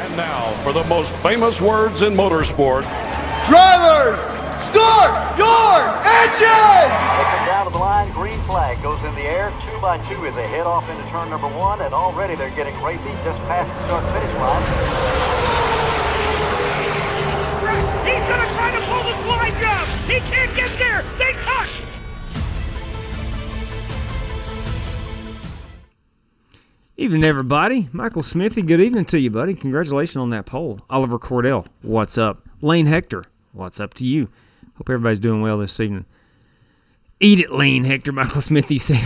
And now for the most famous words in motorsport. Drivers, start your engine! They come down to the line, green flag goes in the air. 2 by 2 is a head off into turn number 1, and already they're getting racy just past the start-finish line. He's gonna try to pull the slide job! He can't get there! They touch! Evening, everybody. Michael Smithy, good evening to you, buddy. Congratulations on that pole. Oliver Cordell, what's up? Lane Hector, what's up to you? Hope everybody's doing well this evening. Eat it, Lane Hector, Michael Smithy said.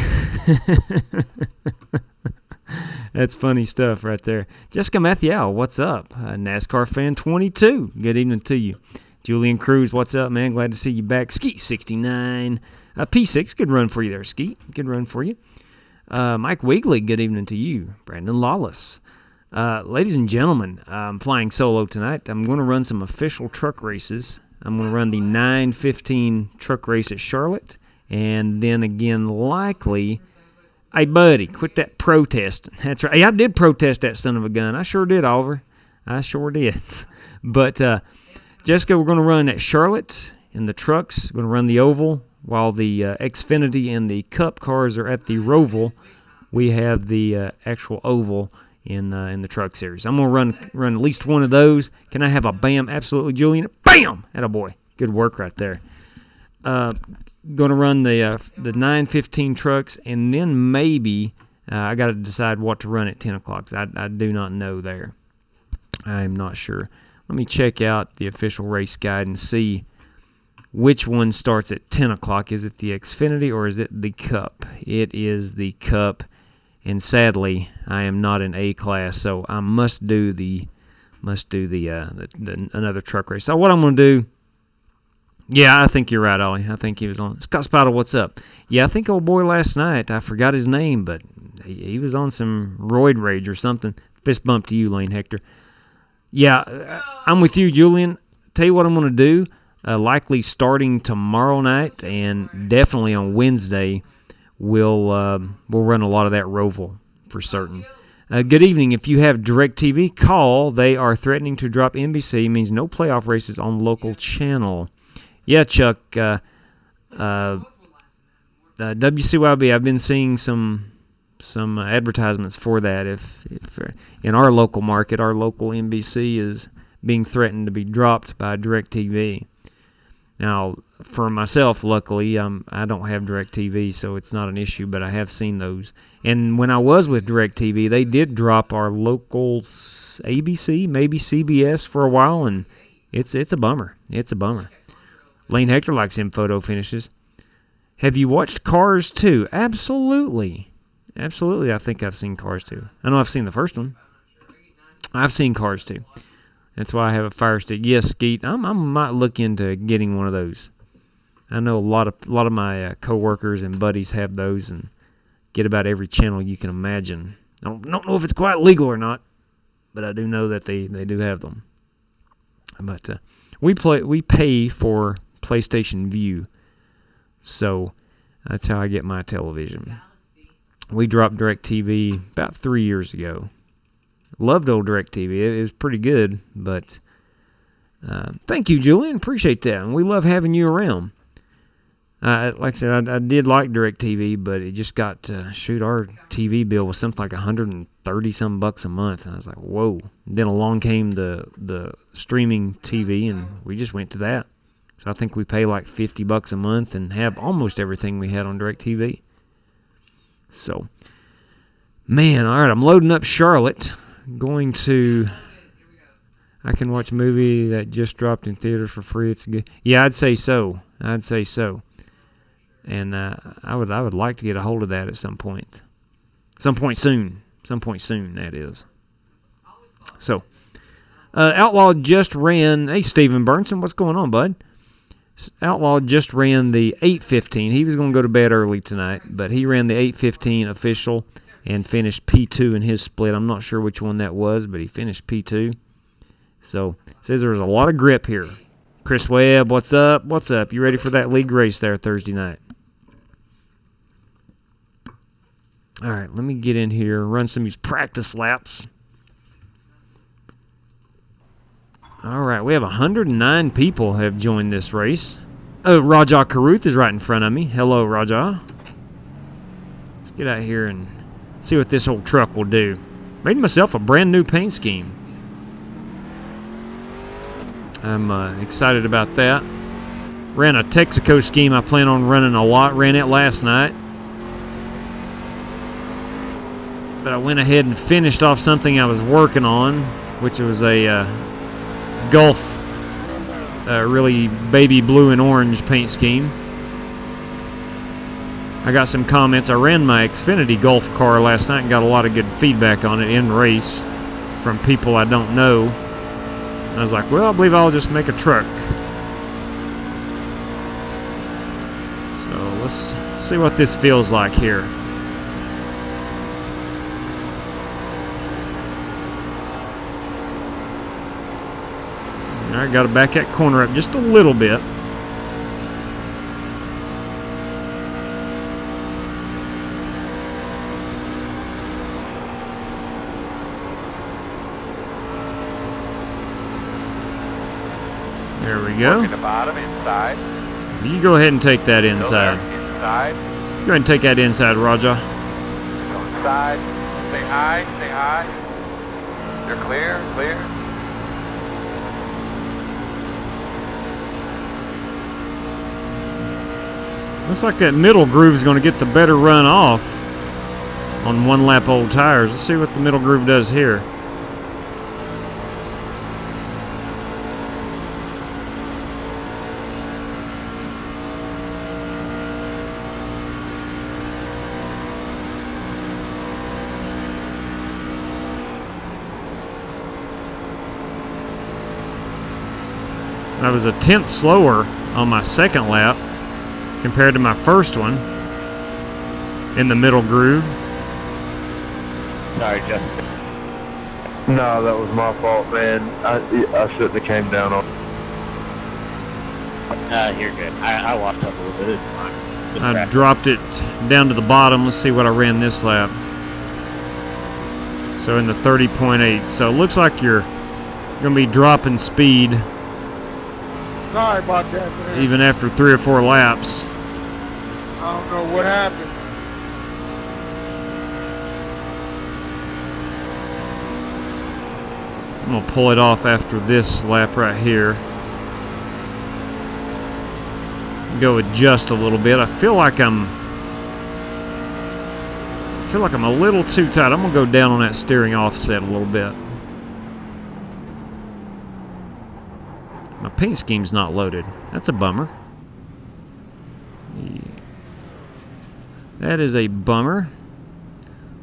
That's funny stuff right there. Jessica Mathiel, what's up? NASCAR fan 22, good evening to you. Julian Cruz, what's up, man? Glad to see you back. Skeet 69, P6, good run for you there, Skeet. Good run for you. Mike Weegley, good evening to you. Brandon Lawless. Ladies and gentlemen, I'm flying solo tonight. I'm going to run some official truck races. I'm going to run the 9:15 truck race at Charlotte. And then again, likely, hey, buddy, quit that protesting. That's right. Hey, I did protest that son of a gun. I sure did, Oliver. I sure did. But, Jessica, we're going to run at Charlotte in the trucks. We're going to run the oval. While the Xfinity and the Cup cars are at the Roval, we have the actual oval in the Truck Series. I'm going to run at least one of those. Can I have a bam? Absolutely, Julian. Bam! Attaboy. Good work right there. Going to run the 9:15 trucks, and then maybe I got to decide what to run at 10 o'clock. I do not know there. I'm not sure. Let me check out the official race guide and see which one starts at 10 o'clock. Is it the Xfinity or is it the Cup? It is the Cup, and sadly, I am not in A class, so I must do the another truck race. So what I'm going to do, yeah, I think you're right, Ollie. I think he was on. Scott Spital, what's up? Yeah, I think old boy last night, I forgot his name, but he was on some roid rage or something. Fist bump to you, Lane Hector. Yeah, I'm with you, Julian. Tell you what I'm going to do. Likely starting tomorrow night and definitely on Wednesday, we'll run a lot of that Roval for certain. Good evening. If you have DirecTV, call. They are threatening to drop NBC. Means no playoff races on local channel. Yeah, Chuck. WCYB. I've been seeing some advertisements for that. If in our local market, our local NBC is being threatened to be dropped by DirecTV. Now, for myself, luckily, I don't have DirecTV, so it's not an issue, but I have seen those. And when I was with DirecTV, they did drop our local ABC, maybe CBS for a while, and it's a bummer. It's a bummer. Lane Hector likes them photo finishes. Have you watched Cars 2? Absolutely. Absolutely, I think I've seen Cars 2. I know I've seen the first one. I've seen Cars 2. That's why I have a Fire Stick. Yes, Skeet, I might look into getting one of those. I know a lot of my coworkers and buddies have those and get about every channel you can imagine. I don't know if it's quite legal or not, but I do know that they do have them. But we pay for PlayStation View, so that's how I get my television. We dropped DirecTV about 3 years ago. Loved old DirecTV. It was pretty good, but thank you, Julian. Appreciate that. And we love having you around. Like I said, I did like DirecTV, but it just got, our TV bill was something like $130-some a month. And I was like, whoa. And then along came the streaming TV, and we just went to that. So I think we pay like $50 a month and have almost everything we had on DirecTV. So, man, all right, I'm loading up Charlotte. I can watch a movie that just dropped in theaters for free. It's good. Yeah, I'd say so. And I would like to get a hold of that at some point. Some point soon, that is. So, Outlaw just ran. Hey, Steven Burnson, what's going on, bud? Outlaw just ran the 8:15. He was going to go to bed early tonight, but he ran the 8:15 official and finished P2 in his split. I'm not sure which one that was, but he finished P2. So, says there's a lot of grip here. Chris Webb, what's up? What's up? You ready for that league race there Thursday night? All right, let me get in here, run some of these practice laps. All right, we have 109 people have joined this race. Oh, Raja Karuth is right in front of me. Hello, Raja. Let's get out here and see what this old truck will do. Made myself a brand new paint scheme. I'm excited about that. Ran a Texaco scheme I plan on running a lot. Ran it last night. But I went ahead and finished off something I was working on, which was a Gulf, really baby blue and orange paint scheme. I got some comments. I ran my Xfinity Golf car last night and got a lot of good feedback on it in race from people I don't know. And I was like, well, I believe I'll just make a truck. So let's see what this feels like here. Alright, got to back that corner up just a little bit. There we go. Working the bottom, inside. You go ahead and take that inside. Inside. Go ahead and take that inside, Raja. Go inside. Stay high, stay high. You're clear, clear. Looks like that middle groove is going to get the better run off on one lap old tires. Let's see what the middle groove does here. I was a tenth slower on my second lap compared to my first one in the middle groove. Sorry, Justin. No, that was my fault, man. I shouldn't have came down on. You're good. I walked up a little bit. It's fine. Good I practice. dropped it down to the bottom. Let's see what I ran this lap. So in the 30.8. So it looks like you're going to be dropping speed Sorry about that, man. even after 3 or 4 laps. I don't know what happened. I'm going to pull it off after this lap right here. Go adjust a little bit. I feel like I'm a little too tight. I'm going to go down on that steering offset a little bit. My paint scheme's not loaded. That's a bummer. Yeah. That is a bummer.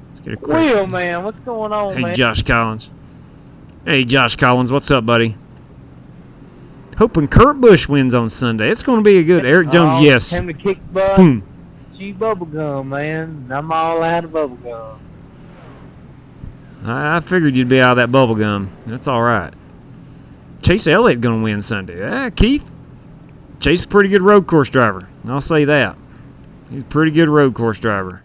Let's get a quick... Wheel, man, what's going on, Hey, man? Josh Collins. Hey, Josh Collins, what's up, buddy? Hoping Kurt Busch wins on Sunday. It's going to be a good... Eric Jones, yes. Time to kick butt. Boom. Chew bubblegum, man. I'm all out of bubblegum. I figured you'd be out of that bubble gum. That's all right. Chase Elliott going to win Sunday. Keith, Chase is a pretty good road course driver. I'll say that. He's a pretty good road course driver.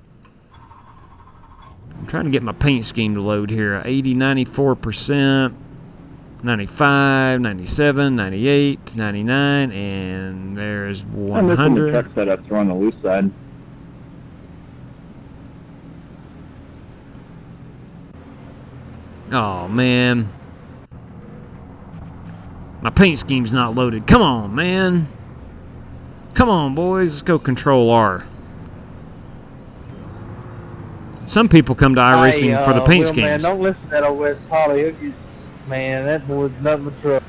I'm trying to get my paint scheme to load here. 80, 94%, 95, 97, 98, 99, and there's 100. truck setups are on the loose side. Oh, man. My paint scheme's not loaded. Come on, man. Come on, boys. Let's go Control R. Some people come to iRacing for the paint schemes. Man, don't listen to that old West Holly. Man, that boy's nothing but trouble.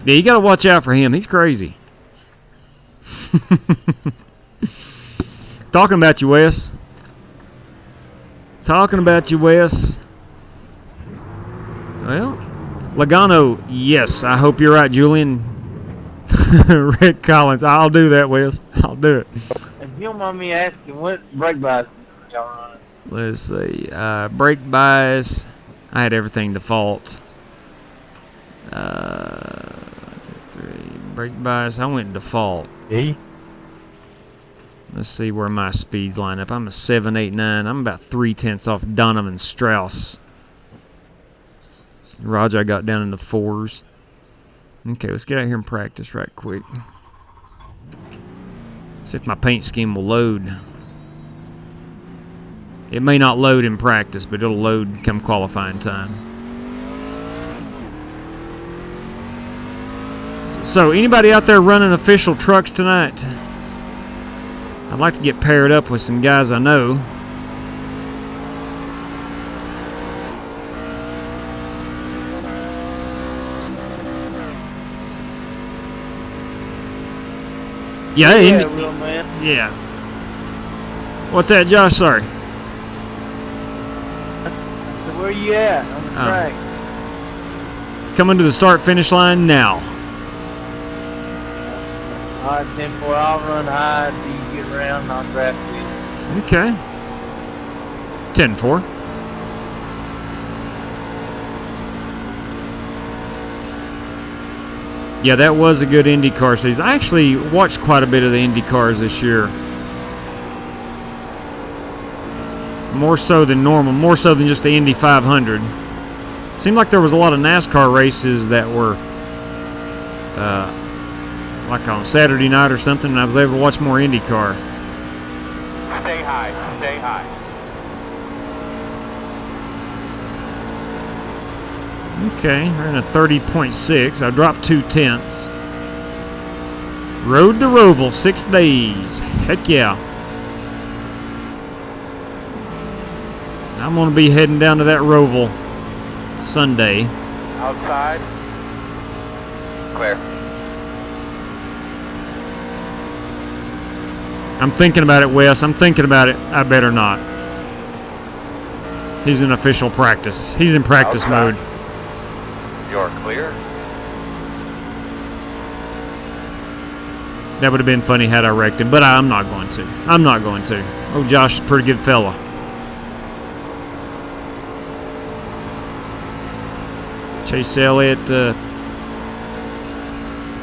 Yeah, you got to watch out for him. He's crazy. Talking about you, Wes. Talking about you, Wes. Well, Logano, yes. I hope you're right, Julian. Rick Collins. I'll do that, Wes. I'll do it. If you don't mind me asking, what brake bias y'all running? Let's see. Brake bias. I had everything default. Brake bias. I went default. E? Let's see where my speeds line up. I'm a 789. I'm about 0.3 off Donovan Strauss. Roger, I got down in the 4s. Okay, let's get out here and practice right quick. See if my paint scheme will load. It may not load in practice, but it'll load come qualifying time. So, anybody out there running official trucks tonight? I'd like to get paired up with some guys I know. Yeah, real man. yeah. What's that, Josh? Sorry. So where you at on the track? Coming to the start-finish line now. Alright, 10-4, I'll run high until you get around and I'll draft you. Okay. 10-4. Yeah, that was a good IndyCar season. I actually watched quite a bit of the IndyCars this year. More so than normal, more so than just the Indy 500. Seemed like there was a lot of NASCAR races that were like on Saturday night or something, and I was able to watch more IndyCar. Stay high, stay high. Okay, we're in a 30.6. I dropped 2/10. Road to Roval, 6 days. Heck yeah. I'm going to be heading down to that Roval Sunday. Outside. Clear. I'm thinking about it, Wes. I'm thinking about it. I better not. He's in official practice. He's in practice Outside. mode. You're clear. That would have been funny had I wrecked him, but I'm not going to. I'm not going to. Oh, Josh is a pretty good fella. Chase Elliott.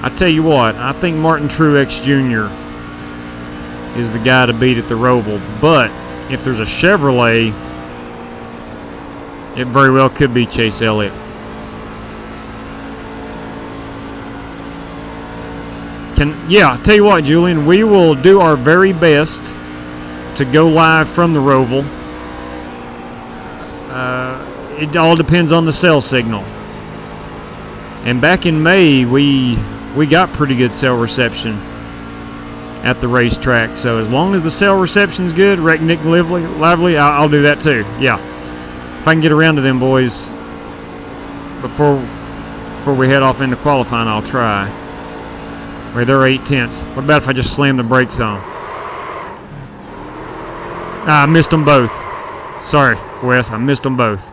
I tell you what, I think Martin Truex Jr. is the guy to beat at the Roval. But if there's a Chevrolet, it very well could be Chase Elliott. Yeah, tell you what, Julian, we will do our very best to go live from the Roval. It all depends on the cell signal. And back in May, we got pretty good cell reception at the racetrack. So as long as the cell reception's good, Wreck Nick Lively, I'll do that too. Yeah, if I can get around to them boys before we head off into qualifying, I'll try. Where they're 8/10. What about if I just slam the brakes on? I missed them both. Sorry, Wes, I missed them both.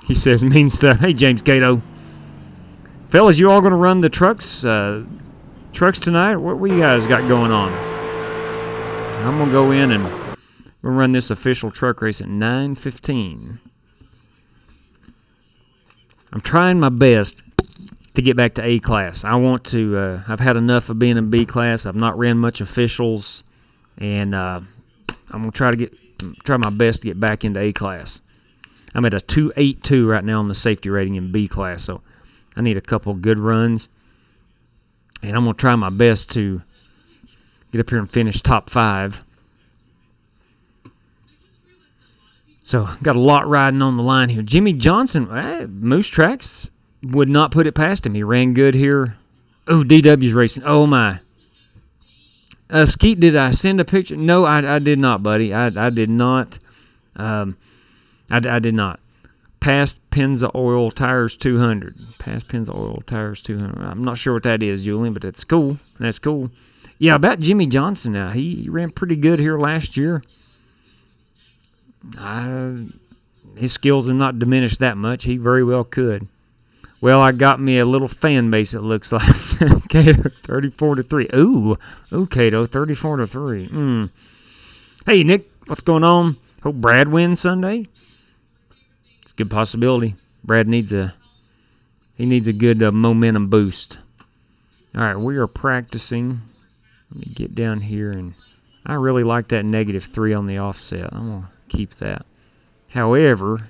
He says mean stuff. Hey, James Cato. Fellas, you all going to run the trucks tonight? What you guys got going on? I'm going to go in and we'll run this official truck race at 9:15. I'm trying my best to get back to A class. I want to. I've had enough of being in B class. I've not ran much officials, and I'm gonna try my best to get back into A class. I'm at a 282 right now on the safety rating in B class, so I need a couple good runs, and I'm gonna try my best to get up here and finish top 5. So, got a lot riding on the line here. Jimmy Johnson, Moose Tracks would not put it past him. He ran good here. Oh, DW's racing. Oh, my. Skeet, did I send a picture? No, I did not, buddy. I did not. I did not. Past Pennzoil Tires 200. Past Pennzoil Tires 200. I'm not sure what that is, Julian, but that's cool. That's cool. Yeah, about Jimmy Johnson now. He ran pretty good here last year. His skills have not diminished that much. He very well could. Well, I got me a little fan base, it looks like. Cato, 34-3. Ooh, Cato, 34-3. Hey, Nick, what's going on? Hope Brad wins Sunday. It's a good possibility. Brad needs a good momentum boost. All right, we are practicing. Let me get down here, and I really like that -3 on the offset. I'm gonna keep that. However,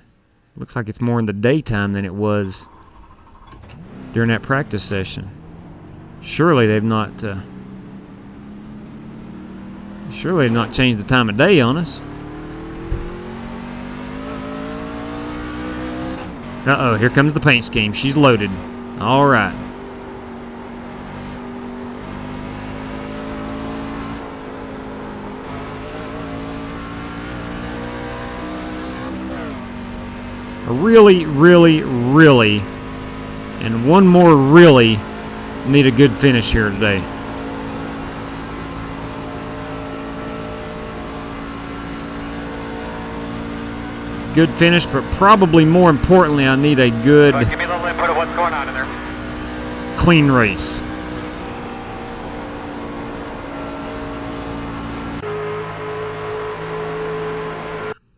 looks like it's more in the daytime than it was during that practice session. Surely they've not changed the time of day on us. Uh-oh, here comes the paint scheme. She's loaded. All right. Really, really, really, and one more really need a good finish here today. Good finish, but probably more importantly, I need a good, Give me a little input of what's going on in there. clean race.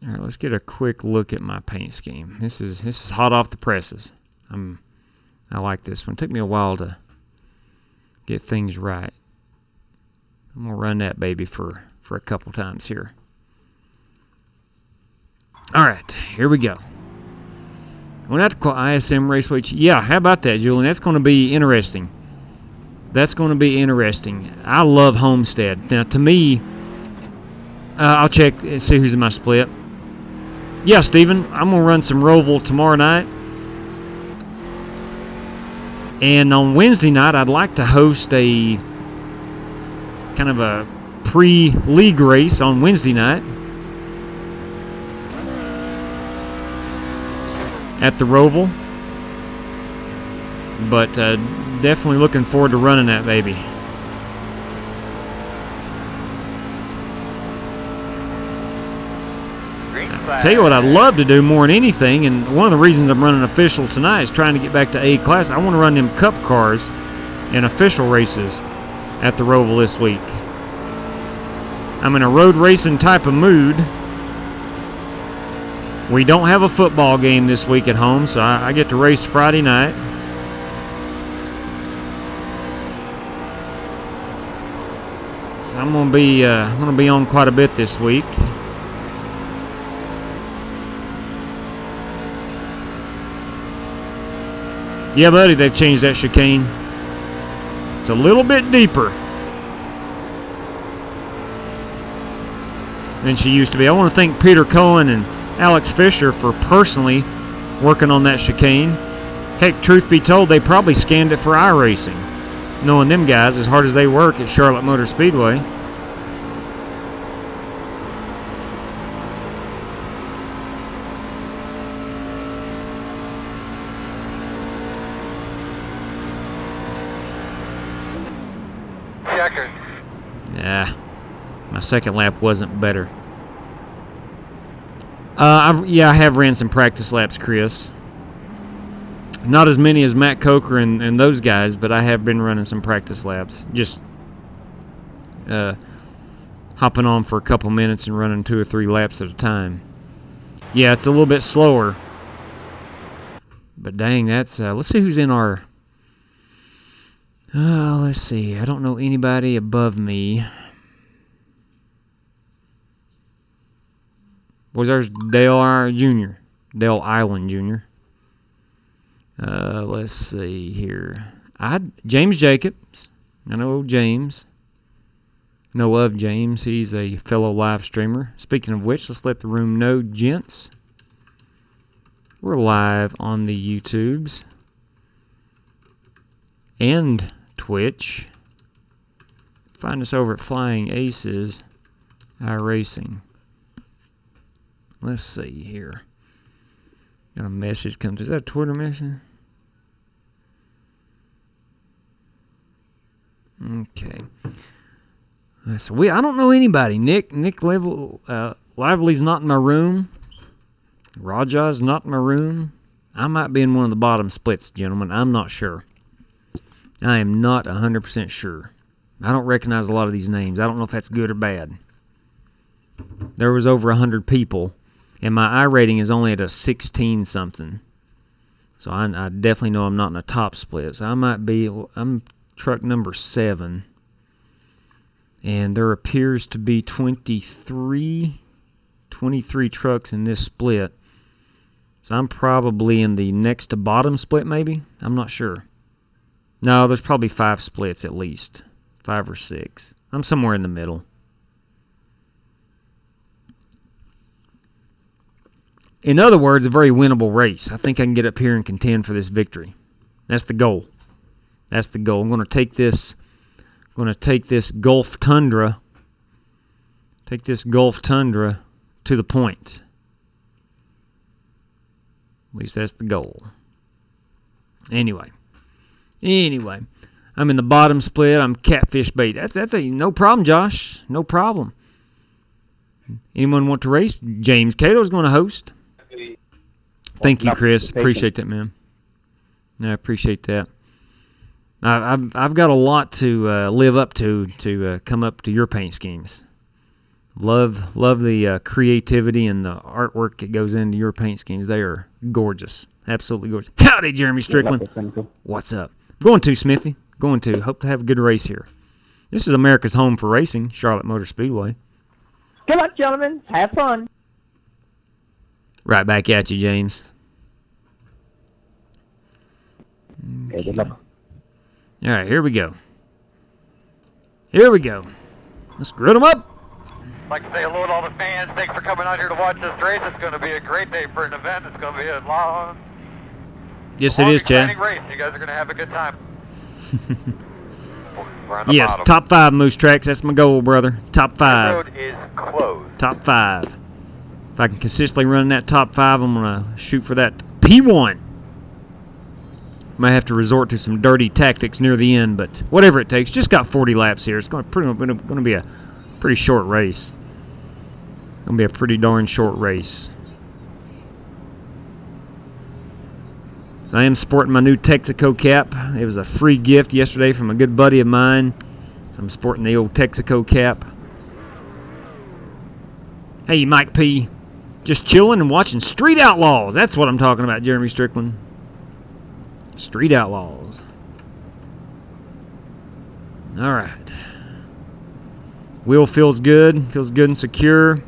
All right, let's get a quick look at my paint scheme. This is hot off the presses. I like this one. It took me a while to get things right. I'm gonna run that baby for a couple times here. All right, here we go. Went out to ISM Raceway. Yeah, how about that, Julian? That's going to be interesting. That's going to be interesting. I love Homestead. Now, to me, I'll check and see who's in my split. Yeah, Steven, I'm going to run some Roval tomorrow night. And on Wednesday night, I'd like to host a kind of a pre-league race on Wednesday night at the Roval. But definitely looking forward to running that baby. Tell you what I'd love to do more than anything, and one of the reasons I'm running official tonight is trying to get back to A class. I want to run them cup cars in official races at the Roval this week. I'm in a road racing type of mood. We don't have a football game this week at home, so I get to race Friday night. So I'm gonna be on quite a bit this week. Yeah, buddy, they've changed that chicane. It's a little bit deeper than she used to be. I want to thank Peter Cohen and Alex Fisher for personally working on that chicane. Heck, truth be told, they probably scanned it for iRacing, knowing them guys as hard as they work at Charlotte Motor Speedway. Checker. Yeah, my second lap wasn't better. I have ran some practice laps, Chris. Not as many as Matt Coker and those guys, but I have been running some practice laps. Just hopping on for a couple minutes and running 2 or 3 laps at a time. Yeah, it's a little bit slower. But dang, that's... let's see who's in our... let's see. I don't know anybody above me. Was there's Dale Island Jr. Let's see here. James Jacobs. I know James. Know of James. He's a fellow live streamer. Speaking of which, let's let the room know, gents. We're live on the YouTubes and Twitch. Find us over at Flying Aces iRacing. Let's see here. Got a message come through. Is that a Twitter message? Okay. So I don't know anybody. Nick Lively's not in my room. Raja's not in my room. I might be in one of the bottom splits, gentlemen. I'm not sure. I am not 100% sure. I don't recognize a lot of these names. I don't know if that's good or bad. There was over 100 people, and my iRating is only at a 16-something. So I definitely know I'm not in a top split. So I'm truck number 7. And there appears to be 23 23 trucks in this split. So I'm probably in the next to bottom split, maybe? I'm not sure. No, there's probably 5 splits at least. 5 or 6. I'm somewhere in the middle. In other words, a very winnable race. I think I can get up here and contend for this victory. That's the goal. That's the goal. I'm going to take this Gulf Tundra. Take this Gulf Tundra to the point. At least that's the goal. Anyway, I'm in the bottom split. I'm catfish bait. That's a no problem, Josh. No problem. Anyone want to race? James Cato's going to host. Thank you, Chris. Appreciate that, man. I appreciate that. I've got a lot to live up to come up to your paint schemes. Love the creativity and the artwork that goes into your paint schemes. They are gorgeous. Absolutely gorgeous. Howdy, Jeremy Strickland. What's up? Going to, Smithy. Going to. Hope to have a good race here. This is America's home for racing, Charlotte Motor Speedway. Good luck, gentlemen. Have fun. Right back at you, James. Okay, good luck. All right, here we go. Here we go. Let's grit them up. I'd like to say hello to all the fans. Thanks for coming out here to watch this race. It's going to be a great day for an event. It's going to be a long, Yes, it is, Chad. exciting race. You guys are going to have a good time. Yes, bottom. top 5 Moose Tracks. That's my goal, brother. Top 5. The road is closed. Top 5. If I can consistently run in that top 5, I'm going to shoot for that P1. Might have to resort to some dirty tactics near the end, but whatever it takes. Just got 40 laps here. It's going to be a pretty short race. Going to be a pretty darn short race. So I am sporting my new Texaco cap. It was a free gift yesterday from a good buddy of mine. So I'm sporting the old Texaco cap. Hey, Mike P. Just chilling and watching Street Outlaws. That's what I'm talking about, Jeremy Strickland. Street Outlaws. All right. Wheel feels good. Feels good and secure.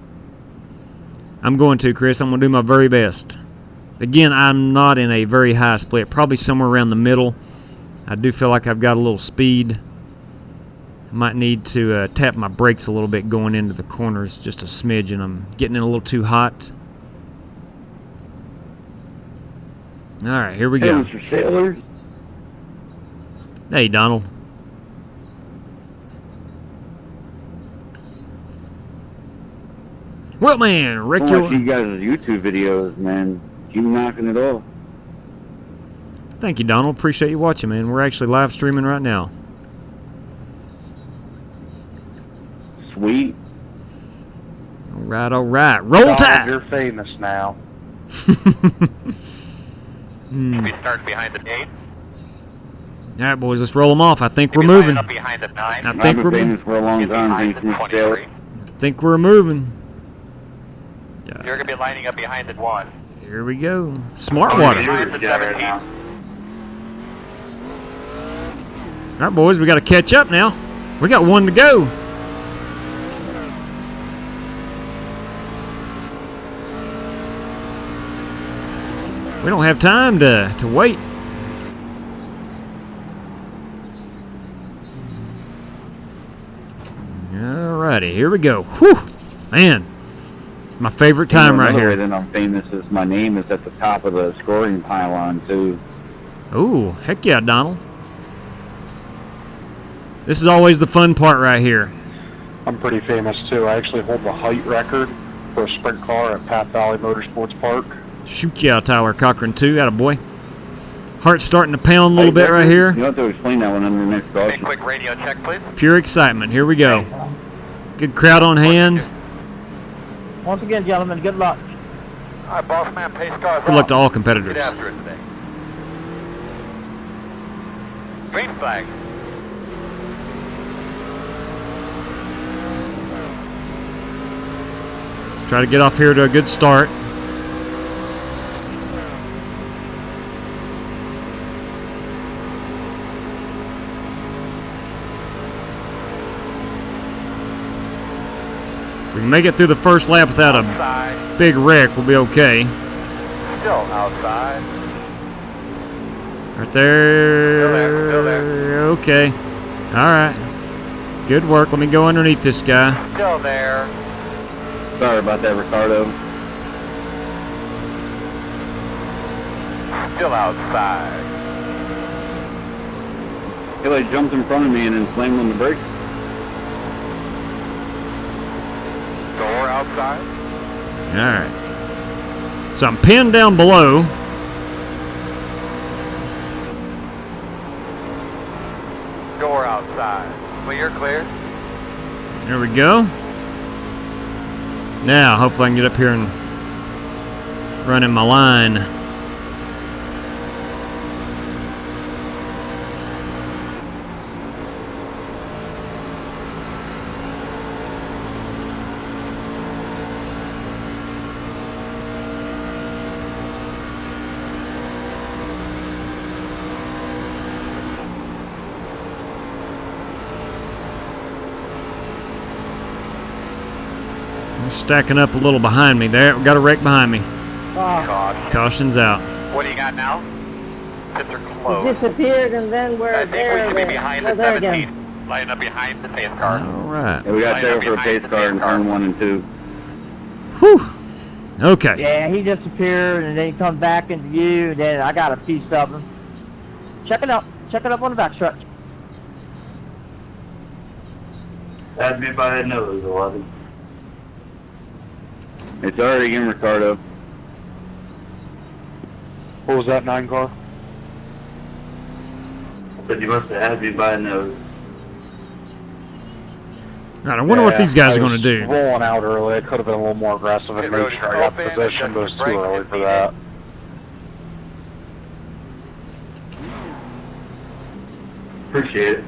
I'm going to, Chris. I'm going to do my very best. Again, I'm not in a very high split. Probably somewhere around the middle. I do feel like I've got a little speed. I might need to tap my brakes a little bit going into the corners. Just a smidge, and I'm getting in a little too hot. All right, here we go. Mr. Sailors. Hey, Donald. Well, man, Rick, I watch you guys' YouTube videos, man. Keep knocking it off. Thank you, Donald. Appreciate you watching, man. We're actually live streaming right now. Sweet. All right, all right. Roll Tide. You're famous now. We start behind the 8. All right, boys, let's roll them off. I think we're Maybe line moving. up behind the 9. I I've think been we're famous for a long Get time. behind Thanks, the Mr. Sailor. 23. think we're moving. You're going to be lining up behind the 1. Here we go. Smart water. Behind the 17. All right, boys, we got to catch up now. We got 1 to go. We don't have time to wait. Alrighty, here we go. Whew, man, it's my favorite time right Another way here. that I'm famous is my name is at the top of the scoring pylon too. Ooh, heck yeah, Donald. This is always the fun part right here. I'm pretty famous too. I actually hold the height record for a sprint car at Path Valley Motorsports Park. Shoot ya, Tyler Cochran, too. Attaboy. Heart's starting to pound a little bit right here. You have to explain that one under the next Big question. quick radio check, please. Pure excitement. Here we go. Good crowd on hand. Once again, gentlemen, good luck. All right, boss man, pace cars Good luck off. to all Get competitors. after it today. Green flag. Let's try to get off here to a good start. If we can make it through the first lap without a big wreck, we'll be okay. Still outside. Right there. Still there. Okay. Alright. Good work. Let me go underneath this guy. Still there. Sorry about that, Ricardo. Still outside. He like jumped in front of me and then slammed on the brakes. Door outside. Alright. So I'm pinned down below. Door outside. Well, you're clear. There we go. Now, hopefully I can get up here and run in my line. Stacking up a little behind me there. We got a wreck behind me. Caution's out. What do you got now? Pits are He closed. disappeared and then I we're think we there. should be behind the there 17. again. Line up behind the pace car. Alright. Yeah, we got Line there up for a behind pace the car in pace car. turn 1 and 2. Whew. Okay. Yeah, he disappeared and then he come back into view and then I got a piece of him. Check it up. Check it up on the backstretch. That'd be by the nose, 11. It's already in, Ricardo. What was that, 9 car? But you must have had me by the nose. Alright, I wonder what these guys are going to do. Rolling out early. I could have been a little more aggressive and Pit made road sure I got open, position, but it was too brake early for needed. that. Appreciate it.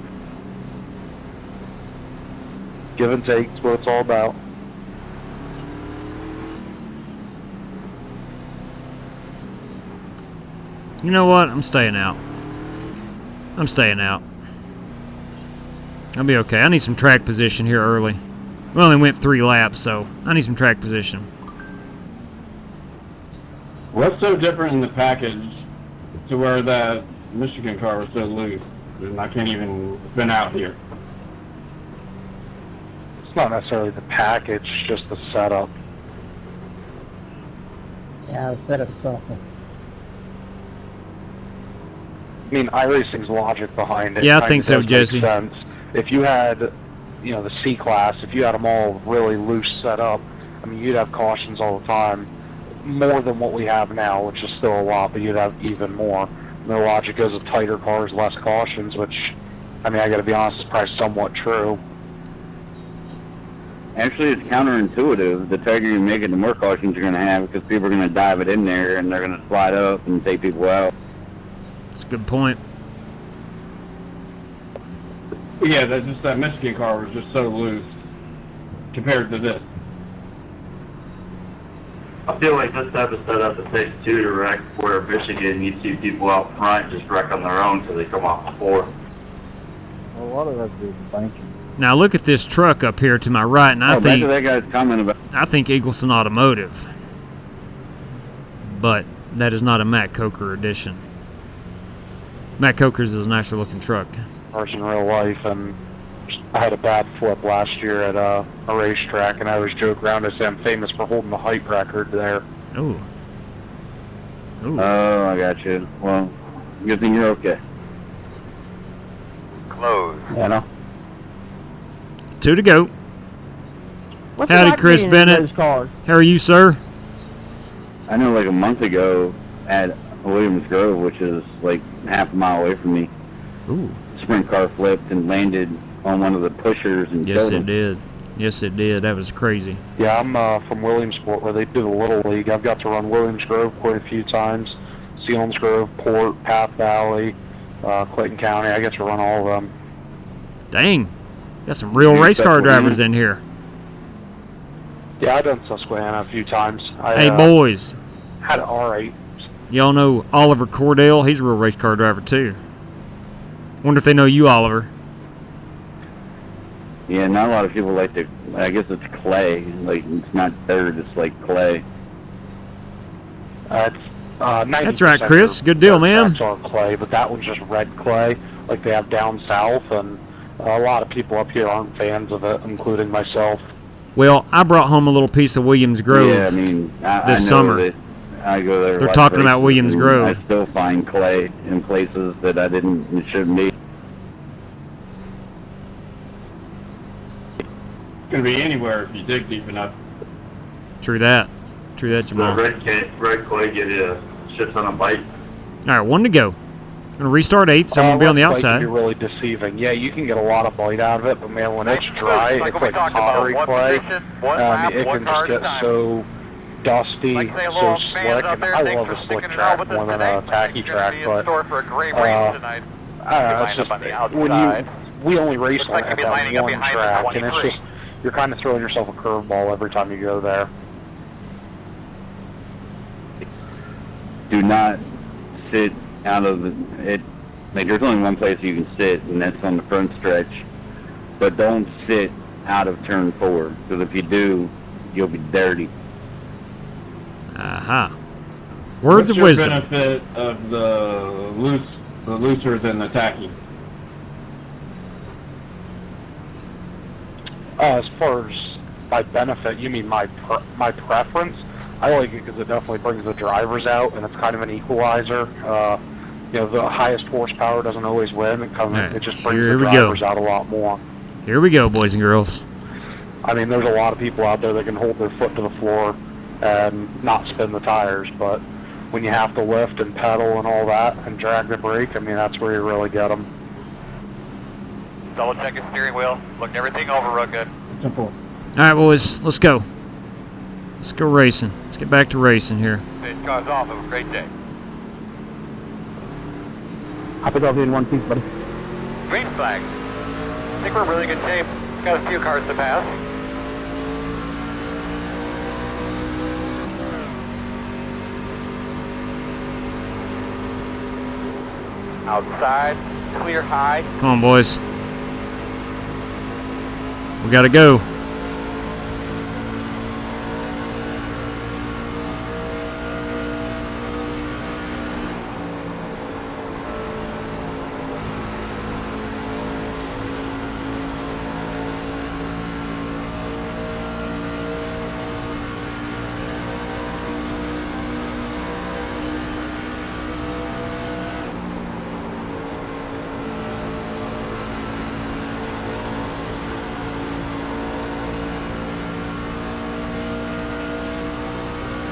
Give and take is what it's all about. You know what? I'm staying out. I'm staying out. I'll be okay. I need some track position here early. We only went 3 laps, so I need some track position. What's so different in the package to where the Michigan car was so loose and I can't even spin out here? It's not necessarily the package, just the setup. Yeah, the setup is awful. I mean, iRacing's logic behind it. Yeah, I kinda think so, does make Jesse. sense. If you had, you know, the C class, if you had them all really loose set up, I mean, you'd have cautions all the time, more than what we have now, which is still a lot, but you'd have even more. And the logic is of tighter cars, less cautions, which, I mean, I got to be honest, is probably somewhat true. Actually, it's counterintuitive. The tighter you make it, the more cautions you're going to have because people are going to dive it in there and they're going to slide up and take people out. That's a good point. Yeah, that Michigan car was just so loose compared to this. I feel like this type of setup it takes 2 to wreck, where Michigan you see people out front just wreck on their own until they come off the floor. Well, a lot of that's due to banking. Now look at this truck up here to my right, and I Back to think that guy's comment about Eagleson Automotive. But that is not a Matt Coker edition. Matt Coker's is a nicer looking truck. Cars in real life, and I had a bad flip last year at a racetrack, and I always joke around and say I'm famous for holding the height record there. Ooh. Ooh. Oh, I got you. Well, good thing you're okay. Closed. You know? 2 to go. What's it Howdy, like Chris being in Bennett. those cars? How are you, sir? I know like a month ago at Williams Grove, which is like half a mile away from me, Ooh. sprint car flipped and landed on one of the pushers and Yes, killed it him. did. Yes, it did. That was crazy. Yeah, I'm from Williamsport, where they do the Little League. I've got to run Williams Grove quite a few times. Selinsgrove, Port, Path Valley, Clayton County. I get to run all of them. Dang. Got some real You race car definitely drivers in here. Yeah, I've done Susquehanna a few times. Hey, boys. Had it all right. Y'all know Oliver Cordell? He's a real race car driver, too. Wonder if they know you, Oliver. Yeah, not a lot of people like to. I guess it's clay. Like it's not dirt. It's like clay. It's 90% That's right, Chris. Good deal, man. Tracks are clay, but that one's just red clay, like they have down south, and a lot of people up here aren't fans of it, including myself. Well, I brought home a little piece of Williams Grove Yeah, I mean, I this know summer. that I go there. They're watch talking about races, Williams and Grove. I still find clay in places that I didn't. It shouldn't be. It's gonna be anywhere if you dig deep enough. True that. True that, The Jamal. red clay get shits on a bite. All right, 1 to go. Gonna restart 8, so I'm gonna be on the Red clay outside. can be really deceiving. Yeah, you can get a lot of bite out of it, but man, when it's dry, Like it's we like talked about, pottery one clay. position, one lap, It one can car just at a get time. so dusty, Like say so hello, slick, fans out and there. I Thanks love for a slick sticking it track out with us more than today. a tacky It's gonna be track, in but store for a great race tonight. I don't know, Line it's up just on the when outside. we only race Looks on like at you'll be that lining up one behind the track, and it's 23. just you're kind of throwing yourself a curveball every time you go there. Do not sit out of it. Like there's only one place you can sit, and that's on the front stretch. But don't sit out of turn 4, because if you do, you'll be dirty. Aha. Words What's of your wisdom. benefit of the looser than the tacky? As far as my benefit, you mean my preference? I like it because it definitely brings the drivers out, and it's kind of an equalizer. You know, the highest horsepower doesn't always win. It just brings here the we go. drivers out a lot more. Here we go, boys and girls. I mean, there's a lot of people out there that can hold their foot to the floor and not spin the tires, but when you have to lift and pedal and all that and drag the brake, I mean, that's where you really get them. Double check your steering wheel. Look everything over real good. Simple. All right, boys, let's go. Let's go racing. Let's get back to racing here. This car's off. Have a great day. I think I'll be in one piece, buddy. Green flag. I think we're in really good shape. Got a few cars to pass. Outside, clear high. Come on, boys. We gotta go.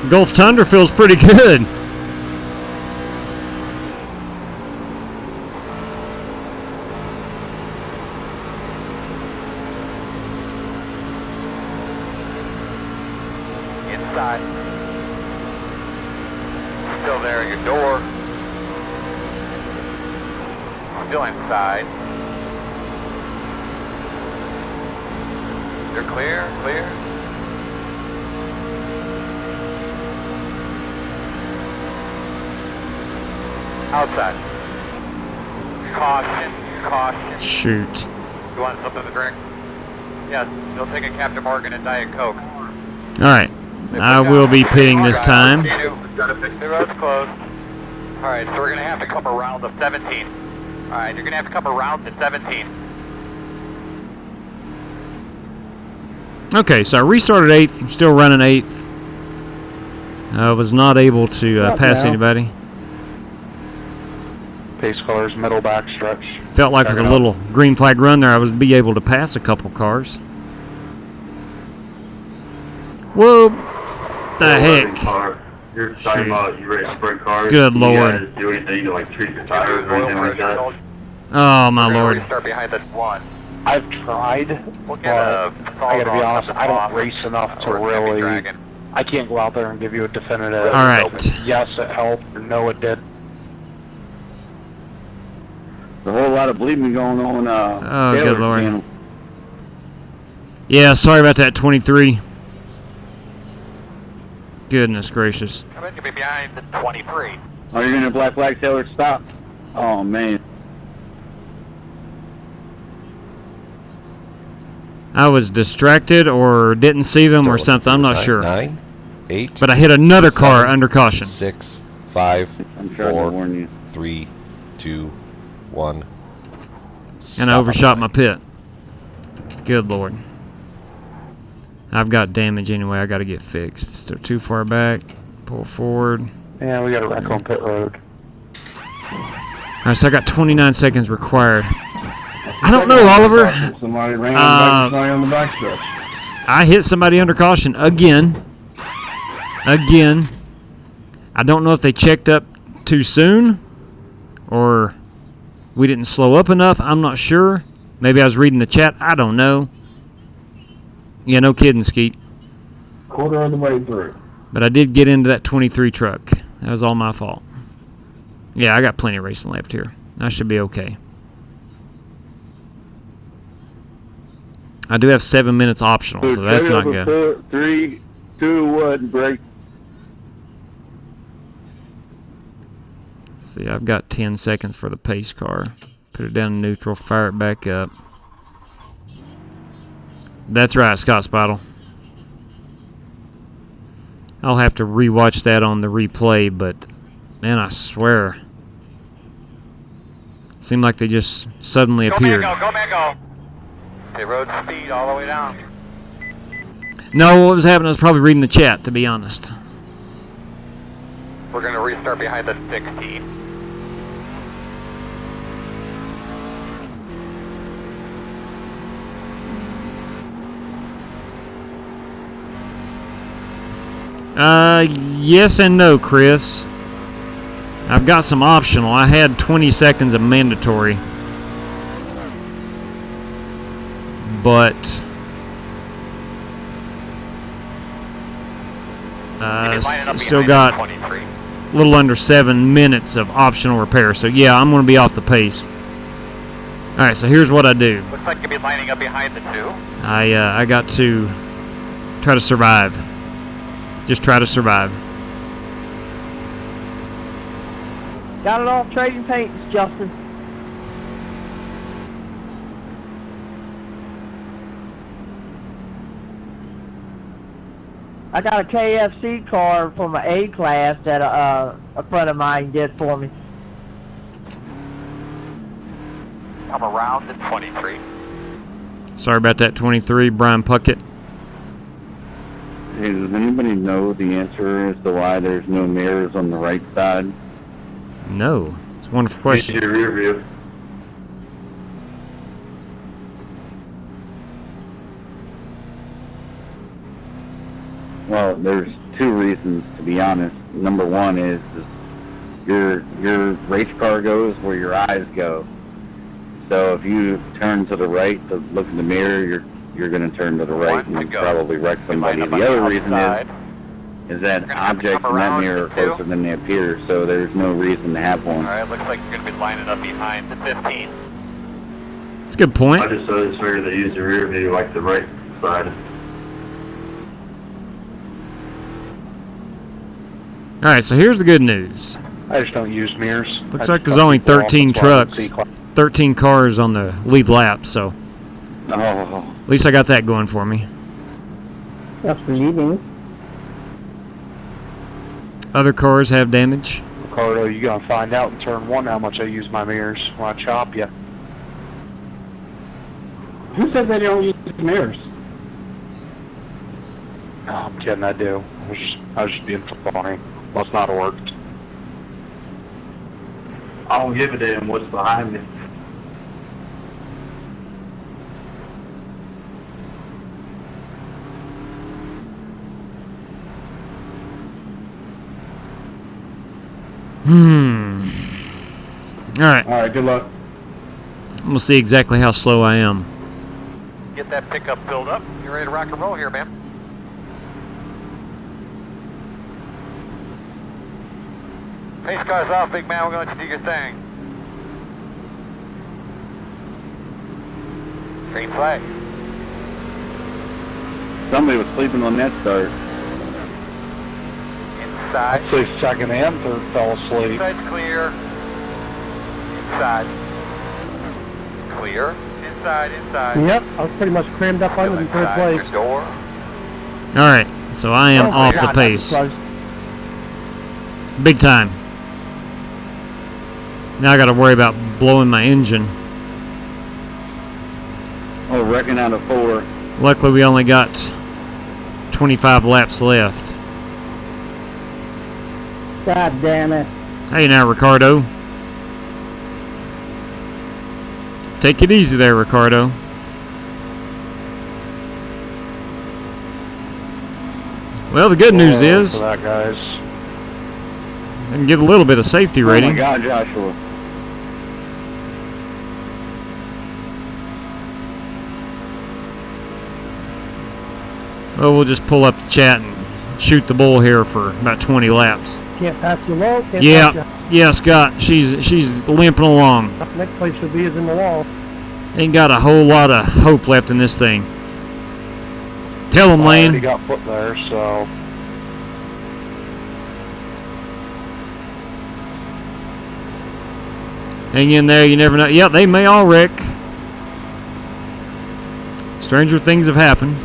Gulf Tundra feels pretty good. Inside. Still there at your door. Still inside. You're clear, clear. Outside. Caution, caution. Shoot. You want something to drink? Yes, you'll take a Captain Morgan and Diet Coke. All right. I will be pitting this time. The road's closed. Alright, so we're going to have to come around to 17. Alright, you're going to have to come around to 17. Okay, so I restarted 8th. I'm still running 8th. I was not able to pass anybody. Pace cars, middle back stretch. Felt like with a little green flag run there, I would be able to pass a couple cars. Whoa! The heck? You're talking about you race sprint cars. Good you Lord. guys do anything to like treat your tires or anything like that? Oh my Lord! Start behind this one. I've tried, but I gotta be honest, I don't race enough to really. I can't go out there and give you a definitive. All right. Yes, it helped, or no, it did. There's a whole lot of bleeding going on. Oh, Taylor's good Lord. channel. Yeah, sorry about that, 23. Goodness gracious. I'm going to be behind the 23. Oh, you're gonna black flag Taylor stop? Oh man. I was distracted or didn't see them or something. I'm not sure. 9, 8. But I hit another car 7, under caution. 6, 5, I'm trying to warn 4, you. 3, 2, 1. And I overshot my pit. Good Lord. I've got damage anyway. I got to get fixed. So too far back. Pull forward. Yeah, we got a wreck on pit road. Alright, so I got 29 seconds required. I don't know, Oliver. Somebody ran back on the backstretch. I hit somebody under caution again. Again. I don't know if they checked up too soon or we didn't slow up enough. I'm not sure. Maybe I was reading the chat. I don't know. Yeah, no kidding, Skeet. Quarter of the way through. But I did get into that 23 truck. That was all my fault. Yeah, I got plenty of racing left here. I should be okay. I do have 7 minutes optional, so that's not good. 3, 2, 1, break. See, I've got 10 seconds for the pace car. Put it down in neutral, fire it back up. That's right, Scott Spottle. I'll have to rewatch that on the replay, but man, I swear. Seemed like they just suddenly appeared. Go, man, go. They rode speed all the way down. No, what was happening, I was probably reading the chat, to be honest. We're going to restart behind the 16. Yes and no, Chris. I've got some optional. I had 20 seconds of mandatory. But still got a little under 7 minutes of optional repair. So yeah, I'm going to be off the pace. Alright, so here's what I do. Looks like you'll be lining up behind the 2. I got to try to survive. Just try to survive. Got it all trading paints, Justin. I got a KFC card from an A class that a friend of mine did for me. Come around at 23. Sorry about that, 23, Brian Puckett. Hey, does anybody know the answer as to why there's no mirrors on the right side? No. It's a wonderful question. Your rear view. Well, there's 2 reasons, to be honest. Number 1 is your race car goes where your eyes go. So if you turn to the right to look in the mirror, you're going to turn to the right and probably wreck somebody. The other reason is that objects in that mirror are closer than they appear, so there's no reason to have one. Alright, looks like you're going to be lining up behind the 15. That's a good point. I just figured they use the rear view like the right side. Alright, so here's the good news. I just don't use mirrors. Looks like there's only 13 trucks, 13 cars on the lead lap, so at least I got that going for me. That's relieving. Other cars have damage. Ricardo, you're going to find out in turn 1 how much I use my mirrors when I chop you. Who said they don't use mirrors? No, I'm kidding, I do. I was just being funny. Must not have worked. I don't give a damn what's behind me. Alright. Alright, good luck. We'll see exactly how slow I am. Get that pickup filled up. You're ready to rock and roll here, man. Pace car's off, big man. We're going to do your thing. Green flag. Somebody was sleeping on that start. Inside. I'd say second and third fell asleep. Inside's clear. Inside. Clear. inside, inside. Yep, I was pretty much crammed up under in third place. Your door. Alright, so I am off the God, pace. that was Big time. Now I gotta worry about blowing my engine. Oh, wrecking out of 4. Luckily we only got 25 laps left. God damn it. Hey now, Ricardo. Take it easy there, Ricardo. Well, the good news is For that, guys. I can get a little bit of safety Oh my rating. God, Joshua. Well, we'll just pull up the chat and shoot the bull here for about 20 laps. Can't pass you low. Can't Yeah, pass yeah, Scott. She's limping along. you. Next place should be is in the wall. Ain't got a whole lot of hope left in this thing. Tell him, I already Lane. got put there, so... Hang in there. You never know. Yeah, they may all wreck. Stranger things have happened.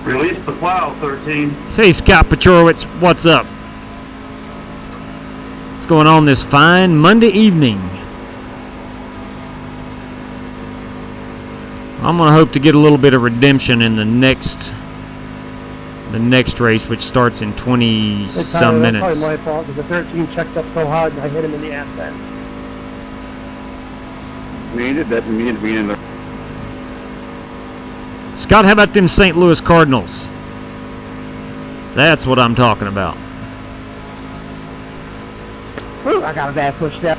Release the plow, 13. Say, Scott Petrowitz, what's up? What's going on this fine Monday evening? I'm gonna hope to get a little bit of redemption in the next race, which starts in 20-some minutes. That's probably my fault because the 13 checked up so hard and I hit him in the ass then. That doesn't mean to be in the... Scott, how about them St. Louis Cardinals? That's what I'm talking about. Whew, I got a bad push step.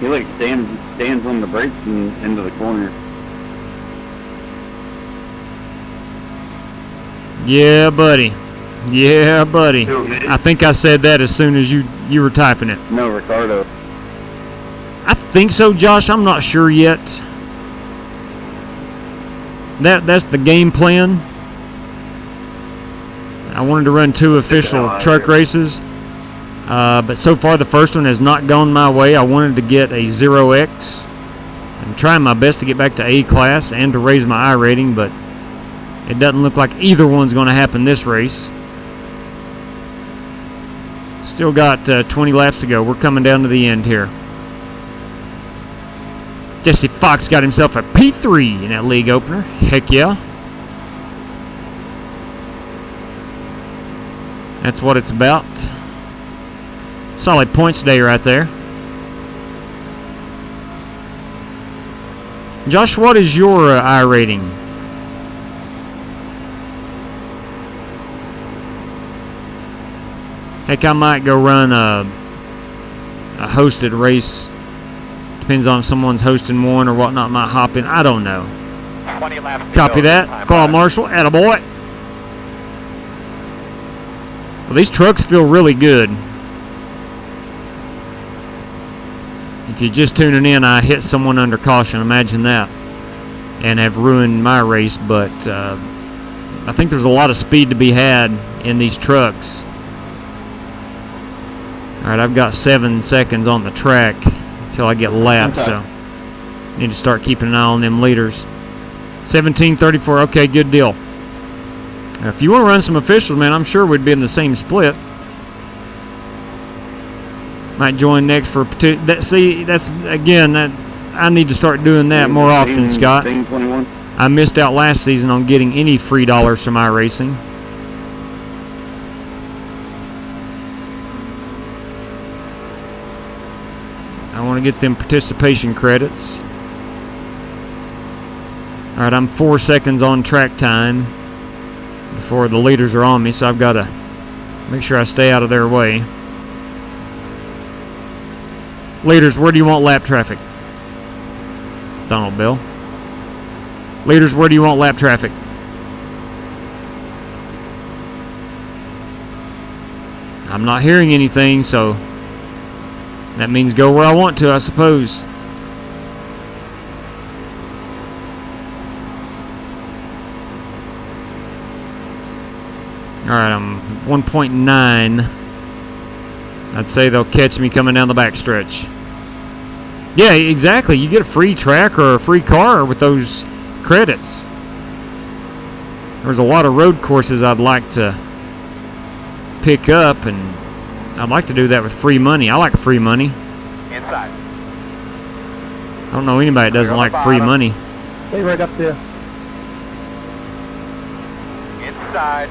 He like stands on the brakes and into the corner. Yeah, buddy. Yeah, buddy. I think I said that as soon as you were typing it. No, Ricardo. I think so, Josh. I'm not sure yet. That's the game plan. I wanted to run 2 official truck races, but so far the first one has not gone my way. I wanted to get a 0X. I'm trying my best to get back to A class and to raise my I rating, but it doesn't look like either one's going to happen this race. Still got 20 laps to go. We're coming down to the end here. Jesse Fox got himself a P3 in that league opener. Heck yeah. That's what it's about. Solid points day right there. Josh, what is your I rating? Heck, I might go run a hosted race. Depends on if someone's hosting one or whatnot. Might hop in. I don't know. 20 laps to Copy go. that. Claude Marshall. Attaboy. Well, these trucks feel really good. If you're just tuning in, I hit someone under caution. Imagine that. And have ruined my race. But I think there's a lot of speed to be had in these trucks. Alright, I've got 7 seconds on the track until I get lapped, so need to start keeping an eye on them leaders. 17:34, okay, good deal. Now, if you want to run some officials, man, I'm sure we'd be in the same split. Might join next for that. See, that's again that I need to start doing that more often, Scott. I missed out last season on getting any free dollars from iRacing. I want to get them participation credits. Alright, I'm 4 seconds on track time before the leaders are on me, so I've got to make sure I stay out of their way. Leaders, where do you want lap traffic? Donald Bill. Leaders, where do you want lap traffic? I'm not hearing anything, so that means go where I want to, I suppose. Alright, I'm 1.9 I'd say they'll catch me coming down the backstretch. Yeah, exactly. You get a free track or a free car with those credits. There's a lot of road courses I'd like to pick up, and I'd like to do that with free money. I like free money. Inside. I don't know anybody that doesn't like free money. Stay right up there. Inside.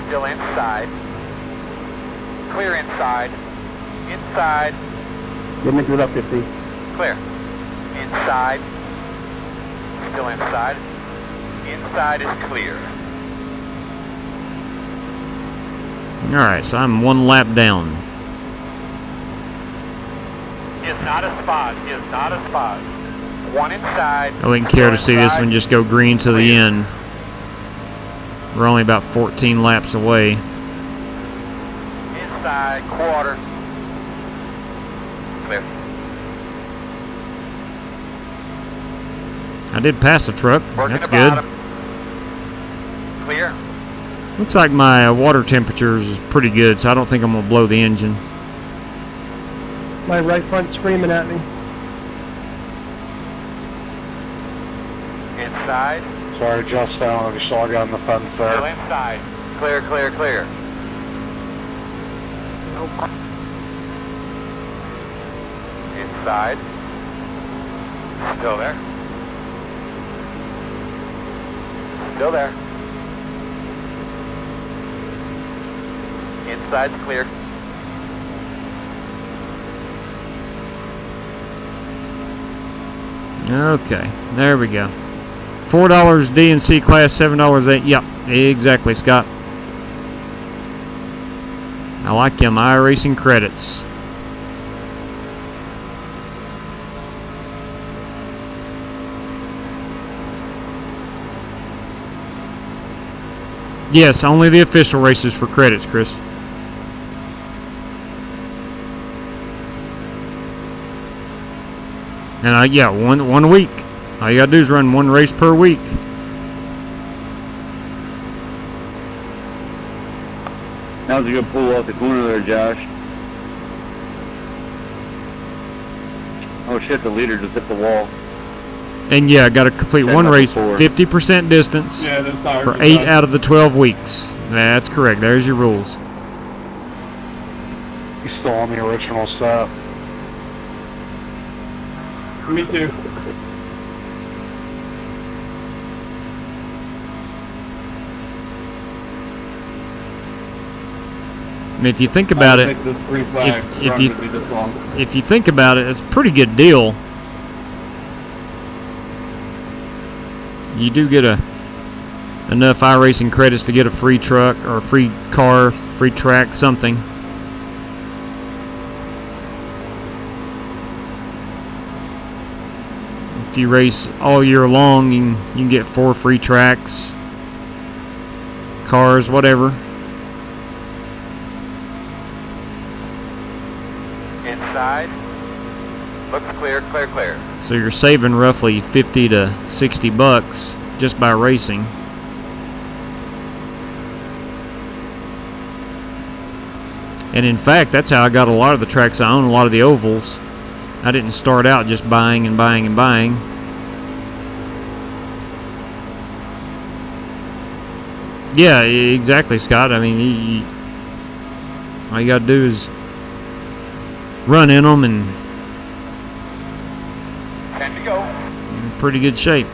Still inside. Clear inside. Inside. Get me to it up 50. Clear. Inside. Still inside. Inside is clear. Alright, so I'm 1 lap down. Is not a spot. Is not a spot. 1 inside. I wouldn't care to see this one just go green to the end. We're only about 14 laps away. Inside, quarter. Clear. I did pass a truck. Working That's the good. bottom. Clear. Looks like my water temperature is pretty good, so I don't think I'm going to blow the engine. My right front screaming at me. Inside. Sorry, just down. I just saw I got on the fence Still there. inside. Clear, clear, clear. Inside. Still there. Still there. Inside's clear. Okay, there we go. $4 DNC class, $7 Yep, exactly, Scott. I like them iRacing credits. Yes, only the official races for credits, Chris. And yeah, one a week. All you gotta do is run 1 race per week. That was a good pull off the corner there, Josh. Oh shit, the leader just hit the wall. And yeah, I got to complete Said 1 that race, before. 50% distance Yeah, this tire for just 8 died. out of the 12 weeks. That's correct. There's your rules. He's still on the original set. Me too. I mean, if you think about I it, think this green flag if run you- would be this long. if you think about it, it's a pretty good deal. You do get enough iRacing credits to get a free truck or a free car, free track, something. If you race all year long, you can get 4 free tracks, cars, whatever. Inside. Looks clear, clear, clear. So you're saving roughly 50 to 60 bucks just by racing. And in fact, that's how I got a lot of the tracks I own, a lot of the ovals. I didn't start out just buying and buying and buying. Yeah, exactly, Scott. I mean, all you gotta do is run in them and 10 to go. in pretty good shape.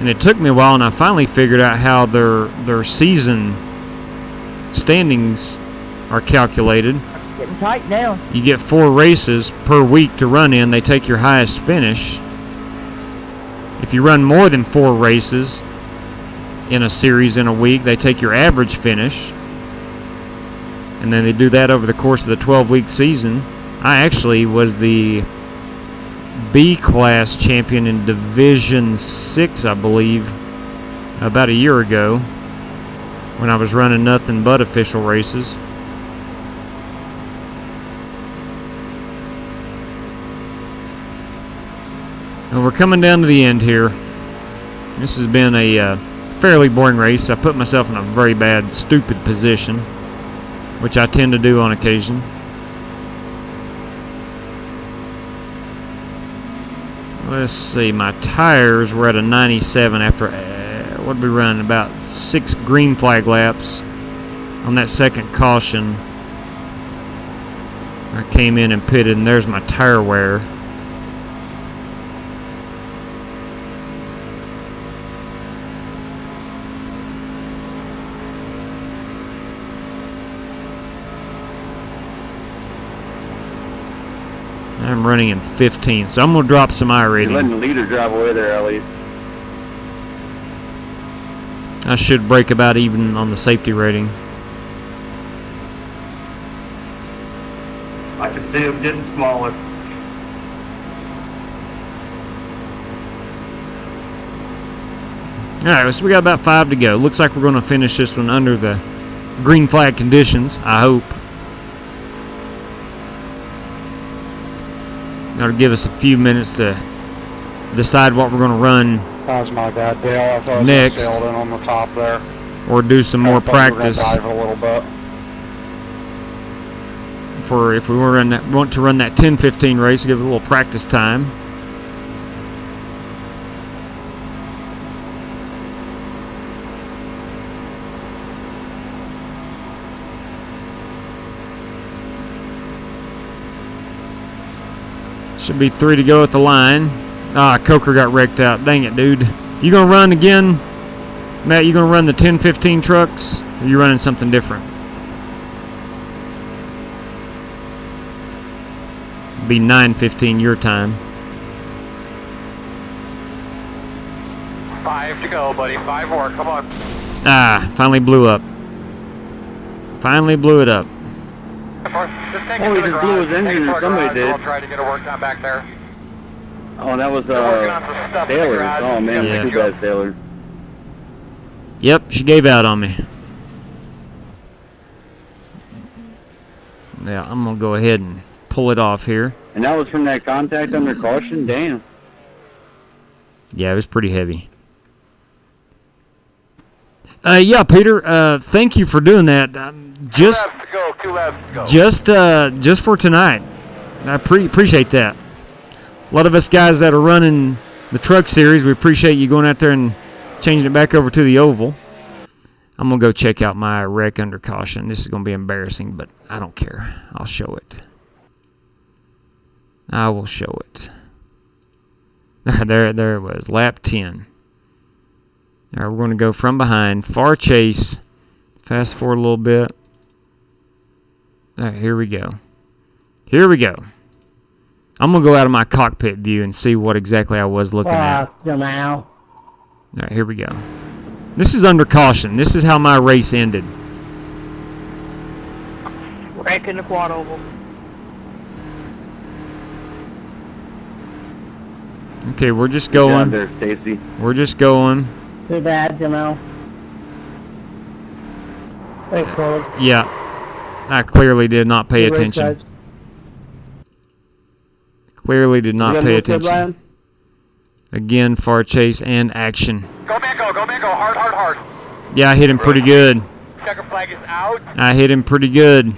And it took me a while, and I finally figured out how their season standings are calculated. Getting tight now. You get 4 races per week to run in. They take your highest finish. If you run more than 4 races in a series in a week, they take your average finish. And then they do that over the course of the 12-week season. I actually was the B-class champion in Division 6, I believe, about a year ago when I was running nothing but official races. And we're coming down to the end here. This has been a fairly boring race. I put myself in a very bad, stupid position, which I tend to do on occasion. Let's see, my tires were at a 97 after, what did we run? About 6 green flag laps on that second caution. I came in and pitted, and there's my tire wear. I'm running in 15th, so I'm going to drop some iRating. You're letting the leader drive away there, Elliot. I should break about even on the safety rating. I can see them getting smaller. Alright, so we got about 5 to go. Looks like we're going to finish this one under the green flag conditions, I hope. That'll give us a few minutes to decide what we're going to run That was my bad, Dale. I thought next, I sailed in on the top there. or do some more I thought we were gonna practice. dive a little bit. For if we want to run that 10-15 race, give it a little practice time. Should be 3 to go at the line. Ah, Coker got wrecked out. Dang it, dude. You gonna run again? Matt, you gonna run the 10-15 trucks? Or you running something different? Be 9:15 your time. 5 to go, buddy. 5 more. Come on. Ah, finally blew up. Finally blew it up. Just take Oh, it he to the just blew garage. his engine Take it to or our somebody garage. did. We'll try to get it worked on back there. Oh, that was They're working on some stuff in the Taylor. garage. Oh man, Yeah. too bad, Taylor. Yep, she gave out on me. Yeah, I'm gonna go ahead and pull it off here. And that was from that contact under caution. Damn. Yeah, it was pretty heavy. Yeah, Peter. Thank you for doing that. Just 2 laps to go. just for tonight. I appreciate that. A lot of us guys that are running the truck series, we appreciate you going out there and changing it back over to the oval. I'm going to go check out my wreck under caution. This is going to be embarrassing, but I don't care. I'll show it. I will show it. There it was. Lap 10. All right, we're going to go from behind. Far chase. Fast forward a little bit. All right, here we go. Here we go. I'm going to go out of my cockpit view and see what exactly I was looking at. Now. All right, here we go. This is under caution. This is how my race ended. Wrecking the quad oval. Okay, we're just Good job going. there, Stacy. We're just going. Too bad, Jamal. Thanks, Colin. Yeah. I clearly did not pay attention. Clearly did not pay attention. Again, far chase and action. Go, Mango. Go, Mango. Hard, hard, hard. Yeah, I hit him pretty good. Checker flag is out. I hit him pretty good.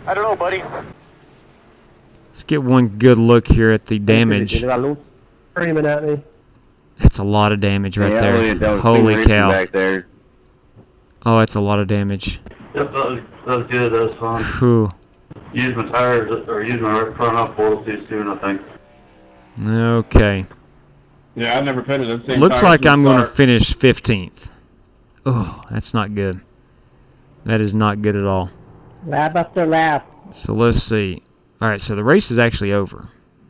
I don't know, buddy. Let's get one good look here at the damage. Screaming at me. That's a lot of damage right Yeah, there. Elliot, that was Holy racing cow. back there. Oh, that's a lot of damage. Yep, that was good. That was fun. Whew. Use my tires, or use my front off oil too soon, I think. Okay. Yeah, I never pitted at the same Looks tires like from I'm the going to start. finish 15th. Oh, that's not good. That is not good at all. Lap after lap. So let's see. Alright, so the race is actually over.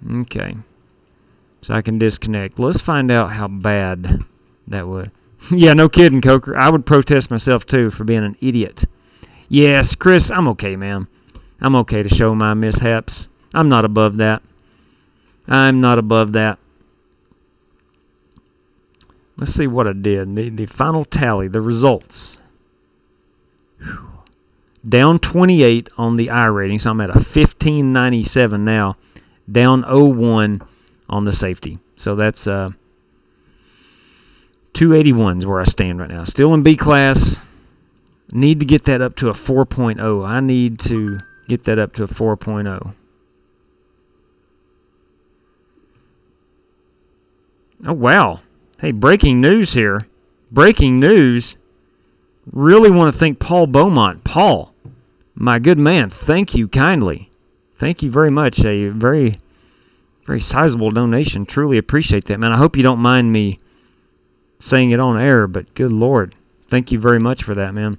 Okay. So I can disconnect. Let's find out how bad that would. Yeah, no kidding, Coker. I would protest myself too for being an idiot. Yes, Chris, I'm okay, man. I'm okay to show my mishaps. I'm not above that. I'm not above that. Let's see what I did. The final tally, the results. Whew. Down 28 on the iRating, so I'm at a 1597 now. Down 01 on the safety. So that's 2 281 is where I stand right now. Still in B class. Need to get that up to a 4.0. I need to get that up to a 4.0. Oh, wow. Hey, breaking news here. Breaking news. Really want to thank Paul Beaumont. Paul, my good man, thank you kindly. Thank you very much. A very, very sizable donation. Truly appreciate that, man. I hope you don't mind me saying it on air, but good Lord. Thank you very much for that, man.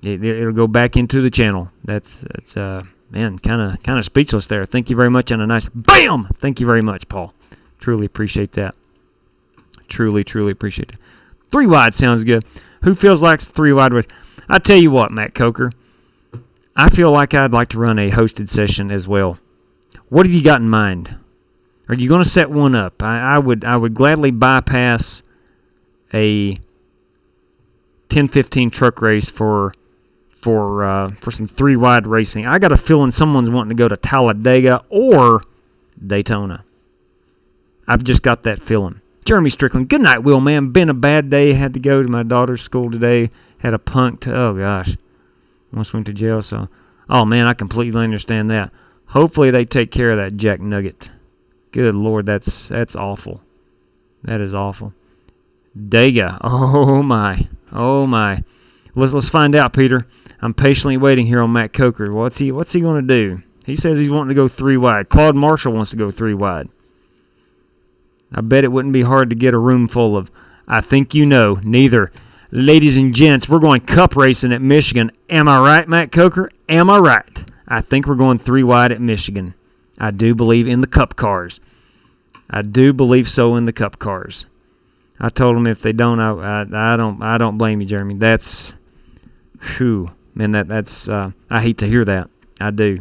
It'll go back into the channel. That's man, kind of speechless there. Thank you very much, and a nice BAM! Thank you very much, Paul. Truly appreciate that. Truly appreciate it. 3 wide sounds good. Who feels like 3 wide? I tell you what, Matt Coker, I feel like I'd like to run a hosted session as well. What have you got in mind? Are you going to set one up? I would gladly bypass a 10-15 truck race for some 3 wide racing. I got a feeling someone's wanting to go to Talladega or Daytona. I've just got that feeling. Jeremy Strickland, good night, Will, man. Been a bad day. Had to go to my daughter's school today. Had a punked. Oh gosh, almost went to jail. So, oh man, I completely understand that. Hopefully they take care of that Jack Nugget. Good Lord, that's awful. That is awful. Dega. Oh my. Let's find out, Peter. I'm patiently waiting here on Matt Coker. What's he going to do? He says he's wanting to go 3 wide. Claude Marshall wants to go 3 wide. I bet it wouldn't be hard to get a room full of, I think you know, neither. Ladies and gents, we're going cup racing at Michigan. Am I right, Matt Coker? Am I right? I think we're going 3 wide at Michigan. I do believe in the cup cars. I do believe so in the cup cars. I told them if they don't, I don't blame you, Jeremy. That's, whew, man, that's I hate to hear that. I do.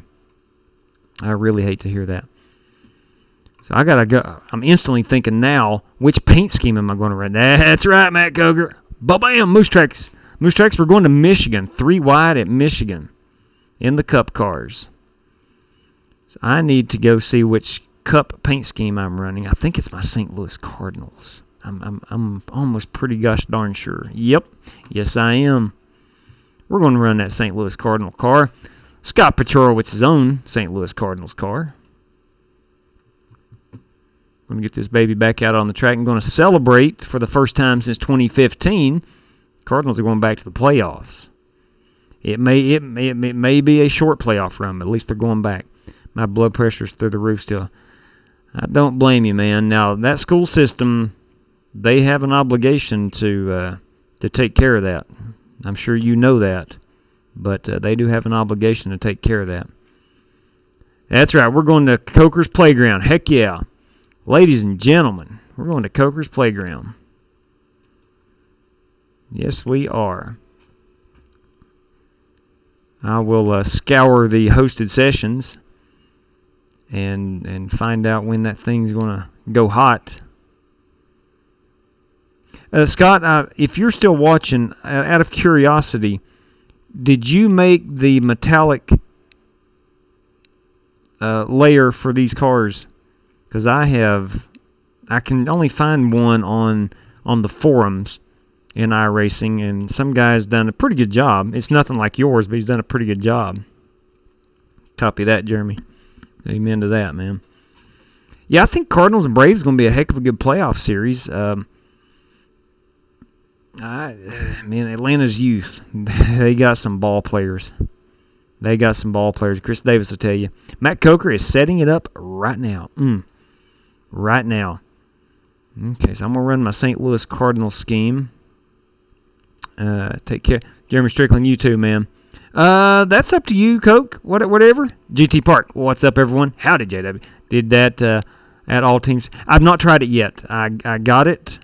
I really hate to hear that. So I gotta go. I'm instantly thinking now, which paint scheme am I going to run? That's right, Matt Coger. Ba-bam, Moose Tracks. Moose Tracks, we're going to Michigan. 3 wide at Michigan in the cup cars. So I need to go see which cup paint scheme I'm running. I think it's my St. Louis Cardinals. I'm almost pretty gosh darn sure. Yep. Yes, I am. We're going to run that St. Louis Cardinal car. Scott Petrowitz's own St. Louis Cardinals car. I'm going to get this baby back out on the track. I'm going to celebrate for the first time since 2015. Cardinals are going back to the playoffs. It may be a short playoff run, but at least they're going back. My blood pressure's through the roof still. I don't blame you, man. Now, that school system, they have an obligation to take care of that. I'm sure you know that. But they do have an obligation to take care of that. That's right. We're going to Coker's Playground. Heck yeah. Ladies and gentlemen, we're going to Coker's Playground. Yes, we are. I will scour the hosted sessions and find out when that thing's going to go hot. Scott, if you're still watching, out of curiosity, did you make the metallic layer for these cars? Because I can only find one on the forums in iRacing, and some guy's done a pretty good job. It's nothing like yours, but he's done a pretty good job. Copy that, Jeremy. Amen to that, man. Yeah, I think Cardinals and Braves is going to be a heck of a good playoff series. Man, Atlanta's youth, they got some ball players. Chris Davis will tell you. Matt Coker is setting it up right now. Right now. Okay, so I'm going to run my St. Louis Cardinals scheme. Take care. Jeremy Strickland, you too, man. That's up to you, Coke. Whatever. GT Park. What's up, everyone? Howdy, JW. Did that at all teams. I've not tried it yet. I got it.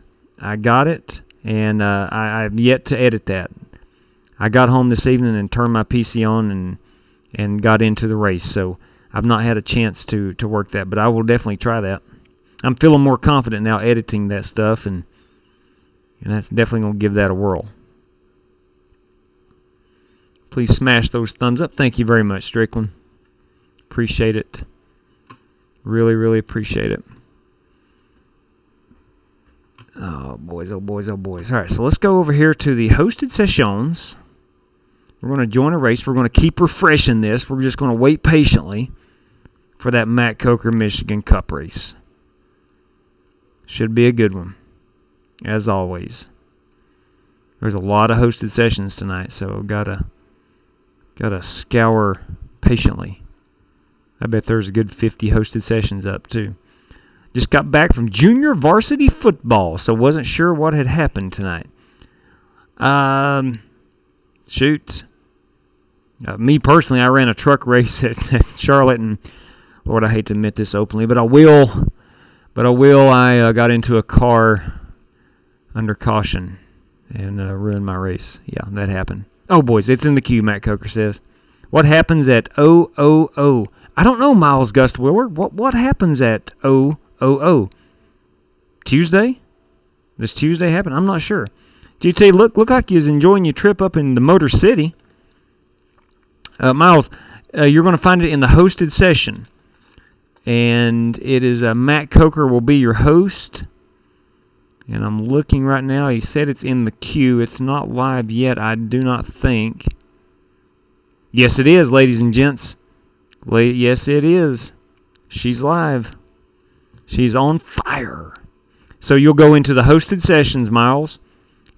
And I've yet to edit that. I got home this evening and turned my PC on and got into the race. So I've not had a chance to work that, but I will definitely try that. I'm feeling more confident now editing that stuff, and that's definitely going to give that a whirl. Please smash those thumbs up. Thank you very much, Strickland. Appreciate it. Really, really appreciate it. Oh, boys, oh, boys, oh, boys. All right, so let's go over here to the hosted sessions. We're going to join a race. We're going to keep refreshing this. We're just going to wait patiently for that Matt Coker Michigan Cup race. Should be a good one, as always. There's a lot of hosted sessions tonight, so gotta scour patiently. I bet there's a good 50 hosted sessions up too. Just got back from junior varsity football, so wasn't sure what had happened tonight. Me personally, I ran a truck race at Charlotte, and Lord, I hate to admit this openly, but I will. I got into a car under caution and ruined my race. Yeah, that happened. Oh, boys, it's in the queue, Matt Coker says. What happens at 000? I don't know, Miles Gustwiller. What happens at 000? Tuesday? Does Tuesday happen? I'm not sure. GT, look like you was enjoying your trip up in the Motor City. Miles, you're going to find it in the hosted session. And it is Matt Coker will be your host. And I'm looking right now. He said it's in the queue. It's not live yet, I do not think. Yes, it is, ladies and gents. Yes, it is. She's live. She's on fire. So you'll go into the hosted sessions, Miles,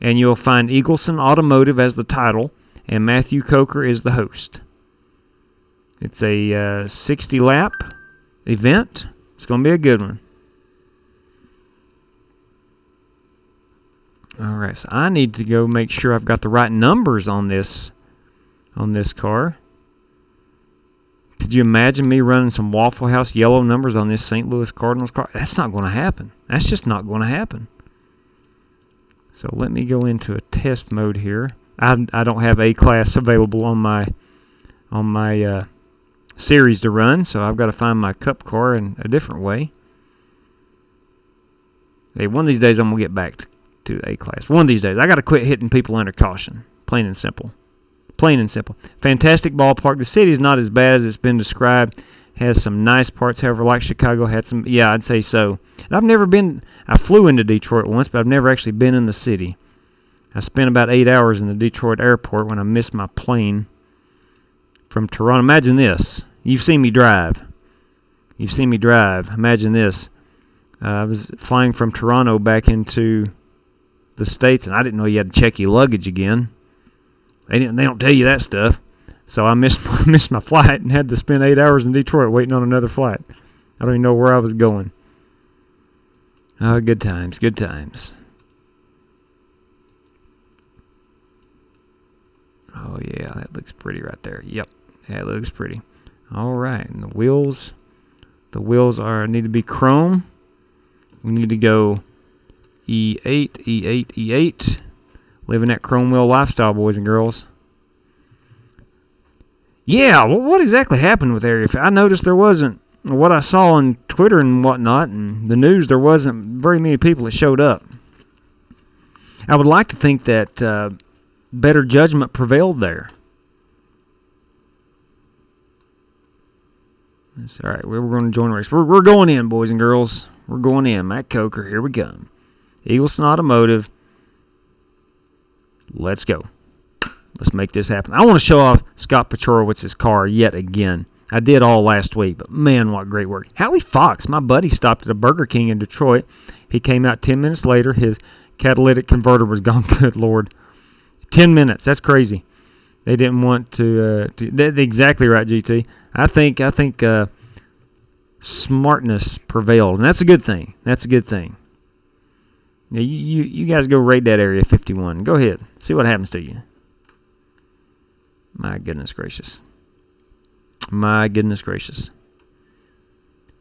and you'll find Eagleson Automotive as the title, and Matthew Coker is the host. It's a 60-lap event. It's going to be a good one. All right, so I need to go make sure I've got the right numbers on this car. Could you imagine me running some Waffle House yellow numbers on this St. Louis Cardinals car? That's not going to happen. That's just not going to happen. So let me go into a test mode here. I don't have A-Class available on my series to run, so I've got to find my Cup car in a different way. Hey, one of these days I'm going to get back to A-Class. One of these days. I got to quit hitting people under caution. Plain and simple. Plain and simple. Fantastic ballpark. The city's not as bad as it's been described. Has some nice parts, however, like Chicago had some. Yeah, I'd say so. And I flew into Detroit once, but I've never actually been in the city. I spent about 8 hours in the Detroit airport when I missed my plane from Toronto. Imagine this. You've seen me drive. Imagine this. I was flying from Toronto back into the States, and I didn't know you had to check your luggage again. They don't tell you that stuff. So I missed my flight and had to spend 8 hours in Detroit waiting on another flight. I don't even know where I was going. Oh, good times, good times. Oh, yeah, that looks pretty right there. Yep, that looks pretty. All right, and the wheels need to be chrome. We need to go E8, E8, E8. Living that chrome wheel lifestyle, boys and girls. Yeah, well, what exactly happened with Area 50? I noticed there wasn't, what I saw on Twitter and whatnot, and the news, there wasn't very many people that showed up. I would like to think that better judgment prevailed there. That's all right, we're going to join the race. We're going in, boys and girls. We're going in. Matt Coker, here we go. Eagleson Automotive. Let's go. Let's make this happen. I want to show off Scott Petrowitz's car yet again. I did all last week, but man, what great work. Hallie Fox, my buddy, stopped at a Burger King in Detroit. He came out 10 minutes later. His catalytic converter was gone. Good Lord. 10 minutes. That's crazy. They didn't want to that's exactly right, GT. I think smartness prevailed, and that's a good thing. That's a good thing. Now, you guys go raid that Area 51. Go ahead. See what happens to you. My goodness gracious. My goodness gracious.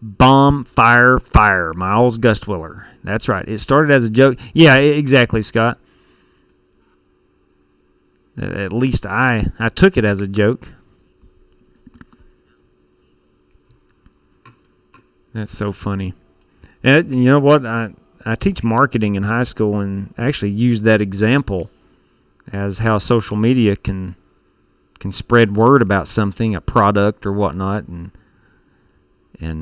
Bomb, fire, fire. Miles Gustwiller. That's right. It started as a joke. Yeah, exactly, Scott. At least I took it as a joke. That's so funny. And you know what? I teach marketing in high school and actually use that example as how social media can spread word about something, a product or whatnot, and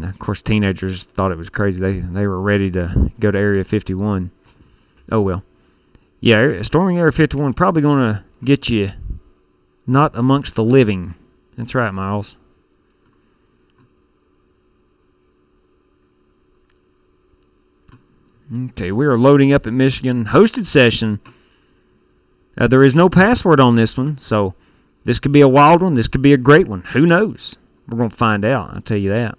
of course teenagers thought it was crazy. They were ready to go to Area 51. Oh, well. Yeah, storming Area 51 probably going to get you not amongst the living. That's right, Miles. Okay, we are loading up at Michigan. Hosted session. There is no password on this one, so this could be a wild one. This could be a great one. Who knows? We're going to find out, I'll tell you that.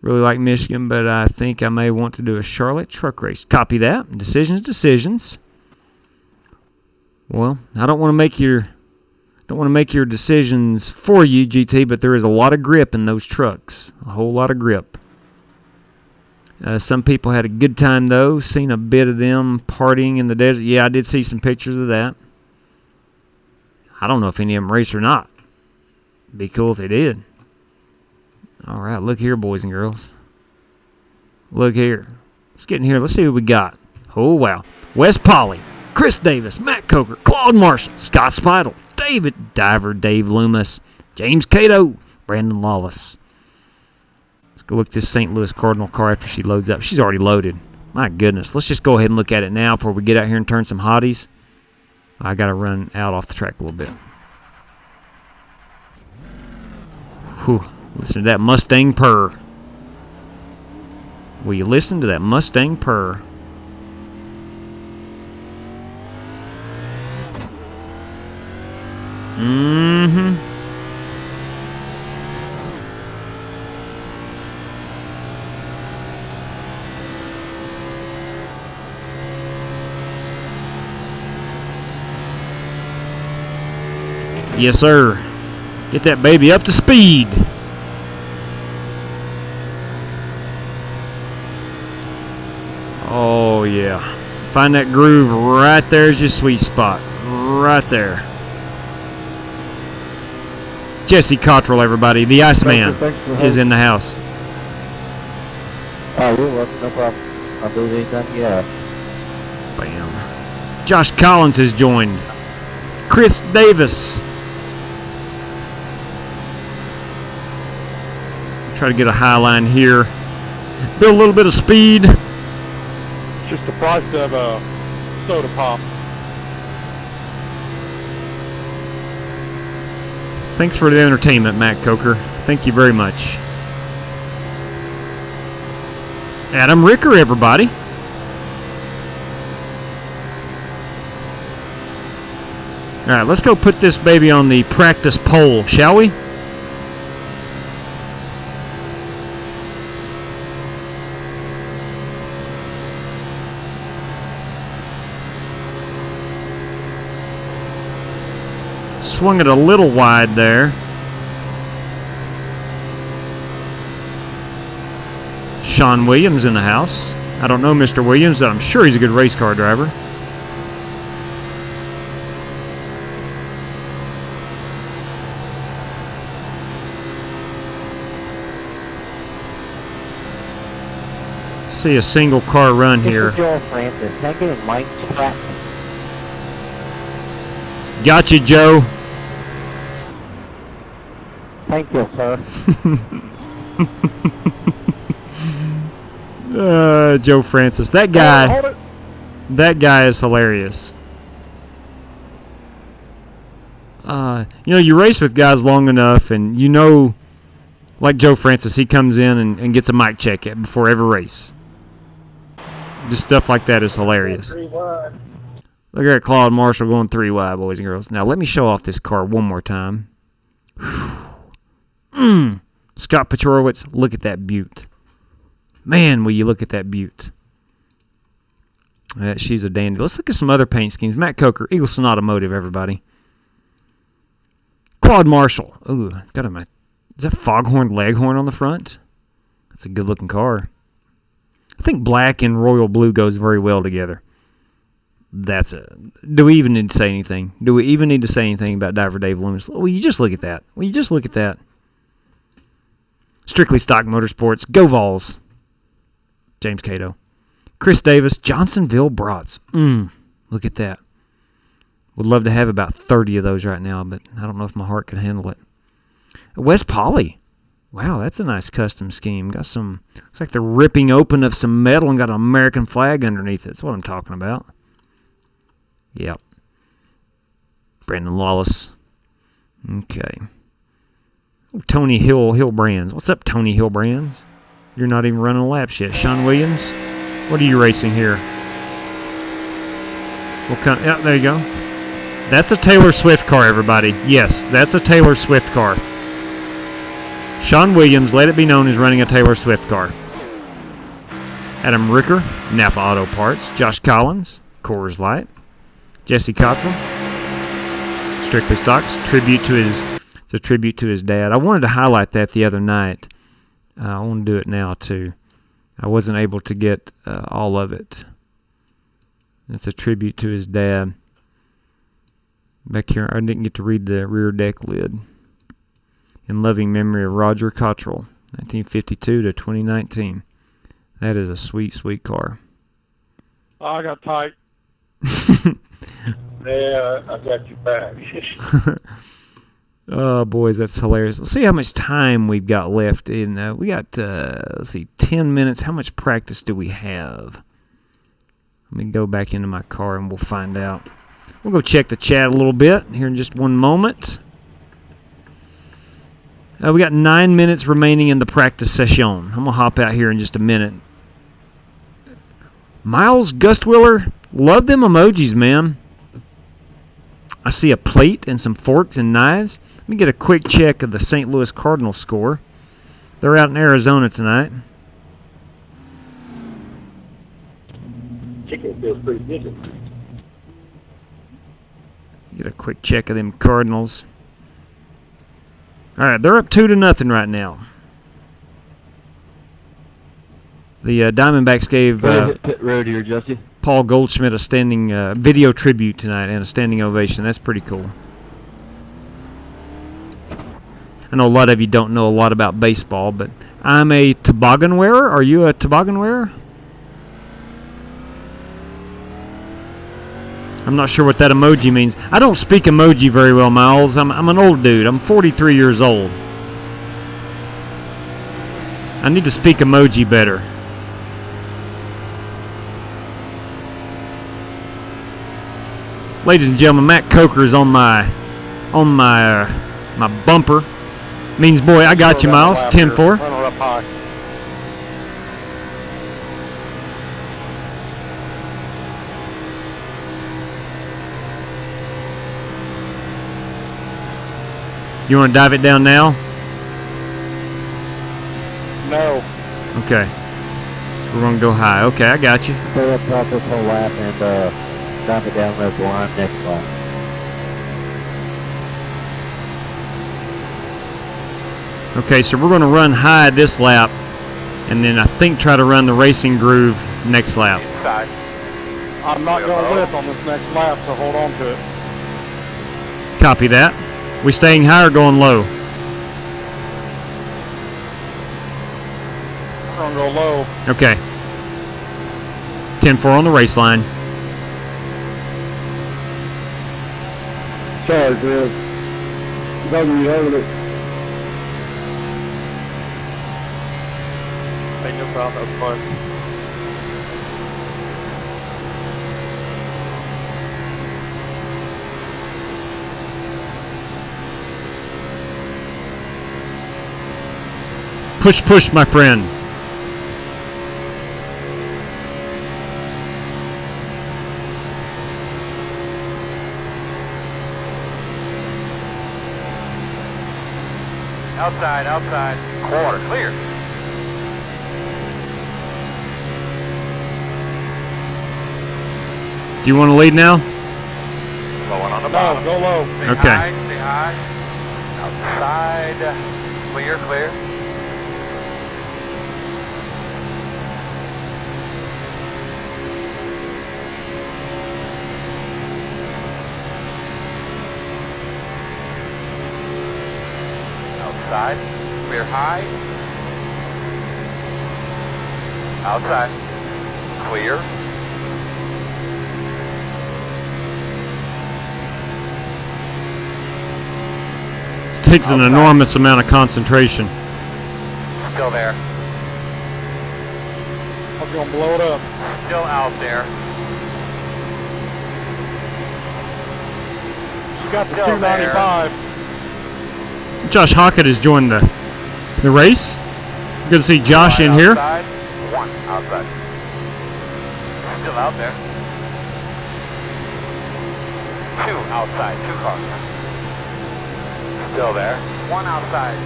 Really like Michigan, but I think I may want to do a Charlotte truck race. Copy that. Decisions. Well, I don't want to make your decisions for you, GT, but there is a lot of grip in those trucks. A whole lot of grip. Some people had a good time, though. Seen a bit of them partying in the desert. Yeah, I did see some pictures of that. I don't know if any of them race or not. Be cool if they did. All right, look here, boys and girls. Look here. Let's get in here. Let's see what we got. Oh, wow. Wes Polly, Chris Davis, Matt Coker, Claude Marshall, Scott Spidle, David Diver, Dave Loomis, James Cato, Brandon Lawless. Let's go look at this St. Louis Cardinal car after she loads up. She's already loaded. My goodness. Let's just go ahead and look at it now before we get out here and turn some hotties. I got to run out off the track a little bit. Whew. Listen to that Mustang purr. Will you listen to that Mustang purr? Mm-hmm. Yes, sir. Get that baby up to speed. Oh, yeah. Find that groove right there's your sweet spot. Right there. Jesse Cottrell, everybody. The Iceman is in the house. Oh, you're welcome. No problem. I'll do it anytime you have. Bam. Josh Collins has joined. Chris Davis. Try to get a high line here. Build a little bit of speed. Just the price of a soda pop. Thanks for the entertainment, Matt Coker. Thank you very much. Adam Ricker, everybody. All right, let's go put this baby on the practice pole, shall we? Swung it a little wide there. Sean Williams in the house. I don't know Mr. Williams, but I'm sure he's a good race car driver. See a single car run here. Joel Francis, can I get in Mike's practice? Got you, Joe. Thank you, sir. Joe Francis. That guy is hilarious. You know, you race with guys long enough, and you know, like Joe Francis, he comes in and gets a mic check before every race. Just stuff like that is hilarious. Look at Claude Marshall going 3 wide, boys and girls. Now, let me show off this car one more time. Scott Petrowitz, look at that beaut. Man, will you look at that beaut. She's a dandy. Let's look at some other paint schemes. Matt Coker, Eagleson Automotive, everybody. Claude Marshall. Ooh, got him. Is that Foghorn Leghorn on the front? That's a good-looking car. I think black and royal blue goes very well together. Do we even need to say anything? Do we even need to say anything about Diver Dave Loomis? Will you just look at that? Will you just look at that? Strictly Stock Motorsports. Go Vols. James Cato. Chris Davis. Johnsonville Brats. Look at that. Would love to have about 30 of those right now, but I don't know if my heart can handle it. Wes Polly. Wow, that's a nice custom scheme. Got some, looks like they're ripping open of some metal and got an American flag underneath it. That's what I'm talking about. Yep. Brandon Lawless. Okay. Tony Hillbrands. What's up, Tony Hillbrands? You're not even running laps yet. Sean Williams, what are you racing here? What kind? Yeah, there you go. That's a Taylor Swift car, everybody. Yes, that's a Taylor Swift car. Sean Williams, let it be known, is running a Taylor Swift car. Adam Ricker, Napa Auto Parts. Josh Collins, Coors Light. Jesse Cottrell, Strictly Stocks. It's a tribute to his dad. I wanted to highlight that the other night. I want to do it now too. I wasn't able to get all of it. It's a tribute to his dad. Back here, I didn't get to read the rear deck lid. In loving memory of Roger Cottrell, 1952 to 2019. That is a sweet, sweet car. Oh, I got tight. Yeah, I got you back. Oh, boys, that's hilarious. Let's see how much time we've got left. We got, let's see, 10 minutes. How much practice do we have? Let me go back into my car and we'll find out. We'll go check the chat a little bit here in just one moment. We got 9 minutes remaining in the practice session. I'm going to hop out here in just a minute. Miles Gustwiller, love them emojis, man. I see a plate and some forks and knives. Let me get a quick check of the St. Louis Cardinals score. They're out in Arizona tonight. Chicken feels pretty good. Get a quick check of them Cardinals. All right, they're up 2-0 right now. The Diamondbacks gave pit road here, Jesse. Paul Goldschmidt a standing video tribute tonight and a standing ovation. That's pretty cool. I know a lot of you don't know a lot about baseball, but I'm a toboggan wearer. Are you a toboggan wearer? I'm not sure what that emoji means. I don't speak emoji very well, Miles. I'm an old dude. I'm 43 years old. I need to speak emoji better. Ladies and gentlemen, Matt Coker's on my bumper. Means, boy, I got you, Miles. 10-4. You want to dive it down now? No. Okay. We're going to go high. Okay, I got you. Stay up top this whole lap and dive it down the line next lap. Okay, so we're going to run high this lap, and then I think try to run the racing groove next lap. Inside. I'm not going to whip on this next lap, so hold on to it. Copy that. We staying high or going low? We're going to go low. Okay. 10-4 on the race line. Sorry, Chris. Doesn't hold it. Hey, no problem. That's fun. Push, push, my friend. Outside, outside. Quarter, clear. Do you want to lead now? Going on the bottom. Go low. Stay Okay. high, stay high. Outside. Clear, clear. Outside. Clear high. Outside. Clear. This takes an enormous amount of concentration. Still there. I'm gonna blow it up. Still out there. She's got the Still 295. Josh Hockett has joined the race. Good to see Josh in here. Outside. One outside. Still out there. Two outside. Two cars. Still there. One outside.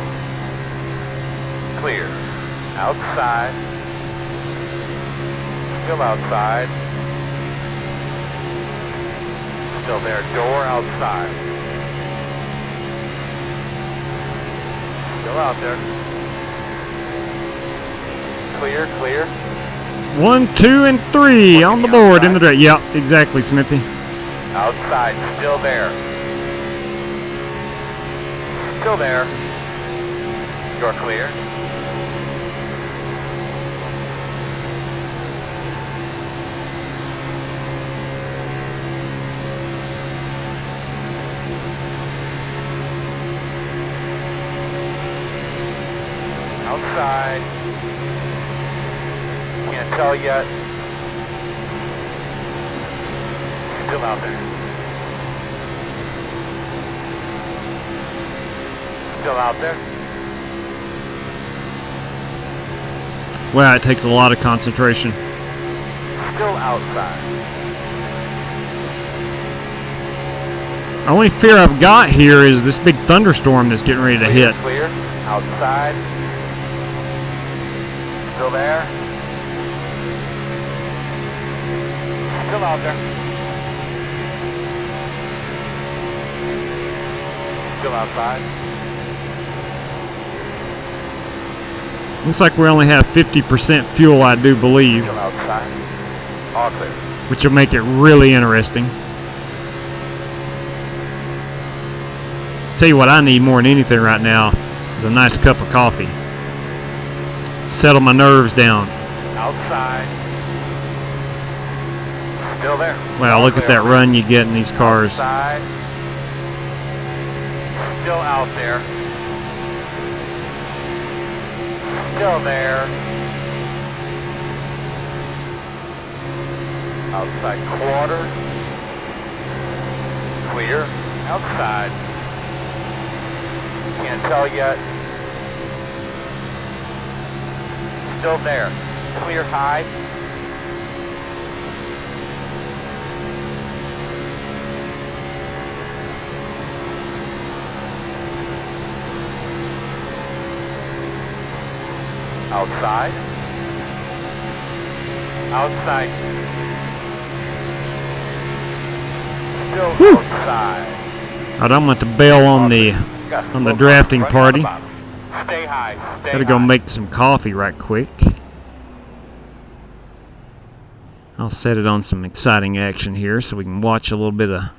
Clear. Outside. Still outside. Still there. Door outside. Still out there. Clear, clear. 1, 2, and 3 on the board in the draft. Yep, exactly, Smithy. Outside, still there. Still there. You're clear. Outside. Can't tell yet. Still out there. Still out there. Wow, it takes a lot of concentration. Still outside. The only fear I've got here is this big thunderstorm that's getting ready to hit. Clear. Outside. Still there. Still out there. Still outside. Looks like we only have 50% fuel, I do believe. Still outside. All clear. Which will make it really interesting. Tell you what I need more than anything right now is a nice cup of coffee. Settle my nerves down. Outside. Still there. Wow, look at that run you get in these cars. Outside. Still out there. Still there. Outside quarter. Clear. Outside. Can't tell yet. Still there. Clear high. Outside. Outside. Still outside. Alright, I'm going to bail on the drafting party. Stay high. Stay Gotta go make some coffee right quick. I'll set it on some exciting action here so we can watch a little bit of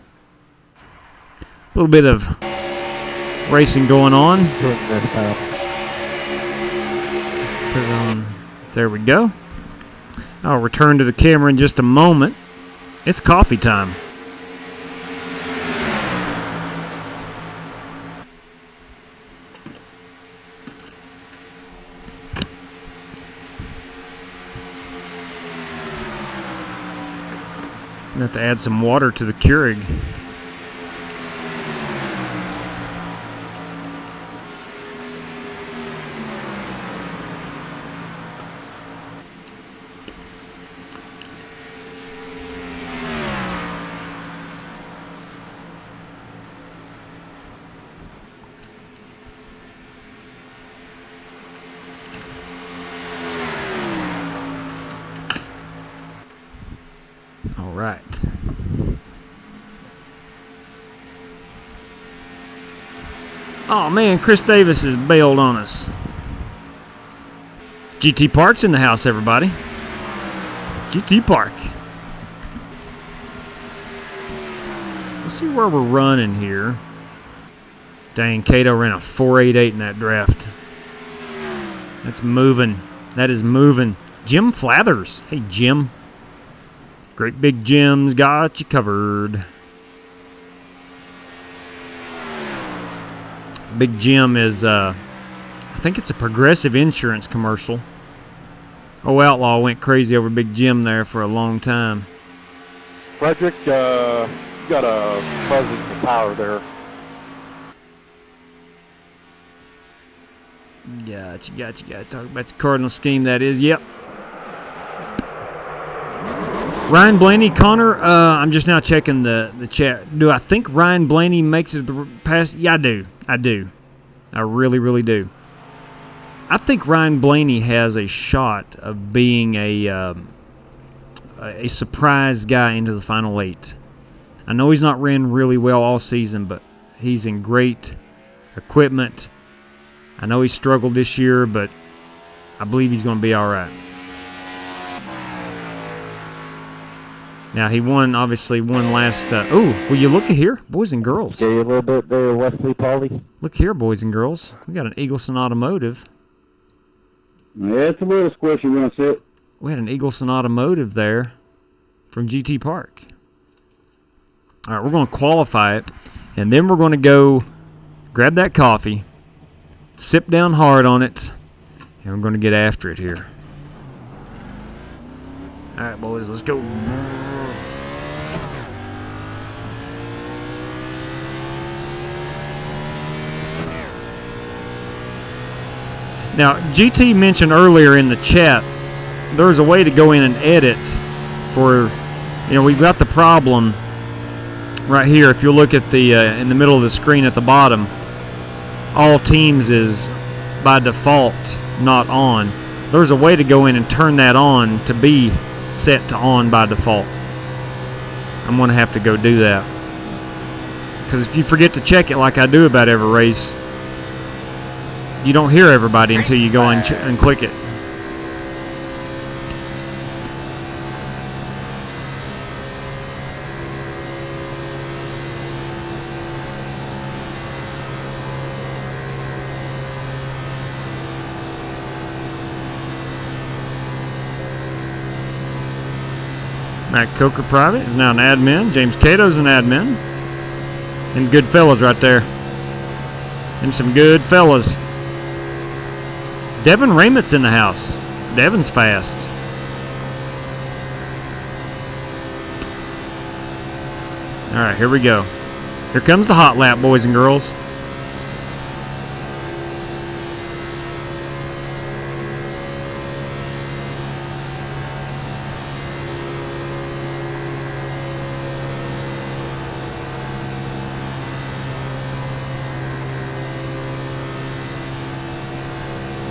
racing going on. Put it on. There we go. I'll return to the camera in just a moment. It's coffee time. I'm going to have to add some water to the Keurig. All right. Oh man, Chris Davis has bailed on us. GT Park's in the house, everybody. GT Park. Let's see where we're running here. Dang, Cato ran a 4.88 in that draft. That's moving. That is moving. Jim Flathers. Hey, Jim. Great Big Jim's got you covered. Big Jim is I think it's a Progressive Insurance commercial. Oh, Outlaw went crazy over Big Jim there for a long time. Frederick, you got a buzzing for power there. Gotcha. Talk about the Cardinal scheme, that is. Yep. Ryan Blaney, Connor, I'm just now checking the chat. Do I think Ryan Blaney makes it the past? Yeah, I do. I really, really do. I think Ryan Blaney has a shot of being a surprise guy into the Final 8. I know he's not ran really well all season, but he's in great equipment. I know he struggled this year, but I believe he's going to be all right. Now, he obviously won last... will you look at here, boys and girls? Scare you a little bit there, Wesley Pauly. Look here, boys and girls. We got an Eagleson Automotive. Yeah, it's a little squishy when I sit. We had an Eagleson Automotive there from GT Park. All right, we're going to qualify it, and then we're going to go grab that coffee, sip down hard on it, and we're going to get after it here. All right, boys, let's go. Now, GT mentioned earlier in the chat, there's a way to go in and edit for, we've got the problem right here. If you look at the in the middle of the screen at the bottom, all teams is by default not on. There's a way to go in and turn that on to be set to on by default. I'm going to have to go do that. Because if you forget to check it like I do about every race, you don't hear everybody until you go and click it. Matt Coker Private is now an admin. James Cato's an admin. And good fellas right there. And some good fellas. Devin Raymont's in the house. Devin's fast. Alright, here we go. Here comes the hot lap, boys and girls.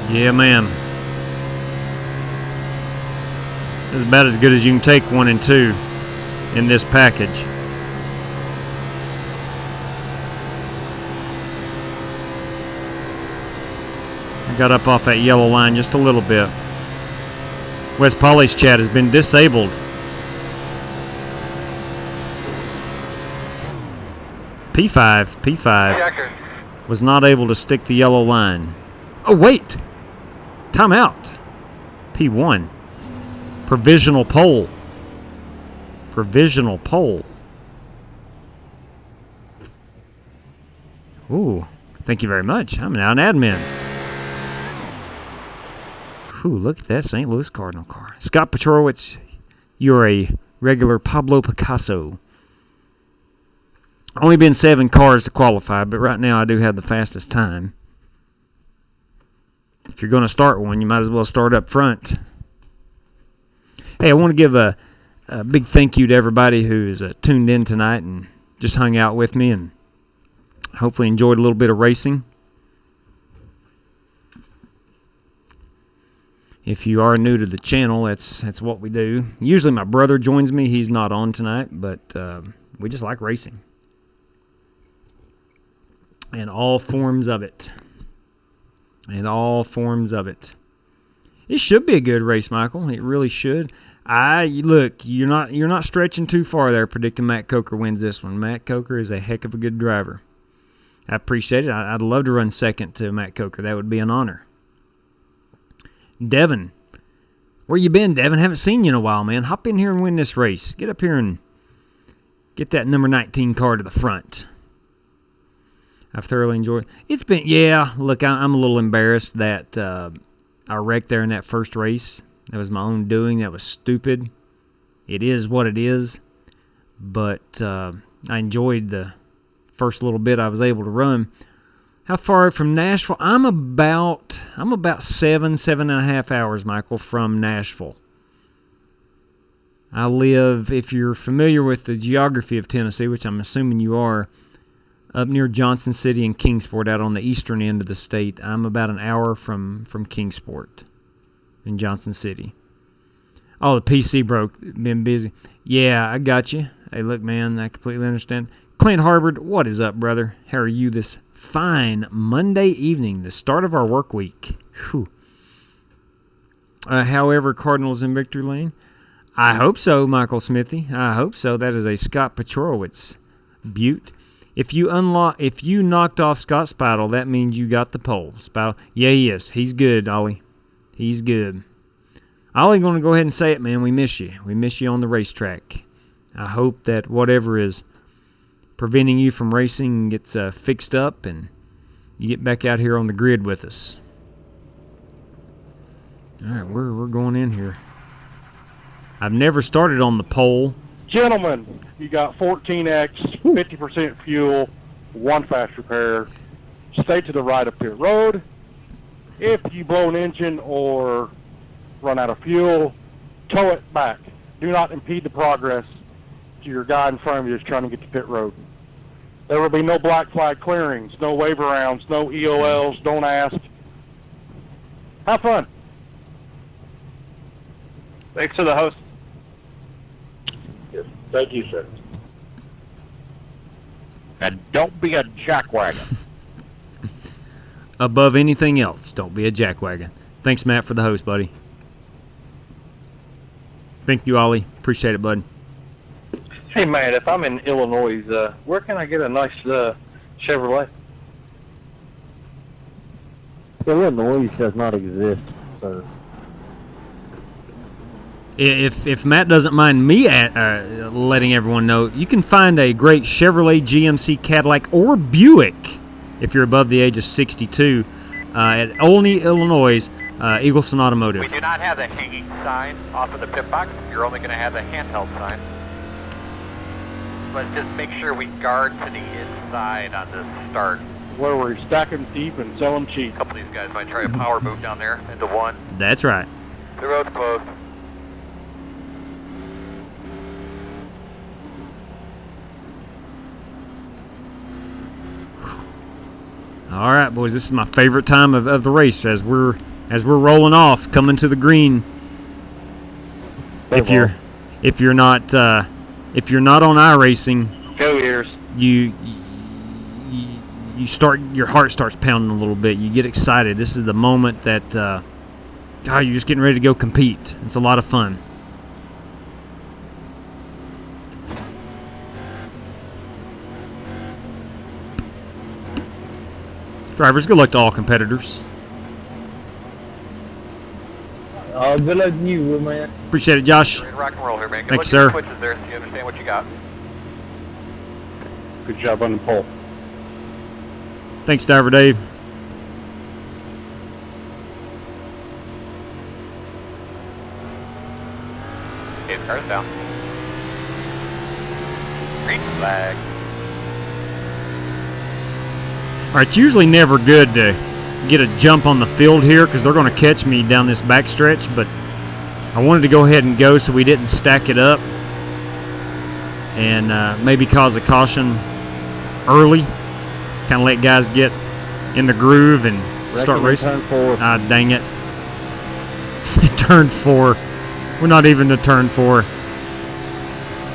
Yeah, man. This is about as good as you can take 1 and 2 in this package. I got up off that yellow line just a little bit. Wes Pauly's chat has been disabled. P5 was not able to stick the yellow line. Oh, wait! Timeout. P1. Provisional poll. Provisional poll. Ooh, thank you very much. I'm now an admin. Ooh, look at that St. Louis Cardinal car. Scott Petrowitz, you're a regular Pablo Picasso. Only been 7 cars to qualify, but right now I do have the fastest time. If you're going to start one, you might as well start up front. Hey, I want to give a big thank you to everybody who's tuned in tonight and just hung out with me and hopefully enjoyed a little bit of racing. If you are new to the channel, that's what we do. Usually my brother joins me. He's not on tonight, but we just like racing. And all forms of it. In all forms of it. It should be a good race, Michael. It really should. Look, you're not stretching too far there predicting Matt Coker wins this one. Matt Coker is a heck of a good driver. I appreciate it. I'd love to run second to Matt Coker. That would be an honor. Devin. Where you been, Devin? Haven't seen you in a while, man. Hop in here and win this race. Get up here and get that number 19 car to the front. I've thoroughly enjoyed. It's been, yeah. Look, I'm a little embarrassed that I wrecked there in that first race. That was my own doing. That was stupid. It is what it is. But I enjoyed the first little bit I was able to run. How far from Nashville? I'm about 7.5 hours, Michael, from Nashville. I live, if you're familiar with the geography of Tennessee, which I'm assuming you are, up near Johnson City and Kingsport, out on the eastern end of the state. I'm about an hour from Kingsport in Johnson City. Oh, the PC broke. Been busy. Yeah, I got you. Hey, look, man, I completely understand. Clint Harbord, what is up, brother? How are you this fine Monday evening, the start of our work week? Whew. However, Cardinals in victory lane? I hope so, Michael Smithy. I hope so. That is a Scott Petrowitz butte. If you knocked off Scott Speidel, that means you got the pole. Speidel, yeah, he is. He's good, Ollie. He's good. Ollie, going to go ahead and say it, man. We miss you. We miss you on the racetrack. I hope that whatever is preventing you from racing gets fixed up and you get back out here on the grid with us. All right, we're going in here. I've never started on the pole. Gentlemen, you got 14X, 50% fuel, 1 fast repair. Stay to the right of pit road. If you blow an engine or run out of fuel, tow it back. Do not impede the progress to your guy in front of you that's trying to get to pit road. There will be no black flag clearings, no wave rounds, no EOLs, don't ask. Have fun. Thanks to the host. Yes, thank you, sir. And don't be a jackwagon. Above anything else, don't be a jackwagon. Thanks, Matt, for the host, buddy. Thank you, Ollie. Appreciate it, bud. Hey, man, if I'm in Illinois, where can I get a nice Chevrolet? Illinois does not exist, sir. If Matt doesn't mind me letting everyone know, you can find a great Chevrolet, GMC, Cadillac, or Buick if you're above the age of 62 at Olney, Illinois, Eagleson Automotive. We do not have the hanging sign off of the pit box. You're only going to have the handheld sign. But just make sure we guard to the inside on this start. Where we stack them deep and sell them cheap. A couple of these guys might try a power move down there into one. That's right. The road's closed. All right, boys, this is my favorite time of the race as we're rolling off, coming to the green. If you're not on iRacing, Go ears. you start, your heart starts pounding a little bit. You get excited. This is the moment that you're just getting ready to go compete. It's a lot of fun. Drivers, good luck to all competitors. Good luck to you, man. Appreciate it, Josh. We're in rock and roll here, man. Good Thank luck you, sir. with the switches there so you understand what you got. Good job on the pole. Thanks, Driver Dave. Okay, the car's down. Green flag. All right, it's usually never good to get a jump on the field here because they're going to catch me down this backstretch, but I wanted to go ahead and go so we didn't stack it up and maybe cause a caution early, kind of let guys get in the groove and start racing. Turn 4. Ah, dang it. Turn 4. We're not even to turn 4.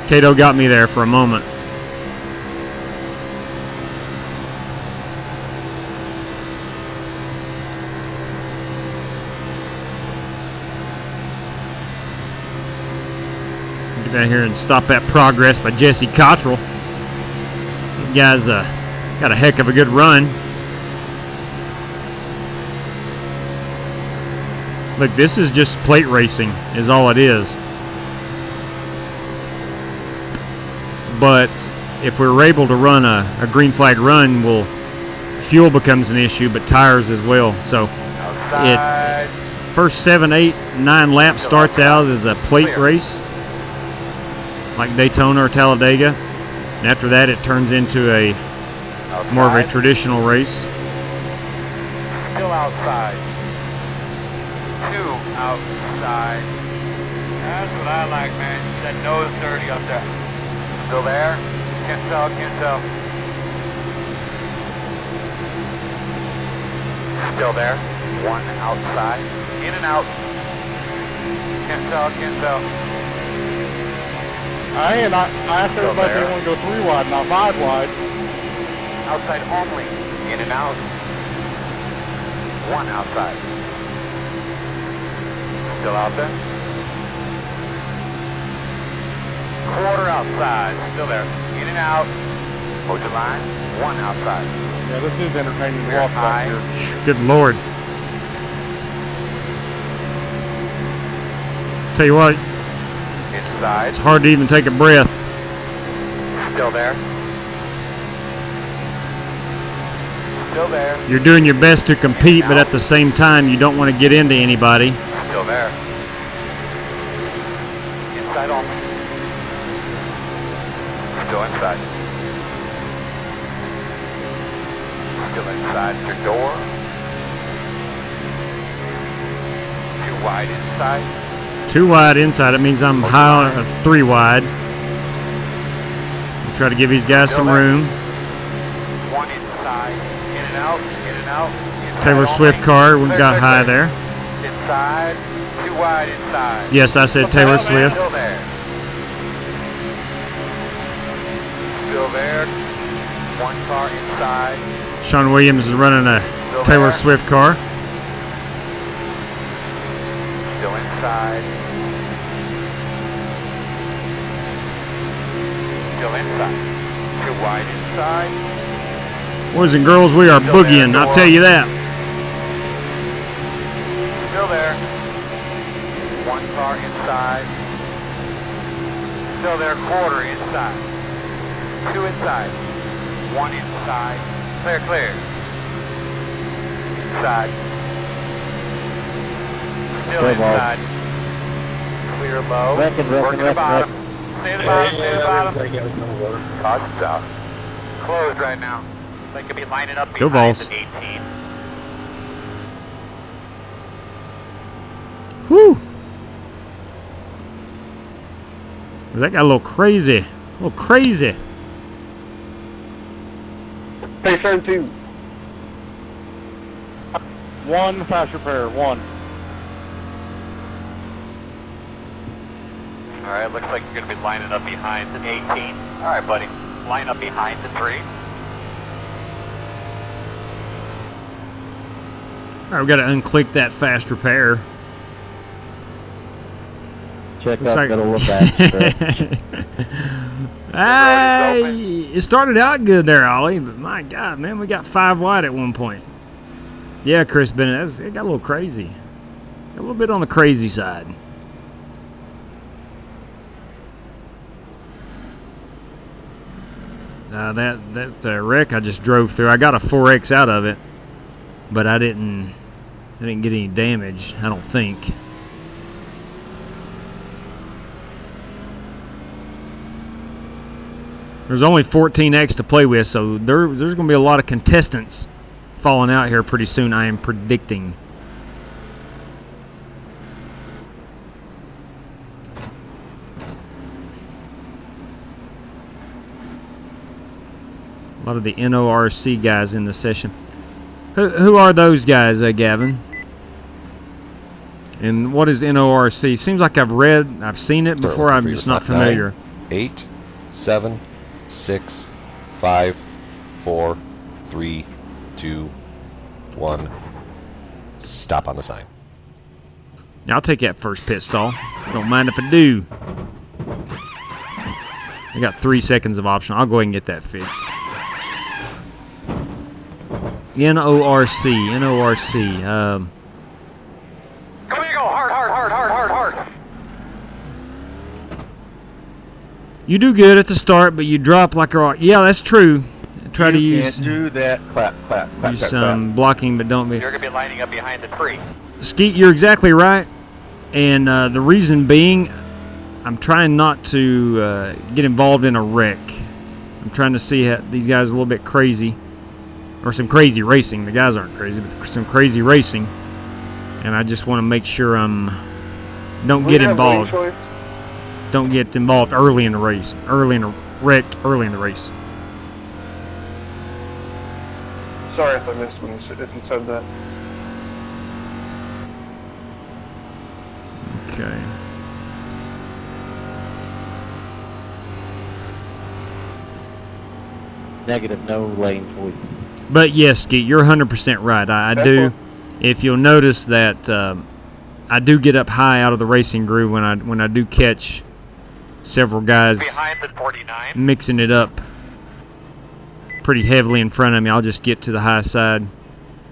Cato got me there for a moment. Get down here and stop that progress by Jesse Cottrell. That guy's got a heck of a good run. Look, this is just plate racing, is all it is. But if we're able to run a green flag run, we'll fuel becomes an issue, but tires as well. So Outside. first 7, 8, 9 laps starts out as a plate race, like Daytona or Talladega. And after that, it turns into a more of a traditional race. Still outside. 2 outside. That's what I like, man. That nose dirty up there. Still there? Can't tell, can't tell. Still there. 1 outside. In and out. Can't tell, can't tell. I asked everybody if they want to go 3 wide, not 5 wide. Outside only. In and out. 1 outside. Still out there. Quarter outside. Still there. In and out. Hold your line. 1 outside. Yeah, this is entertaining to Clear walk high. back here. Good Lord. Tell you what, Inside. it's hard to even take a breath. Still there. Still there. You're doing your best to compete, but at the same time, you don't want to get into anybody. Still there. Inside only. Still inside. Still inside your door. 2 wide inside. 2 wide inside, it means I'm high on 3 wide. We'll try to give these guys some room. 1 inside. In and out. In and out. Inside Taylor only. Swift car, we Clear, got clear, high clear. there. Inside. 2 wide inside. Yes, I said Taylor Swift. Still there. Still there. 1 car inside. Sean Williams is running a Still Taylor there. Swift car. Still inside. Still inside. 2 wide inside. Boys and girls, we are Still there, boogieing, I'll door. tell you that. Still there. 1 car inside. Still there. Quarter inside. 2 inside. 1 inside. Clear, clear. Inside. Still Clear low. inside. Clear low. Reckon, Working the bottom. reckon. Stay at the bottom, stay at the bottom. Caution's out. Closed right now. They could be lining up Go behind balls. at 18. Whew. That got a little crazy. A little crazy. Hey, turn 2. 1 fast repair, 1. Alright, looks like you're going to be lining up behind at 18. Alright, buddy. Line up behind the 3. Alright, we got to unclick that fast repair. Check Looks up, like- gotta look at it. Hey, it started out good there, Ollie, but my God, man, we got 5 wide at one point. Yeah, Chris Bennett, it got a little crazy. Got a little bit on the crazy side. That wreck I just drove through, I got a 4X out of it, but I didn't get any damage, I don't think. There's only 14X to play with, so there's going to be a lot of contestants falling out here pretty soon, I am predicting. A lot of the NORC guys in the session. Who are those guys, Gavin? And what is NORC? Seems like I've seen it before, I'm just not familiar. 8, 7, 6, 5, 4, 3, 2, 1. Stop on the sign. I'll take that first pit stall. Don't mind if I do. I got 3 seconds of option. I'll go ahead and get that fixed. NORC. Come here, go hard. You do good at the start, but you drop like a rock. Yeah, that's true. try to You use can't do that. Clap, clap, clap, use clap, some blocking, but don't be. You're going to be lining up behind the tree. Skeet, you're exactly right, and the reason being, I'm trying not to get involved in a wreck. I'm trying to see how these guys are a little bit crazy, or some crazy racing. The guys aren't crazy, but some crazy racing, and I just want to make sure don't get involved. Don't get involved early in the race, early in the wreck, early in the race. Sorry if I missed when if you said that. Okay. Negative, no lane for you. But yes, Skeet, you're 100% right. I do. If you'll notice that I do get up high out of the racing groove when I do catch several guys Behind the 49. mixing it up pretty heavily in front of me. I'll just get to the high side.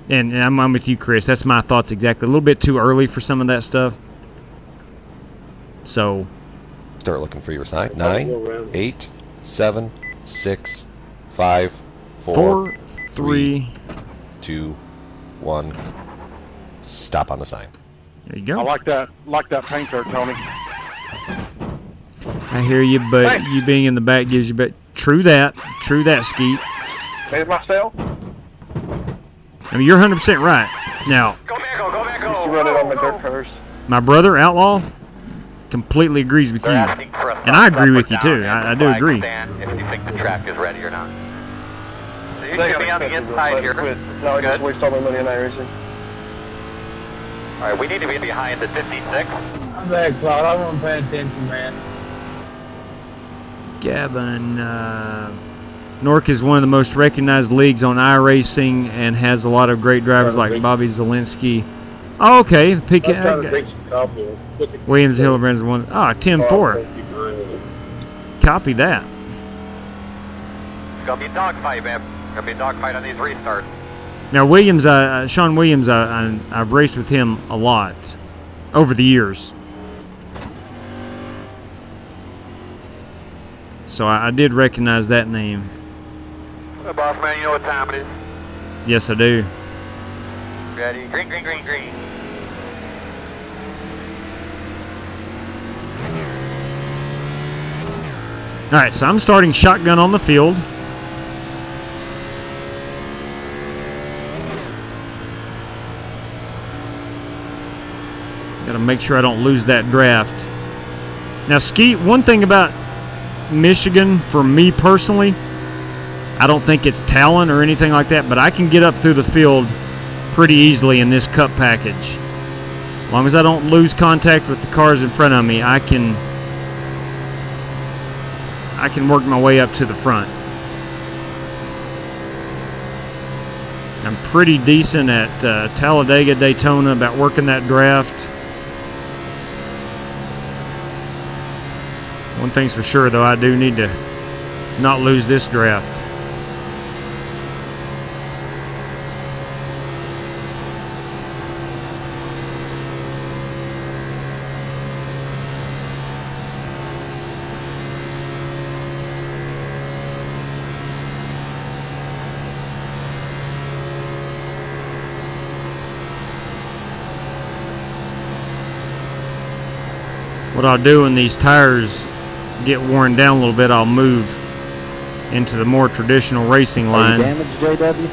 And I'm with you, Chris. That's my thoughts exactly. A little bit too early for some of that stuff. So Start looking for your sign. 9, 8, 7, 6, 5, 4, 3, 2, 1. Stop on the sign. there you go. I like that painter, Tony. I hear you, but you being in the back gives you. But true that, Skeet. There's myself. I mean, you're 100% right. Now, Go back, go back, go. Used to run it on my dirt cars. my brother Outlaw completely agrees with you, They're asking for a and I thumbs agree up with or you too. down and I the do flag agree. stand if you think the track is ready or not. So you They should be on the inside here. No, I just Good. waste all my money on iRacing. All right, we need to be behind the 56. I'm back, Claude. I wasn't paying attention, man. Gavin, Nork is one of the most recognized leagues on iRacing and has a lot of great drivers like Bobby Zielinski. Oh, okay. Williams Hillebrand's one. Ah, 10-4. Copy that. It's going to be a dogfight, man. It's going to be a dogfight on these restarts. Now, Williams, Sean Williams, I've raced with him a lot over the years. So I did recognize that name. Hey, boss man, you know what time it is? Yes, I do. Ready? Green, green, green, green. Alright, so I'm starting shotgun on the field. Gotta make sure I don't lose that draft. Now, Skeet, one thing about Michigan, for me personally, I don't think it's talent or anything like that, but I can get up through the field pretty easily in this cup package. As long as I don't lose contact with the cars in front of me, I can work my way up to the front. I'm pretty decent at Talladega, Daytona about working that draft. One thing's for sure, though, I do need to not lose this draft. What I'll do when these tires get worn down a little bit, I'll move into the more traditional racing line. Are you damaged, JW?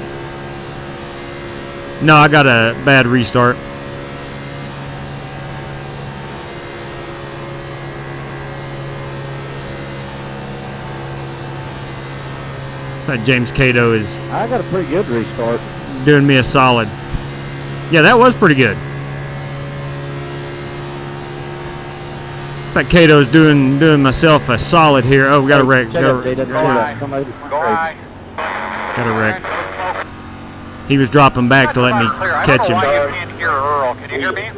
No, I got a bad restart. It's like James Cato is I got a pretty good restart. doing me a solid. Yeah, that was pretty good. It's like Cato's doing myself a solid here. Oh, we got a wreck. Check Got up, JW. Go high. a wreck. He was dropping back to let me catch him. I don't know why you can't hear Earl. Can you hear me?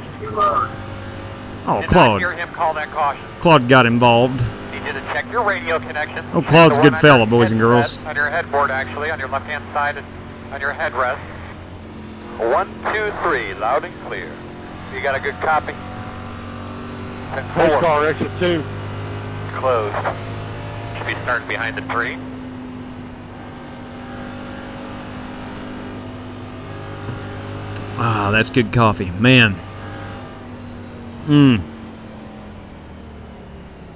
Oh, Did not Claude. hear him call that caution. Claude got involved. Need you to check your radio connection. Oh, Claude's a The one good on fella, your boys and girls. headset, on your headboard, actually, on your left-hand side, on your headrest. 1, 2, 3, loud and clear. You got a good copy? And 4, Car exit 2. closed. Should be starting behind the tree. Ah, that's good coffee, man. Mmm.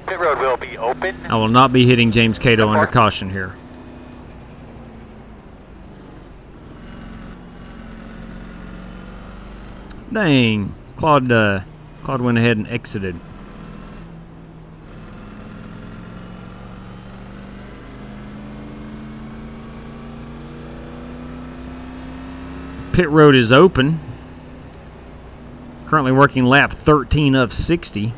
Pit road will be open. I will not be hitting James Cato under caution here. Dang, Claude went ahead and exited. Pit road is open. Currently working lap 13 of 60.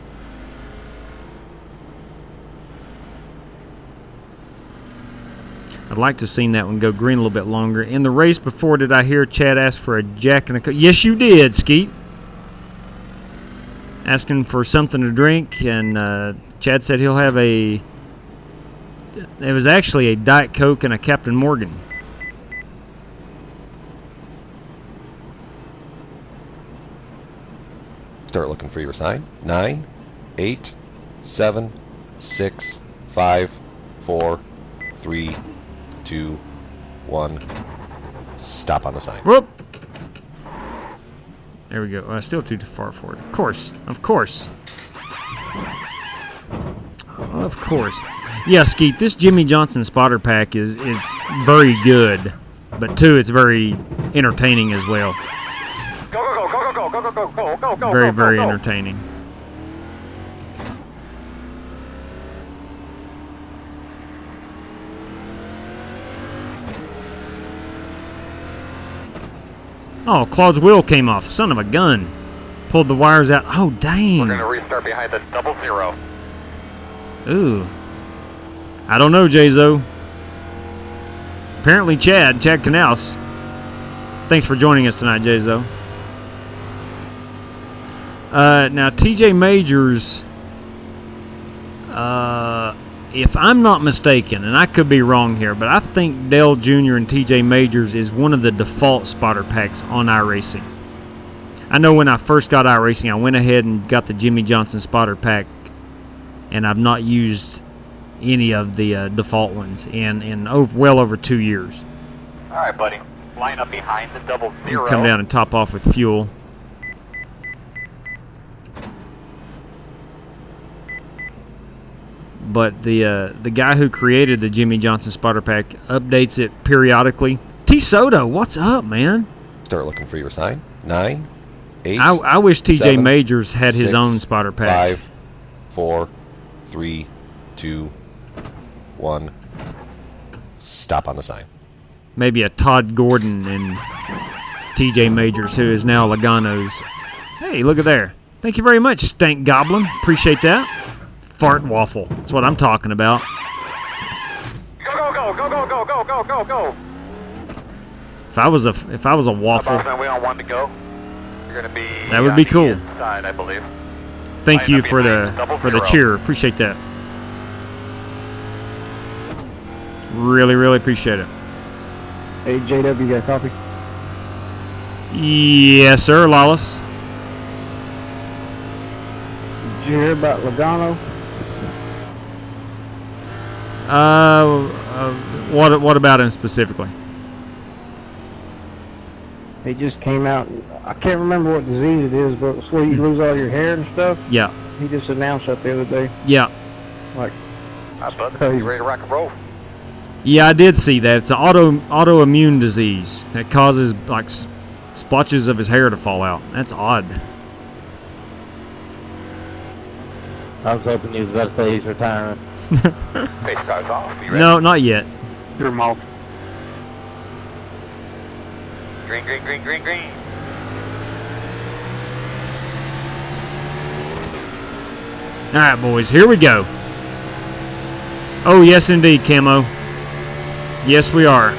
I'd like to have seen that one go green a little bit longer. In the race before, did I hear Chad ask for a Jack and a Coke? Yes, you did, Skeet. Asking for something to drink, and Chad said he'll have a... It was actually a Diet Coke and a Captain Morgan. Start looking for your sign. 9, 8, 7, 6, 5, 4, 3, 2, 1. Stop on the sign. Whoop! There we go. Still too far forward. Of course. Of course. Of course. Yeah, Skeet, this Jimmy Johnson spotter pack is very good. But, two, it's very entertaining as well. Very, very entertaining. Oh, Claude's wheel came off. Son of a gun. Pulled the wires out. Oh, dang. We're going to restart behind the 00. Ooh. I don't know, J-Zo. Apparently Chad Canals. Thanks for joining us tonight, J-Zo. Now, TJ Majors, if I'm not mistaken, and I could be wrong here, but I think Dale Jr. and TJ Majors is one of the default spotter packs on iRacing. I know when I first got iRacing, I went ahead and got the Jimmy Johnson spotter pack, and I've not used any of the default ones in well over 2 years. All right, buddy. Line up behind the 00. Come down and top off with fuel. But the guy who created the Jimmy Johnson spotter pack updates it periodically. T Soto, what's up, man? Start looking for your sign. 9, 8. I wish TJ 7, Majors had 6, his own spotter pack. 5, 4, 3, 2, 1. Stop on the sign. Maybe a Todd Gordon and TJ Majors, who is now Logano's. Hey, look at there. Thank you very much, Stank Goblin. Appreciate that. Fart waffle. That's what I'm talking about. Go, go, go, go, go, go, go, go, go. If I was a waffle, We don't want to go. You're gonna be. That would be cool. Inside, I believe. Thank you for the cheer. Appreciate that. Really, really appreciate it. Hey, JW, you got coffee? Yes, sir, Lawless. Did you hear about Logano? What about him specifically? He just came out. I can't remember what disease it is, but it's where you lose all your hair and stuff. Yeah. He just announced that the other day. Yeah. Like, Hi, bud. You ready to rock and roll? Yeah, I did see that. It's an autoimmune disease that causes like splotches of his hair to fall out. That's odd. I was hoping he was about to say he's retiring. Face car's off. You ready? No, not yet. Your mouth. Green, green, green, green, green. All right, boys, here we go. Oh, yes, indeed, Camo. Yes, we are.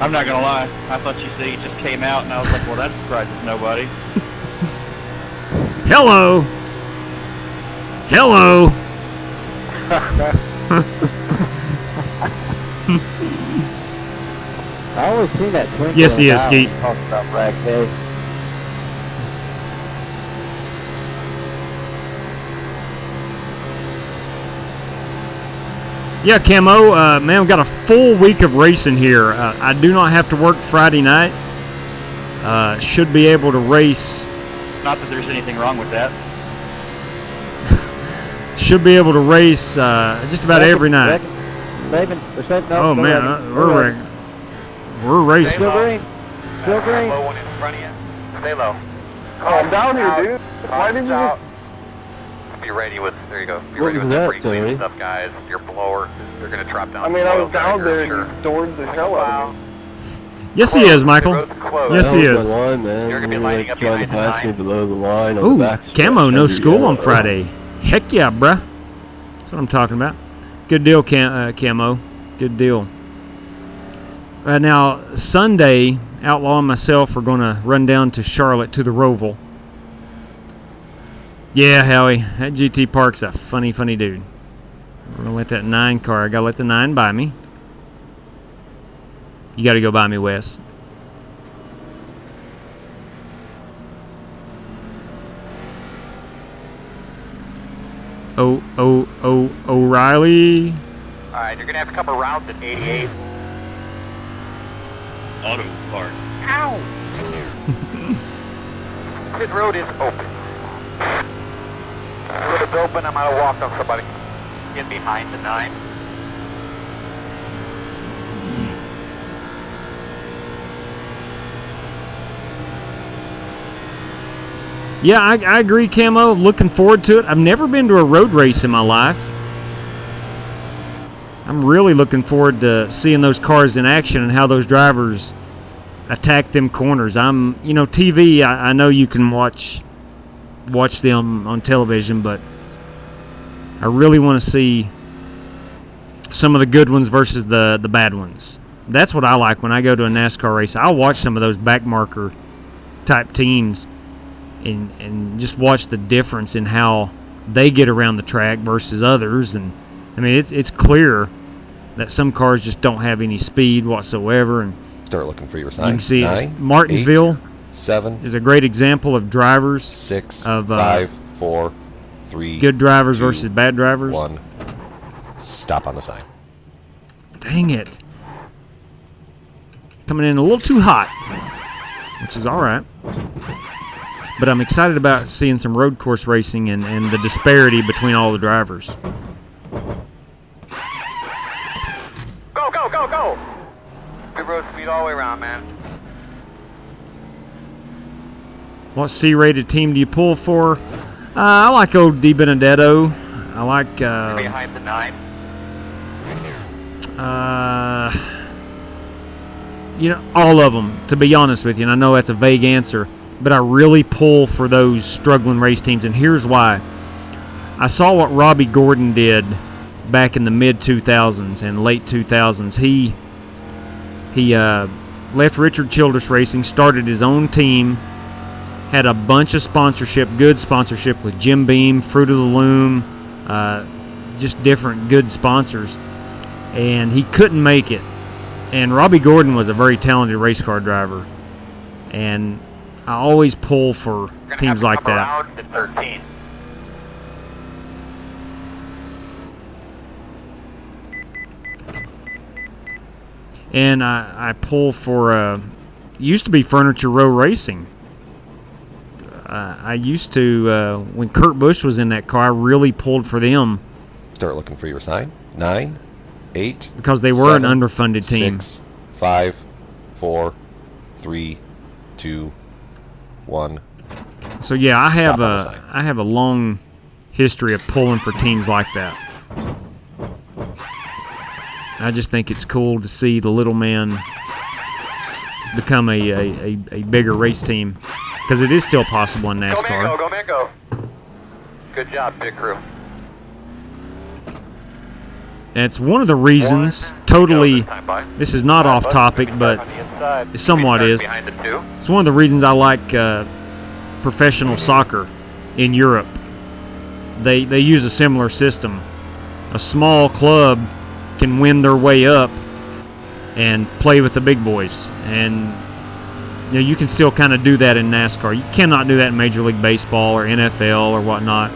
I'm not gonna lie. I thought you said he just came out, and I was like, well, that surprises nobody. Hello. Hello. I always see that twinkle. Yes, he is, Skeet. Talking about Bragg Day. Yeah, Camo, man, we've got a full week of racing here. I do not have to work Friday night. should be able to race. Not that there's anything wrong with that. Should be able to race just about every night. Oh man, we're racing. Still green. Still green. Low one in front of you. Stay low. Calm down here, dude. Why didn't you just... Be ready with, there you go. Be What ready was with that, brake clean Terry? stuff, guys. Your blower, they're going to drop down. I mean, I was oil down tanker, there and sure. you stored the hell out of me. Yes, he is, Michael. Yes, he is. You're going to be lining up behind the line. Below the line on Ooh, the back camo, no stretch. school on Friday. Heck yeah, bruh. That's what I'm talking about. Good deal, Camo. Good deal. Now, Sunday, Outlaw and myself are going to run down to Charlotte to the Roval. Yeah, Howie, that GT Park's a funny, funny dude. We're going to let that 9 car, I got to let the 9 by me. You got to go by me, Wes. O'Reilly. Alright, you're going to have to come around at 88. Auto park. Ow! Pit road is open. Road is open, I'm going to walk on somebody. Get behind the 9. Yeah, I agree, Camo. Looking forward to it. I've never been to a road race in my life. I'm really looking forward to seeing those cars in action and how those drivers attack them corners. TV, I know you can watch them on television, but I really want to see some of the good ones versus the bad ones. That's what I like when I go to a NASCAR race. I'll watch some of those backmarker type teams and just watch the difference in how they get around the track versus others. And I mean, it's clear that some cars just don't have any speed whatsoever. And start looking for your sign. You can see 9, Martinsville 8, 7 is a great example of drivers. 6 of 5 4 3 good drivers 2, versus bad drivers. 1. Stop on the sign. Dang it. Coming in a little too hot, which is all right. But I'm excited about seeing some road course racing and the disparity between all the drivers. Go, go, go, go! Good road speed all the way around, man. What C-rated team do you pull for? I like old Di Benedetto. I like... behind the 9. All of them, to be honest with you. And I know that's a vague answer, but I really pull for those struggling race teams, and here's why. I saw what Robbie Gordon did back in the mid-2000s and late 2000s. He left Richard Childress Racing, started his own team, had a bunch of sponsorship, good sponsorship with Jim Beam, Fruit of the Loom, just different good sponsors, and he couldn't make it. And Robbie Gordon was a very talented race car driver, and I always pull for teams like that. Around at 13. And I pull for used to be Furniture Row Racing. I used to when Kurt Busch was in that car, I really pulled for them. Start looking for your sign. 9 8 because they were 7, an underfunded team. 6 5 4 3 2 1. So yeah, I have a long history of pulling for teams like that. I just think it's cool to see the little man become a bigger race team, because it is still possible in NASCAR. Go, man, go. Good job, pit crew. And it's one of the reasons, totally, this is not off topic, but it somewhat is. It's one of the reasons I like professional soccer in Europe. They use a similar system. A small club can win their way up and play with the big boys. And you can still kind of do that in NASCAR. You cannot do that in Major League Baseball or NFL or whatnot.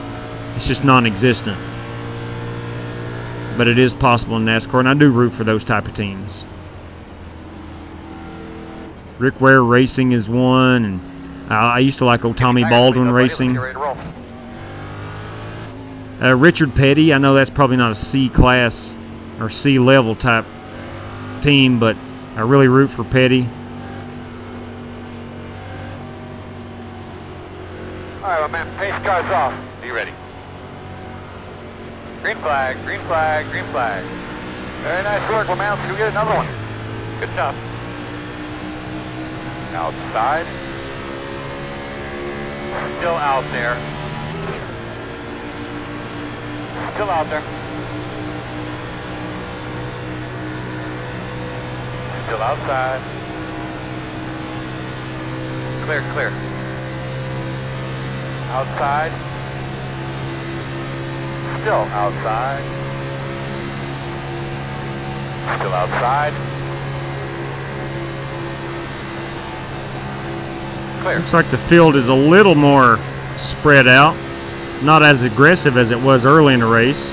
It's just non-existent. But it is possible in NASCAR, and I do root for those type of teams. Rick Ware Racing is one, and I used to like old Tommy Baldwin Racing. Richard Petty, I know that's probably not a C class or C level type team, but I really root for Petty. Alright, my man, pace car's off. Be ready. Green flag, green flag, green flag. Very nice work, my man. Let's go get another one. Good stuff. Outside. Still out there. Still out there. Still outside. Clear, clear. Outside. Still outside. Still outside. Clear. Looks like the field is a little more spread out. Not as aggressive as it was early in the race.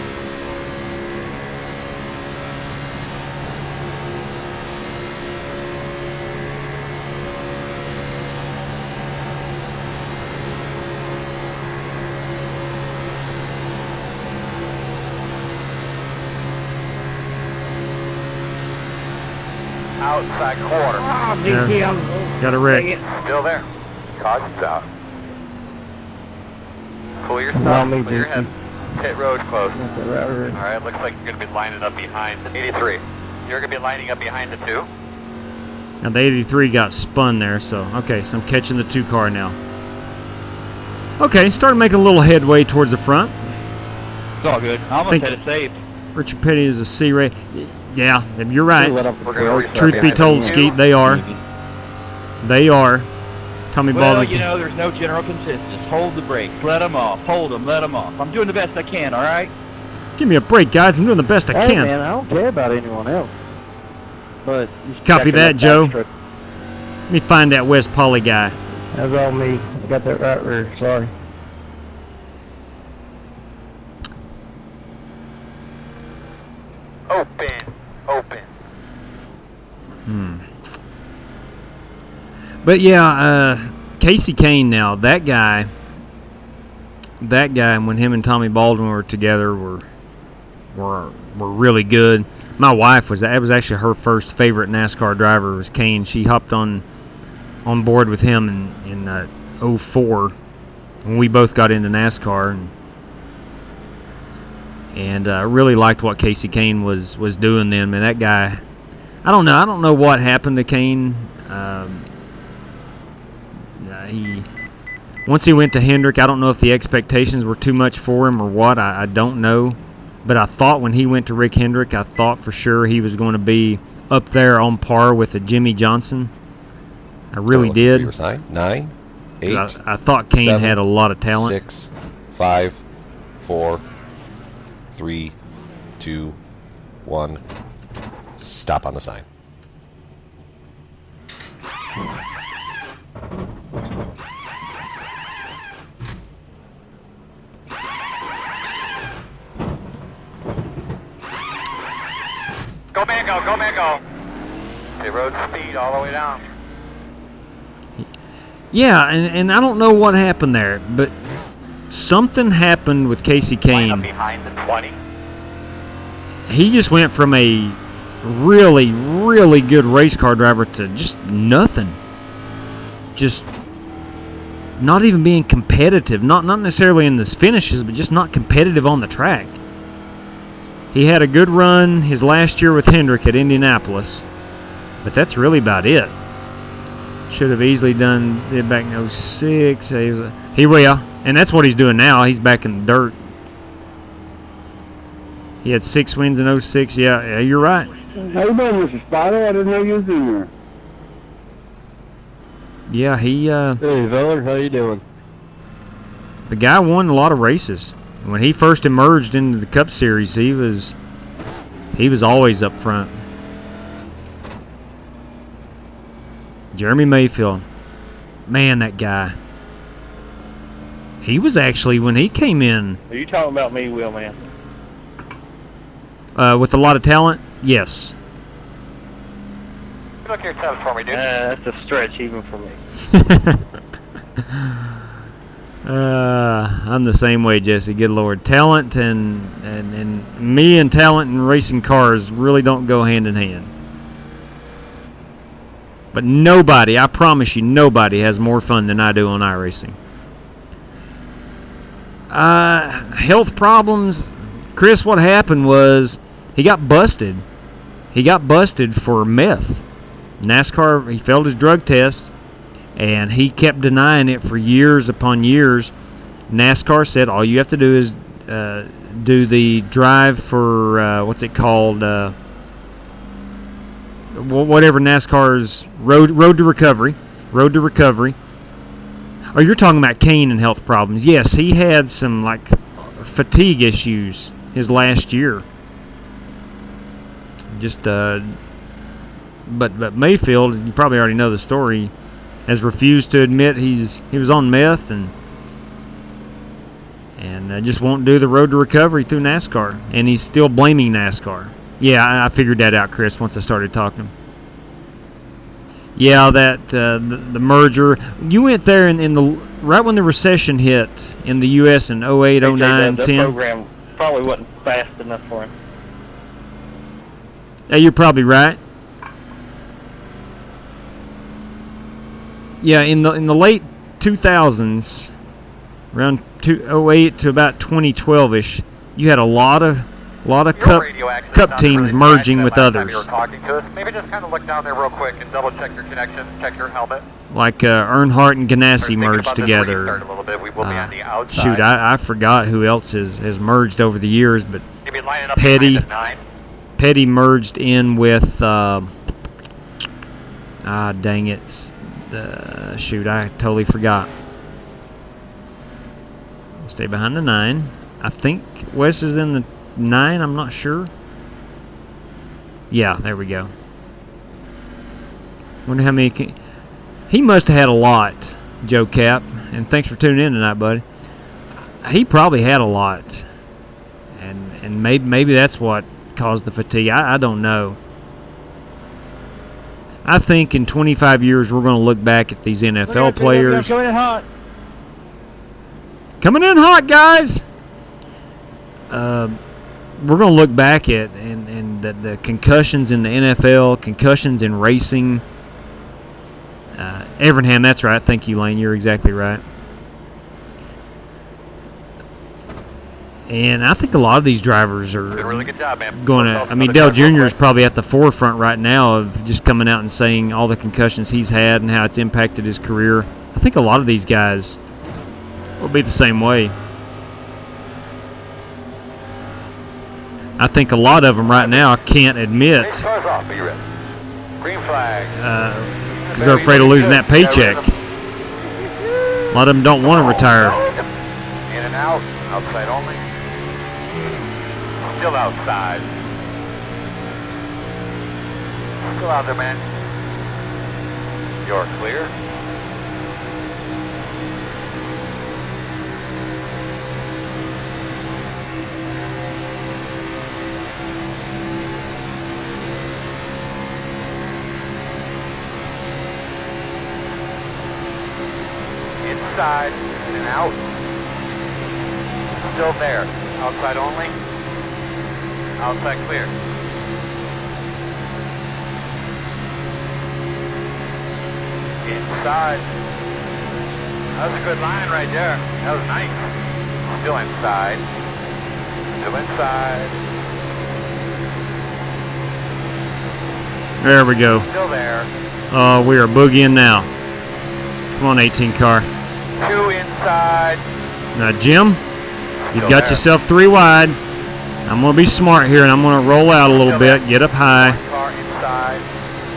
Outside corner. Yeah, got a wreck. Still there. Caution's out. Pull your stop, pull your head. Pit road closed. Alright, looks like you're going to be lining up behind the 83. You're going to be lining up behind the 2. Now the 83 got spun there, so okay, so I'm catching the 2 car now. Okay, starting making a little headway towards the front. It's all good. I almost had it saved. Richard Petty is a C rate. Yeah, you're right. We're Truth be told, Skeet, they are. They are. Tommy Well, Baldwin. you know, there's no general consensus. Hold the brakes. Let them off. Hold them. Let them off. I'm doing the best I can, all right? Give me a break, guys. I'm doing the best I Hey, can. man, I don't care about anyone else. But Copy that, Joe. Let me find that West Poly guy. That's all me. I got that right rear. Sorry. Open. Open. But yeah, Casey Kane now, that guy, when him and Tommy Baldwin were together, were really good. My wife was actually her first favorite NASCAR driver was Kane. She hopped on board with him in 04 when we both got into NASCAR, and really liked what Casey Kane was doing then. Man, that guy, I don't know what happened to Kane. Once he went to Hendrick, I don't know if the expectations were too much for him or what. I don't know. But I thought when he went to Rick Hendrick, I thought for sure he was going to be up there on par with a Jimmy Johnson. I really did. 9, 8. I thought Kane 7, had a lot of talent. 6, 5, 4, 3, 2, 1. Stop on the sign. Go man, go. Go man, go. Pit road speed all the way down. Yeah, and I don't know what happened there, but something happened with Casey Line up Kane. behind the 20. He just went from a really, really good race car driver to just nothing. Just not even being competitive. Not necessarily in the finishes, but just not competitive on the track. He had a good run his last year with Hendrick at Indianapolis, but that's really about it. Should have easily done it back in 06. He will, and that's what he's doing now. He's back in the dirt. He had 6 wins in 06. Yeah, you're right. How you doing, Mr. Spider? I didn't know you was in there. Yeah, he. Hey, Veller, how you doing? The guy won a lot of races. When he first emerged into the Cup Series, he was always up front. Jeremy Mayfield, man, that guy. He was actually, when he came in, Are you talking about me, Will, man? with a lot of talent, yes. Look your test for me, dude. That's a stretch even for me. I'm the same way, Jesse. Good Lord, talent and me and talent and racing cars really don't go hand in hand. But nobody, I promise you, nobody has more fun than I do on iRacing. Health problems. Chris, what happened was he got busted. He got busted for meth. NASCAR, he failed his drug test, and he kept denying it for years upon years. NASCAR said all you have to do is do the drive for, what's it called, whatever NASCAR's road to recovery. Road to recovery. Oh, you're talking about Kane and health problems. Yes, he had some, like, fatigue issues his last year. Just, but Mayfield, you probably already know the story, has refused to admit he was on meth and just won't do the road to recovery through NASCAR. And he's still blaming NASCAR. Yeah, I figured that out, Chris, once I started talking. Yeah, that the merger. You went there in the right when the recession hit in the U.S. in 08, 09, 10. The program probably wasn't fast enough for him. You're probably right. Yeah, in the late 2000s, around 2008 to about 2012ish, you had a lot of cup teams merging with others. Maybe just kind of look down there real quick and double check your connection, check your helmet. Like Earnhardt and Ganassi merged together. Shoot, I forgot who else has merged over the years, but Petty merged in with dang it. Shoot, I totally forgot. Stay behind the 9. I think Wes is in the 9. I'm not sure. Yeah, there we go. Wonder how many. He must have had a lot, Joe Cap. And thanks for tuning in tonight, buddy. He probably had a lot, and maybe that's what caused the fatigue. I don't know. I think in 25 years we're going to look back at these NFL players. Coming in hot. Coming in hot, guys. We're going to look back at and the concussions in the NFL, concussions in racing. Evernham, that's right. Thank you, Lane. You're exactly right. And I think a lot of these drivers are really good job, man. going to. I mean, Dale Jr. is probably at the forefront right now of just coming out and saying all the concussions he's had and how it's impacted his career. I think a lot of these guys will be the same way. I think a lot of them right now can't admit because they're afraid of losing that paycheck. A lot of them don't want to retire. In and out, outside only. Still outside. Still out there, man. You're clear. Inside and out. Still there. Outside only. Outside clear. Inside. That was a good line right there. That was nice. Still inside. Still inside. There we go. Still there. We are boogieing now. Come on, 18 car. 2 inside. Now, Jim, you've got yourself 3 wide. I'm going to be smart here, and I'm going to roll out a little bit, get up high. Car inside.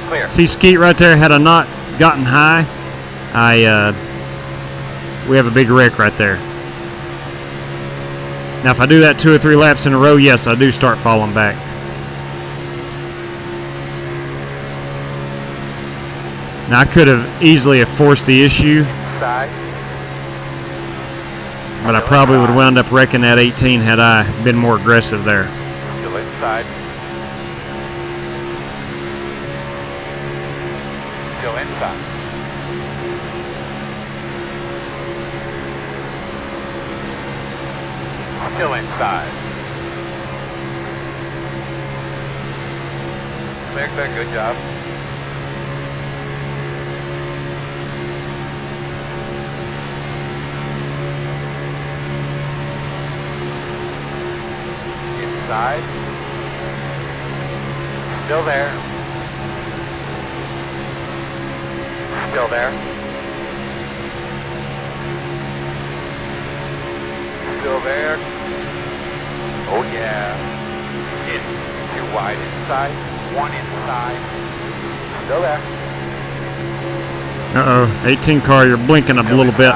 Clear. See Skeet right there? Had I not gotten high, we have a big wreck right there. Now, if I do that 2 or 3 laps in a row, yes, I do start falling back. Now, I could have easily have forced the issue, but I probably would have wound up wrecking that 18 had I been more aggressive there. Still inside. inside. Still inside. Clear, clear, good job. Inside. Still there. Still there. Still there. Oh yeah. In. Too wide inside. One inside. Still there. Uh-oh. 18 car, you're blinking a little bit.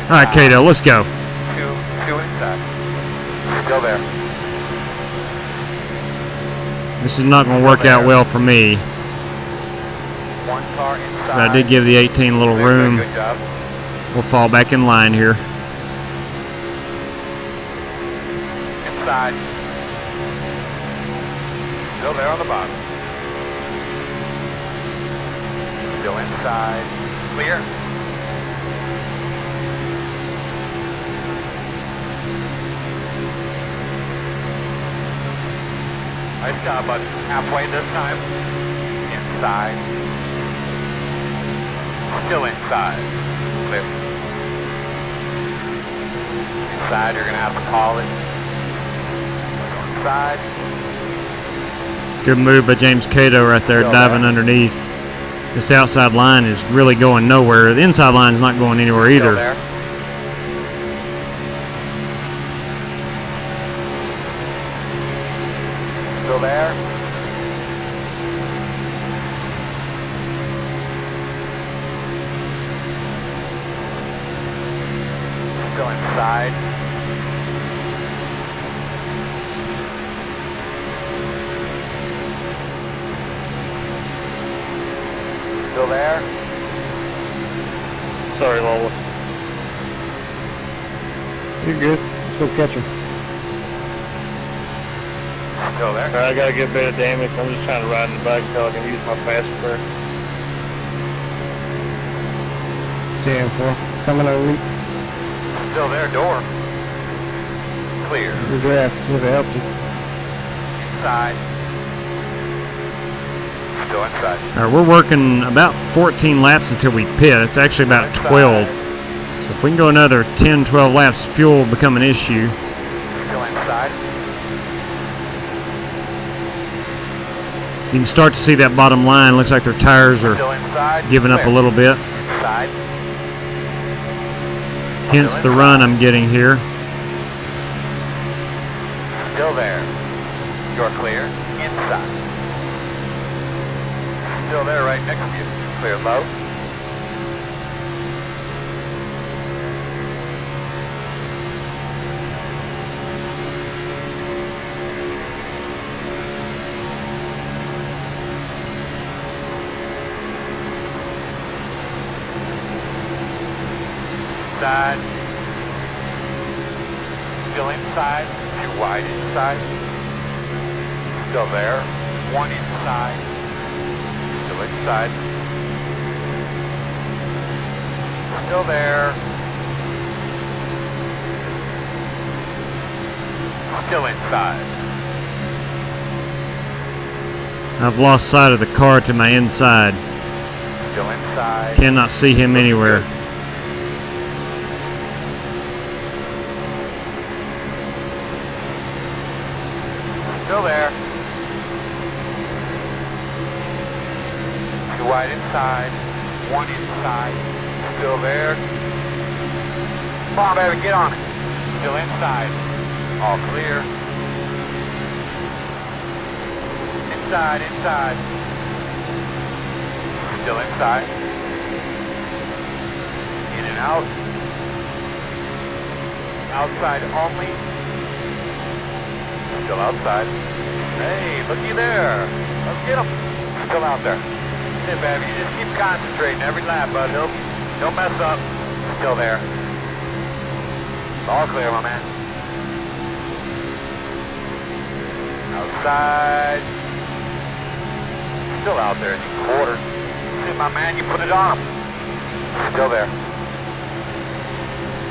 All right, Cato, let's go. Two inside. Still there. This is not going to work out well for me. One car inside. But I did give the 18 a little room. Good job. We'll fall back in line here. Inside. Still there on the bottom. Still inside. Clear. Nice job, bud. Halfway this time. Inside. Still inside. Clear. Inside, you're going to have to call it. Inside. Good move by James Cato right there, diving underneath. This outside line is really going nowhere. The inside line is not going anywhere either. Still there. Still there. Still inside. Still there. Sorry, Lola. You're good. Let's go catch him. Still there. I gotta get a bit of damage. I'm just trying to ride in the back until I can use my fast spur. 10-4. Coming over. Still there, door. Clear. Good draft. Would have helped you. Inside. Still inside. All right, we're working about 14 laps until we pit. It's actually about 12. So if we can go another 10, 12 laps, fuel will become an issue. Still inside. You can start to see that bottom line. Looks like their tires are Still inside. giving up a Clear. little bit. Inside. Hence the run I'm getting here. Still there. You're clear. Inside. Still there right next to you. Clear low. Inside. Still inside. Too wide inside. Still there. One inside. Still inside. Still there. Still inside. I've lost sight of the car to my inside. Still inside. Cannot see him anywhere. Still there. Too wide inside. One inside. Still there. Come on, baby, get on it. Still inside. All clear. Inside, inside. Still inside. In and out. Outside only. Still outside. Hey, looky there. Let's get him. Still out there. Hey, baby, you just keep concentrating every lap, bud. Don't mess up. Still there. All clear, my man. Outside. Still out there in the quarter. See, my man, you put it on him. Still there.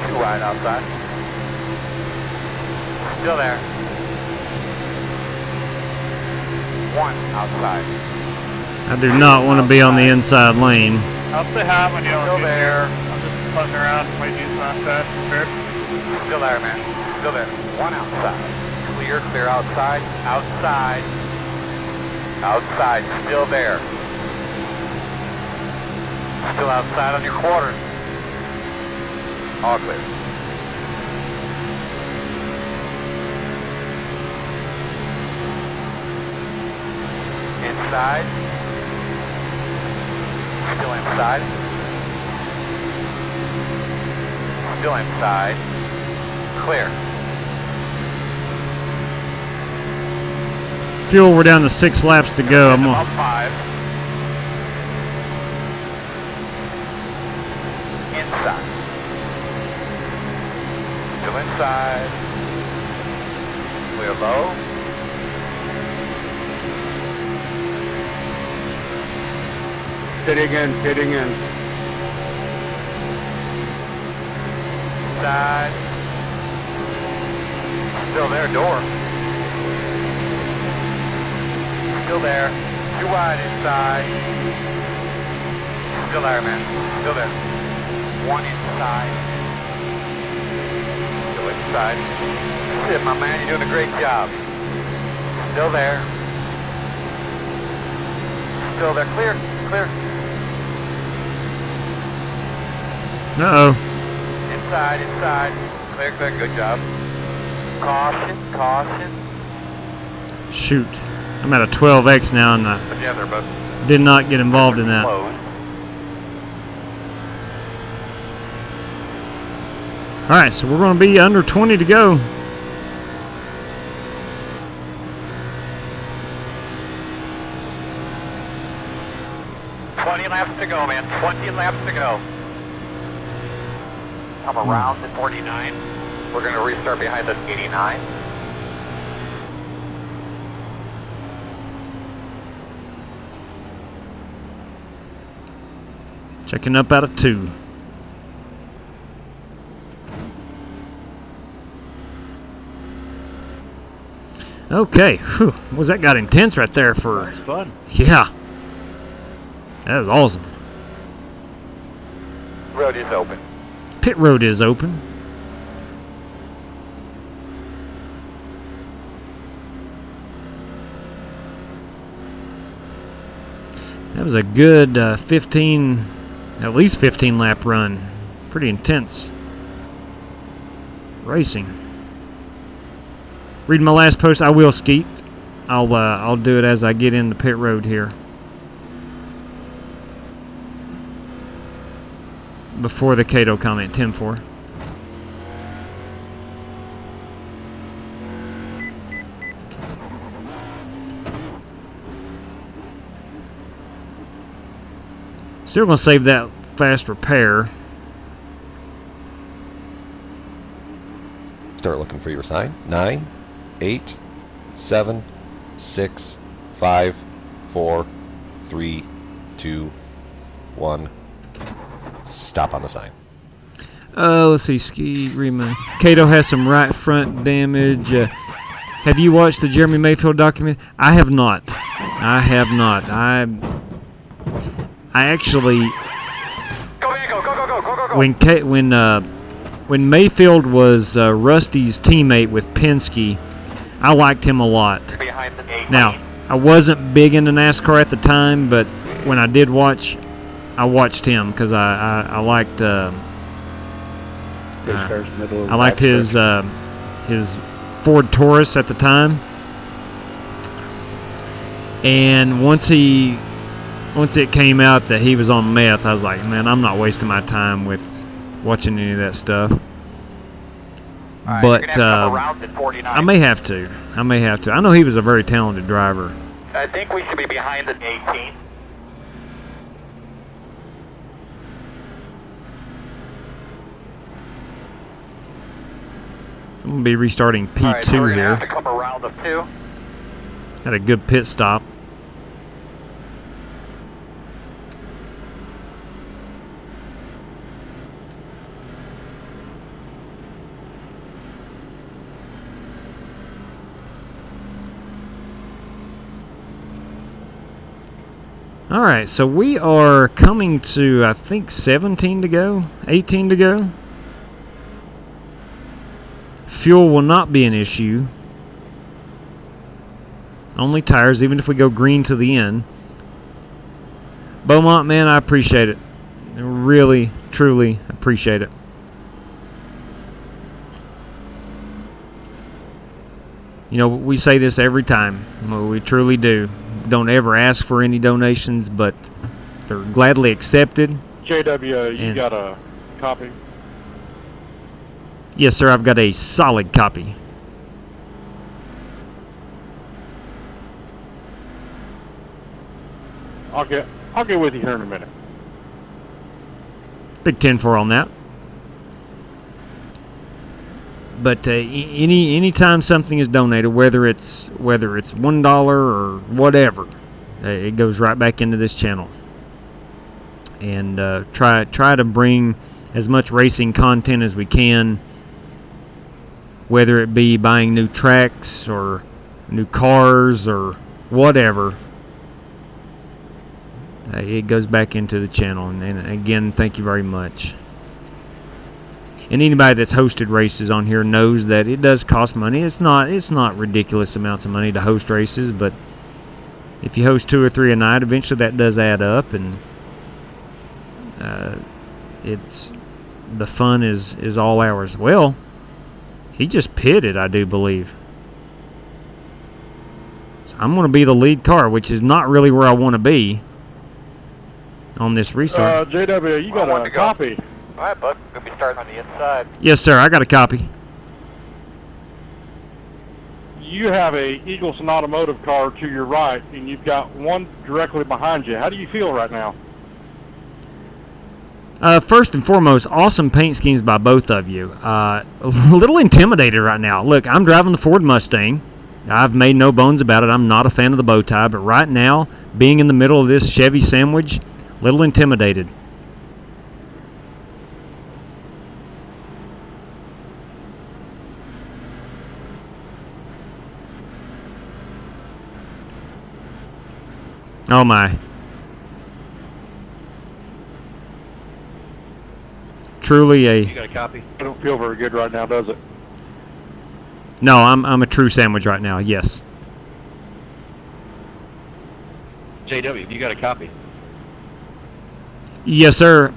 2 wide outside. Still there. 1 outside. I do not want to be on the inside lane. I'll say hi when you're still there. I'm just putting around. Might do some outside. Still there, man. Still there. 1 outside. Clear, clear outside. Outside. Outside. Still there. Still outside on your quarter. All clear. Inside. Still inside. Still inside. Clear. Fuel, we're down to 6 laps to go. I'm on. 5. Inside. Still inside. Clear low. Pitting in, pitting in. Inside. Still there, door. Still there. 2 wide inside. Still there, man. Still there. 1 inside. Still inside. That's it, my man. You're doing a great job. Still there. Still there. Clear. Clear. Uh-oh. Inside, inside. Clear, clear. Good job. Caution, caution. Shoot. I'm at a 12X now, and I Together, but did not get involved in that. close. Alright, so we're going to be under 20 to go. Laps to go, man. 20 laps to go. Come around at 49. We're going to restart behind us 89. Checking up out of 2. Okay, whew. Was that got intense right there for... That was fun. Yeah. That was awesome. Road is open. Pit road is open. That was a good 15, at least 15 lap run. Pretty intense racing. Read my last post. I will skeet. I'll do it as I get in the pit road here. Before the Cato comment, 10-4. Still gonna save that fast repair. Start looking for your sign. 9, 8, 7, 6, 5, 4, 3, 2, 1. Stop on the sign. Let's see. Ski Rima. Cato has some right front damage. Have you watched the Jeremy Mayfield document? I have not. I have not. I actually. When Mayfield was Rusty's teammate with Penske, I liked him a lot. Now, I wasn't big into NASCAR at the time, but when I did watch, I watched him because I liked his Ford Taurus at the time. And once it came out that he was on meth, I was like, man, I'm not wasting my time with watching any of that stuff. Right, but I may have to. I know he was a very talented driver. I think we should be behind at 18. So I'm going to be restarting P2 right, so we're here. have to come around the 2. Had a good pit stop. All right, so we are coming to, I think, 17 to go, 18 to go. Fuel will not be an issue. Only tires, even if we go green to the end. Beaumont, man, I appreciate it. Really, truly appreciate it. You know, we say this every time. Well, we truly do. Don't ever ask for any donations, but they're gladly accepted. JW, you got a copy? Yes, sir, I've got a solid copy. I'll get with you here in a minute. Big 10-4 on that. But anytime something is donated, whether it's $1 or whatever, it goes right back into this channel. And try to bring as much racing content as we can, whether it be buying new tracks or new cars or whatever. It goes back into the channel. And again, thank you very much. And anybody that's hosted races on here knows that it does cost money. It's not ridiculous amounts of money to host races, but if you host 2 or 3 a night, eventually that does add up, and it's the fun is all ours. Well, he just pitted, I do believe. So I'm going to be the lead car, which is not really where I want to be on this restart. JW, you got a copy? All right, Buck. We're going to be starting on the inside. Yes, sir. I got a copy. You have a Eagleson Automotive car to your right, and you've got one directly behind you. How do you feel right now? First and foremost, awesome paint schemes by both of you. A little intimidated right now. Look, I'm driving the Ford Mustang. I've made no bones about it. I'm not a fan of the bow tie, but right now, being in the middle of this Chevy sandwich, a little intimidated. Oh my. Truly a... You got a copy? I don't feel very good right now, does it? No, I'm a true sandwich right now, yes. JW, you got a copy? Yes, sir.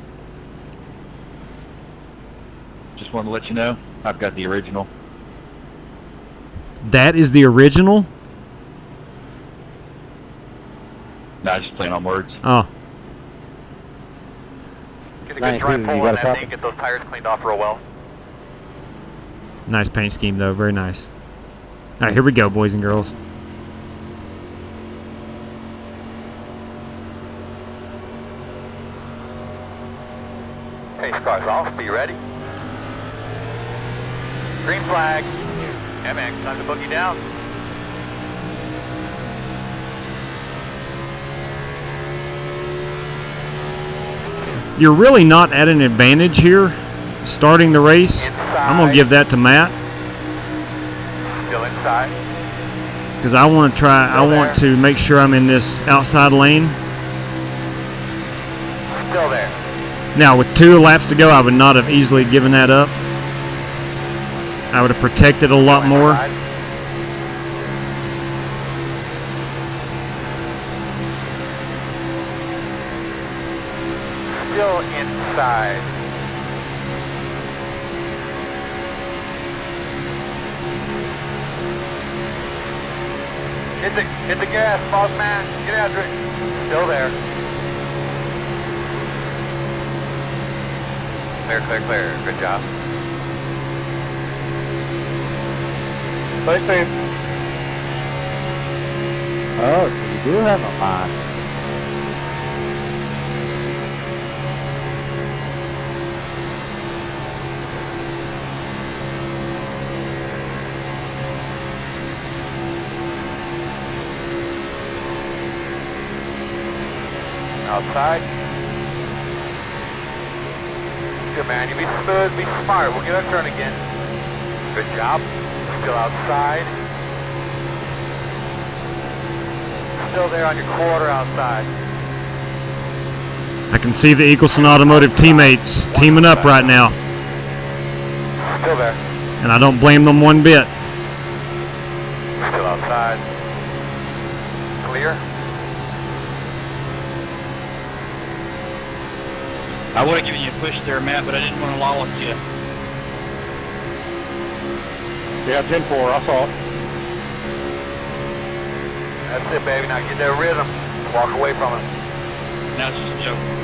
Just wanted to let you know, I've got the original. That is the original? No, just playing on words. Oh. Get a good dry pull on that thing, get those tires cleaned off real well. Nice paint scheme, though. Very nice. All right, here we go, boys and girls. Pace car's off. Be ready. Green flag. MX, time to boogie down. You're really not at an advantage here starting the race. I'm going to give that to Matt. Still inside. Because I want to make sure I'm in this outside lane. Still there. Now, with 2 laps to go, I would not have easily given that up. I would have protected a lot more. Still inside. Hit the gas, boss man. Get after it. Still there. Clear, clear, clear. Good job. Stay safe. Oh, so you do have a line. Outside. Good man, you be smooth, be smart. We'll get our turn again. Good job. Still outside. Still there on your quarter outside. I can see the Eagleson Automotive teammates teaming up right now. Still there. And I don't blame them one bit. Still outside. Clear. I would have given you a push there, Matt, but I didn't want to lollop you. Yeah, 10-4, I saw it. That's it, baby. Now get that rhythm. Walk away from it. Now it's just a joke.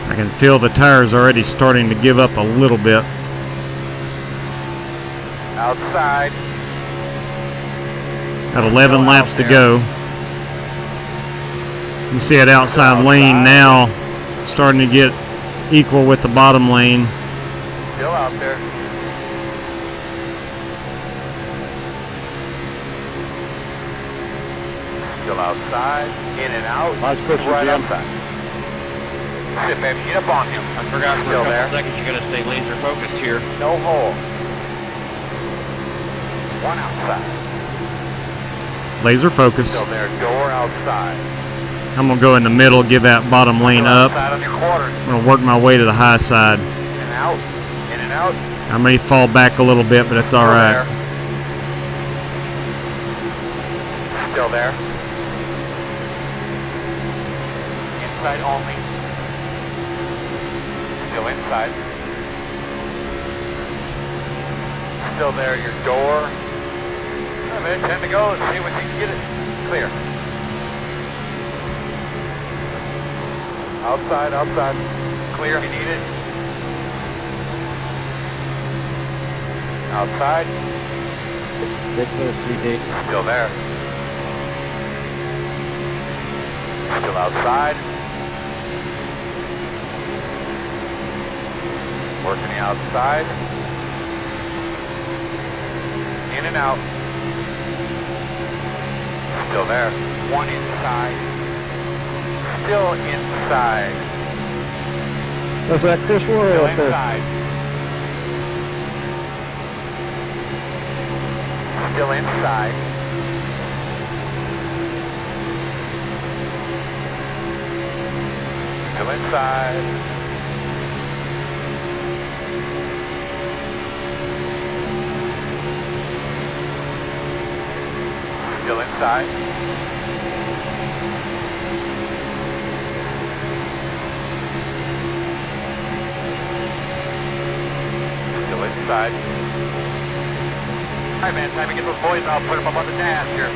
I can feel the tires already starting to give up a little bit. Outside. Got 11 laps to go. You see that outside lane now starting to get equal with the bottom lane. Still out there. Still outside. In and out. Nice push, right Jim. outside. Sit, baby. Get up on him. I forgot for Still a couple there. seconds you got to stay laser focused here. No hole. One outside. Laser focus. Still there. Door outside. I'm going to go in the middle, give that bottom lane Still up. outside on your quarter. I'm going to work my way to the high side. In and out. In and out. I may fall back a little bit, but it's all right. Still there. Inside only. Still inside. Still there, your door. A minute, 10 to go. Let's see if we can get it clear. Outside, outside. Clear if you need it. Outside. Still there. Still outside. Working the outside. In and out. Still there. One inside. Still inside. That's that Chris Royal Still up there. inside. Still inside. Still inside. Still inside. Still inside. Alright man, time to get those boys out, put them up on the dash here.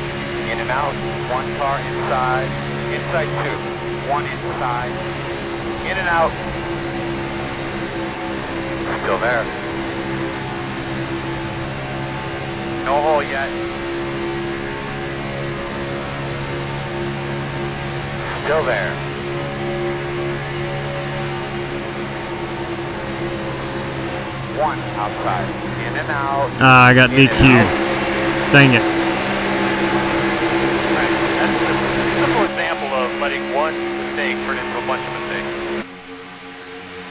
In and out, one car inside, inside two, one inside, in and out. Still there. No hole yet. Still there. One outside. In and out. Ah, I got DQ. Dang it. Right. That's a simple example of letting one mistake turn into a bunch of mistakes.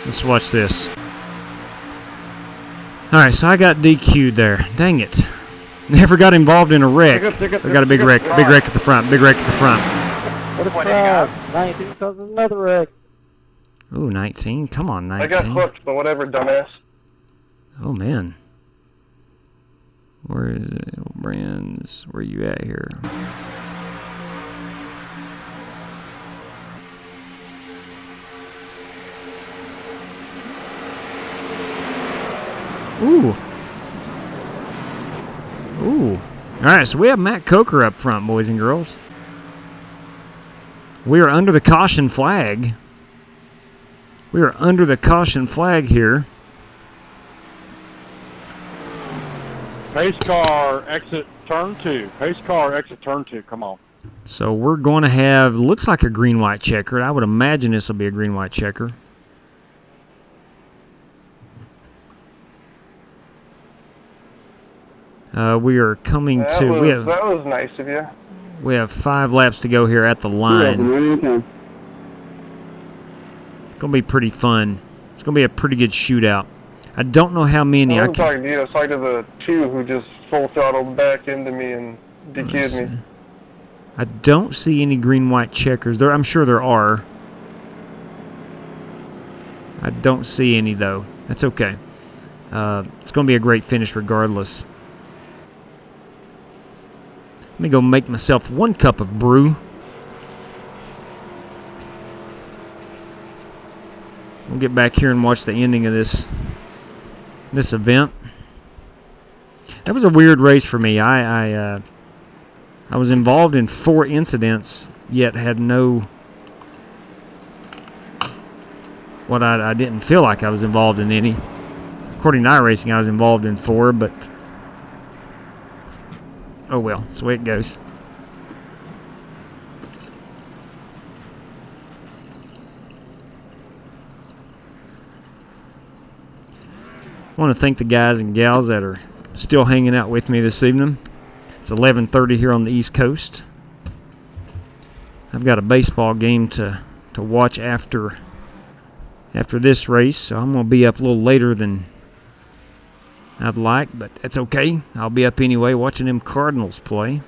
Let's watch this. Alright, so I got DQ'd there. Dang it. Never got involved in a wreck. I got a big wreck. Big wreck at the front. Big wreck at the front. What a crowd. 19 causes another wreck. Ooh, 19. Come on, 19. I got hooked, but whatever, dumbass. Oh, man. Where is it? Brands, where you at here? Ooh. Ooh. Alright, so we have Matt Coker up front, boys and girls. We are under the caution flag. We are under the caution flag here. Pace car, exit turn 2. Pace car, exit turn 2. Come on. So we're going to have, looks like a green-white checker. I would imagine this will be a green-white checker. We are coming to. That was nice of you. We have 5 laps to go here at the line. It's going to be pretty fun. It's going to be a pretty good shootout. I don't know how many. I wasn't talking to you. I was talking to the 2 who just full throttled back into me and DQ'd me. I don't see any green-white checkers. I'm sure there are. I don't see any, though. That's okay. It's going to be a great finish regardless. Let me go make myself 1 cup of brew. We'll get back here and watch the ending of this event. That was a weird race for me. I was involved in 4 incidents, yet had no. I didn't feel like I was involved in any. According to iRacing, I was involved in 4, but oh well, that's the way it goes. I want to thank the guys and gals that are still hanging out with me this evening. It's 11:30 here on the East Coast. I've got a baseball game to watch after this race, so I'm going to be up a little later than I'd like, but that's okay. I'll be up anyway watching them Cardinals play.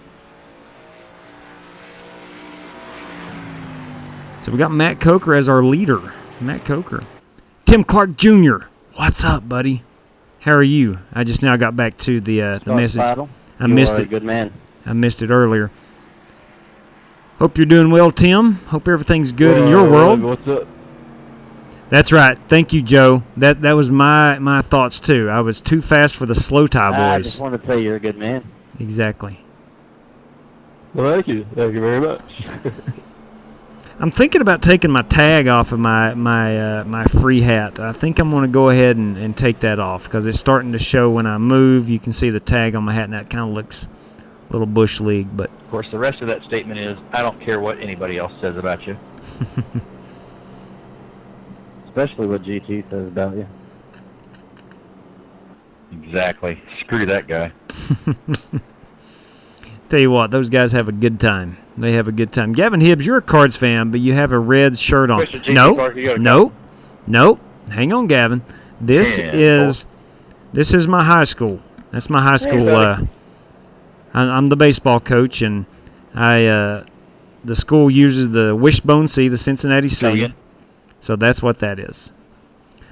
So we got Matt Coker as our leader. Matt Coker. Tim Clark Jr. What's up, buddy? How are you? I just now got back to the message. Battle. I missed it. Good man. I missed it earlier. Hope you're doing well, Tim. Hope everything's good in your world. What's up? That's right. Thank you, Joe. That was my thoughts too. I was too fast for the slow tie boys. I just wanted to tell you you're a good man. Exactly. Well, thank you. Thank you very much. I'm thinking about taking my tag off of my free hat. I think I'm going to go ahead and take that off because it's starting to show when I move. You can see the tag on my hat, and that kind of looks a little bush league. But of course, the rest of that statement is, I don't care what anybody else says about you. Especially what GT says about you. Exactly. Screw that guy. Tell you what, those guys have a good time. They have a good time. Gavin Hibbs, you're a Cards fan, but you have a Reds shirt on. No. Hang on, Gavin. This is my high school. That's my high school. I'm the baseball coach, and the school uses the Wishbone C, the Cincinnati C. So that's what that is.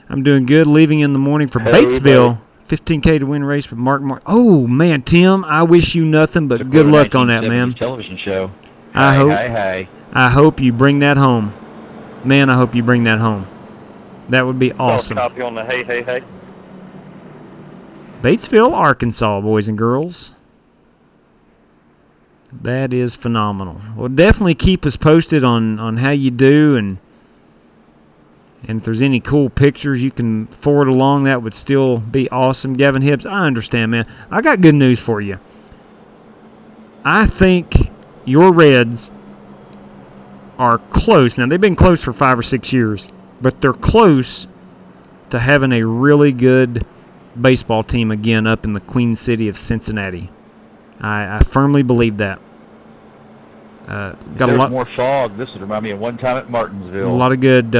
I'm doing good. Leaving in the morning for Batesville. 15K to win race with Mark. Oh man, Tim, I wish you nothing but good luck on that, man. Television show. I hope you bring that home, man. I hope you bring that home. That would be awesome. Copy on the hey. Batesville, Arkansas, boys and girls. That is phenomenal. Well, definitely keep us posted on how you do, and if there's any cool pictures you can forward along, that would still be awesome. Gavin Hibbs, I understand, man. I got good news for you. I think your Reds are close. Now, they've been close for 5 or 6 years, but they're close to having a really good baseball team again up in the Queen City of Cincinnati. I firmly believe that. Got a lot more fog. This would remind me of one time at Martinsville. A lot of good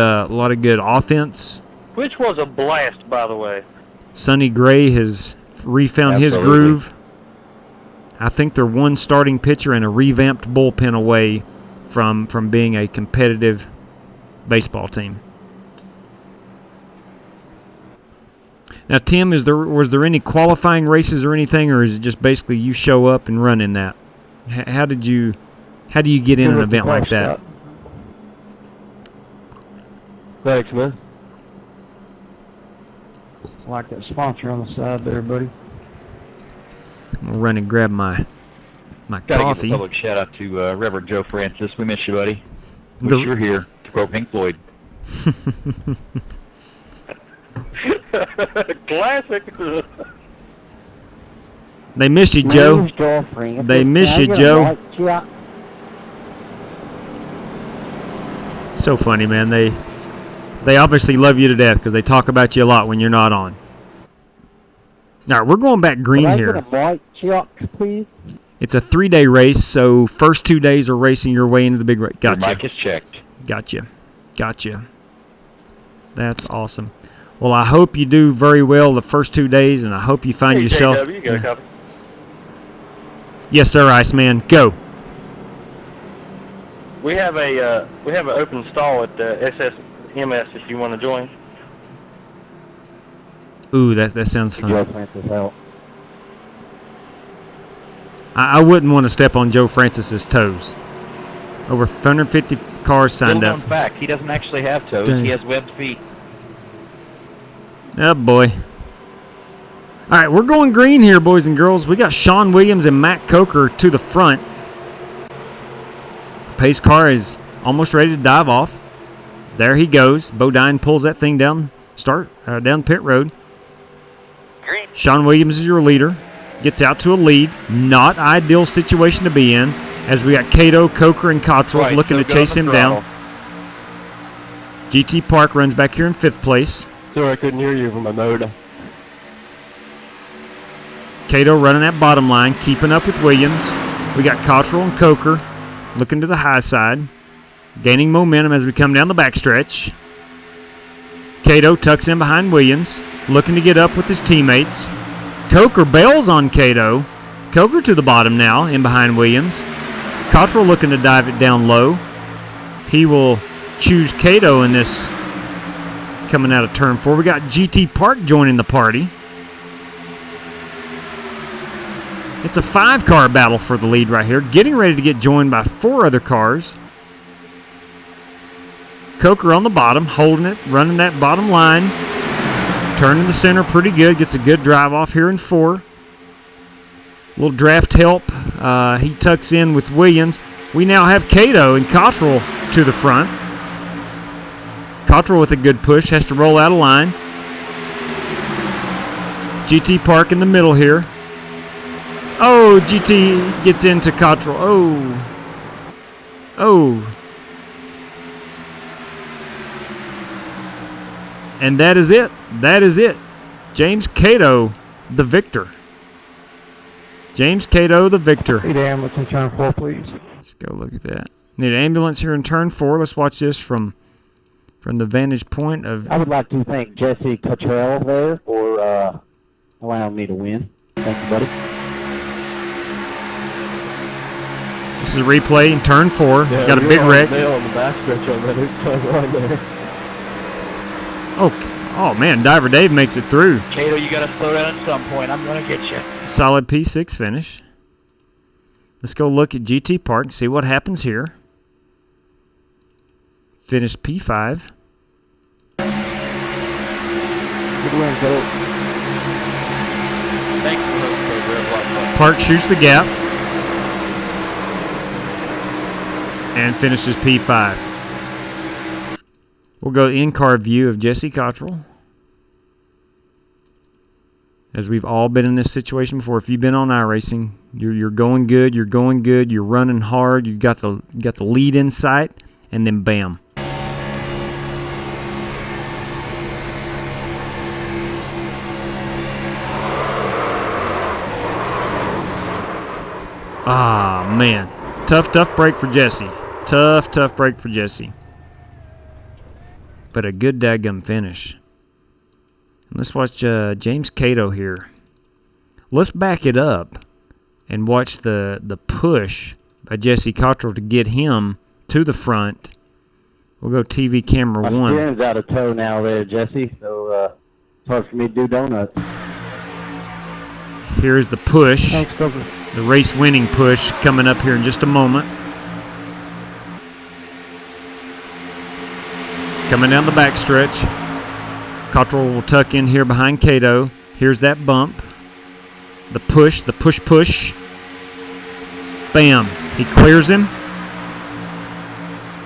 offense. Which was a blast, by the way. Sonny Gray has refound his groove. I think they're one starting pitcher and a revamped bullpen away from being a competitive baseball team. Now, Tim, was there any qualifying races or anything, or is it just basically you show up and run in that? How do you get in an event like that? Thanks, man. I like that sponsor on the side there, buddy. I'm going to run and grab my Gotta coffee. give a public shout out to Reverend Joe Francis. We miss you, buddy. Wish you were here to quote Pink Floyd. Classic. They miss you, Joe. They miss you, Joe. So funny, man. They obviously love you to death because they talk about you a lot when you're not on. All right, we're going back green here. Please? It's a 3-day race, so first 2 days are racing your way into the big race. Gotcha. Your mic is checked. Gotcha. Gotcha. That's awesome. Well, I hope you do very well the first 2 days, and I hope you find yourself. JW, you got a copy? Yes, sir, Iceman. Go. We have an open stall at SSMS if you want to join. Ooh, that sounds fun. I wouldn't want to step on Joe Francis's toes. Over 150 cars signed up. In fact, he doesn't actually have toes. Dang. He has webbed feet. Oh, boy. All right, we're going green here, boys and girls. We got Sean Williams and Matt Coker to the front. Pace car is almost ready to dive off. There he goes. Bodine pulls that thing down down pit road. Sean Williams is your leader. Gets out to a lead. Not ideal situation to be in, as we got Cato, Coker, and Cottrell looking to chase him down. GT Park runs back here in 5th place. Sorry, I couldn't hear you from my mode. Cato running that bottom line, keeping up with Williams. We got Cottrell and Coker looking to the high side, gaining momentum as we come down the backstretch. Cato tucks in behind Williams, looking to get up with his teammates. Coker bails on Cato. Coker to the bottom now, in behind Williams. Cottrell looking to dive it down low. He will choose Cato in this coming out of turn 4. We got GT Park joining the party. It's a 5-car battle for the lead right here, getting ready to get joined by 4 other cars. Coker on the bottom, holding it, running that bottom line. Turning the center pretty good, gets a good drive off here in 4. Little draft help. He tucks in with Williams. We now have Cato and Cottrell to the front. Cottrell with a good push, has to roll out of line. GT Park in the middle here. Oh, GT gets into Cottrell. Oh. And that is it. That is it. James Cato, the victor. James Cato, the victor. Need an ambulance in turn 4, please. Let's go look at that. Need an ambulance here in turn 4. Let's watch this from the vantage point of... I would like to thank Jesse Cottrell there for allowing me to win. Thank you, buddy. This is a replay in turn 4. Yeah, got a big wreck. On the backstretch already. Right there. Oh man, Diver Dave makes it through. Cato, you got to slow down at some point. I'm going to get you. Solid P6 finish. Let's go look at GT Park and see what happens here. Finished P5. Good win, Cato. Thanks for those. Park shoots the gap and finishes P5. We'll go in-car view of Jesse Cottrell. As we've all been in this situation before. If you've been on iRacing, you're going good, you're running hard, you got the lead in sight, and then bam. Ah, man. Tough break for Jesse. Tough break for Jesse. But a good dadgum finish. Let's watch James Cato here. Let's back it up and watch the push by Jesse Cottrell to get him to the front. We'll go TV camera 1. My steering's out of tow now there, Jesse, so it's hard for me to do donuts. Here's the push. Thanks, Coker. The race-winning push coming up here in just a moment. Coming down the backstretch. Cottrell will tuck in here behind Cato. Here's that bump. The push. Bam. He clears him.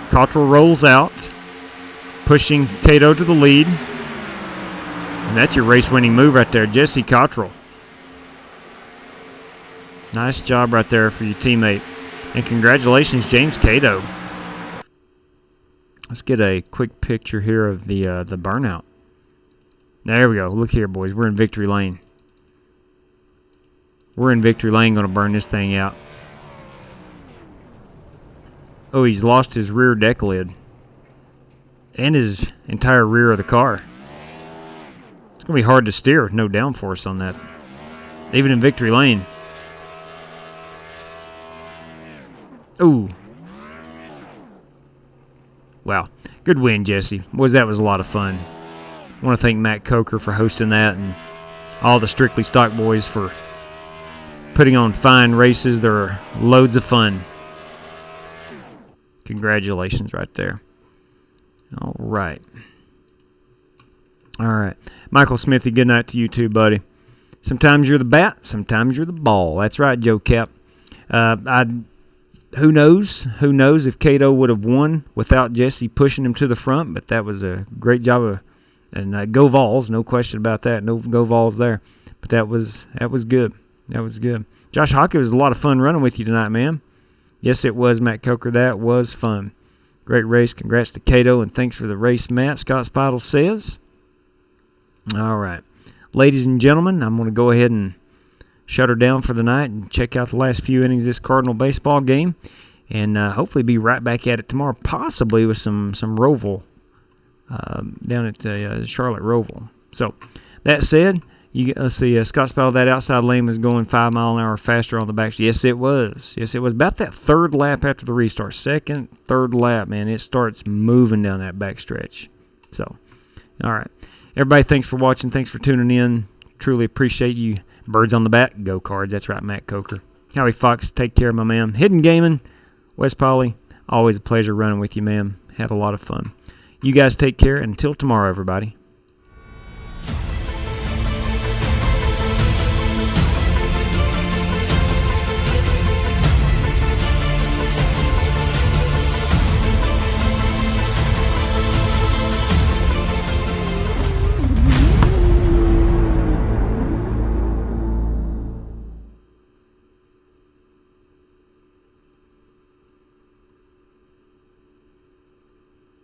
Cottrell rolls out, pushing Cato to the lead. And that's your race-winning move right there, Jesse Cottrell. Nice job right there for your teammate. And congratulations, James Cato. Let's get a quick picture here of the burnout. There we go. Look here, boys. We're in victory lane. We're in victory lane, going to burn this thing out. Oh, he's lost his rear deck lid. And his entire rear of the car. It's going to be hard to steer with no downforce on that. Even in victory lane. Ooh. Wow. Good win, Jesse. That was a lot of fun. I want to thank Matt Coker for hosting that and all the Strictly Stock boys for putting on fine races. They're loads of fun. Congratulations right there. All right. All right. Michael Smithy, good night to you too, buddy. Sometimes you're the bat, sometimes you're the ball. That's right, Joe Cap. Who knows? Who knows if Cato would have won without Jesse pushing him to the front, but that was a great job of, and go Vols, no question about that. No go Vols there. But that was good. That was good. Josh Hockey, it was a lot of fun running with you tonight, man. Yes, it was, Matt Coker. That was fun. Great race. Congrats to Cato, and thanks for the race, Matt. Scott Spidle says. All right. Ladies and gentlemen, I'm going to go ahead and shut her down for the night and check out the last few innings of this Cardinal baseball game, and hopefully be right back at it tomorrow, possibly with some Roval down at Charlotte Roval. So, that said, let's see, Scott Spell, that outside lane was going 5 mile an hour faster on the back. Yes, it was. Yes, it was. About that third lap after the restart. Second, third lap, man, it starts moving down that back stretch. So, all right. Everybody, thanks for watching. Thanks for tuning in. Truly appreciate you. Birds on the bat. Go Cards. That's right, Matt Coker. Howie Fox, take care, my man. Hidden Gaming, Wes Polly, always a pleasure running with you, man. Had a lot of fun. You guys take care. Until tomorrow, everybody.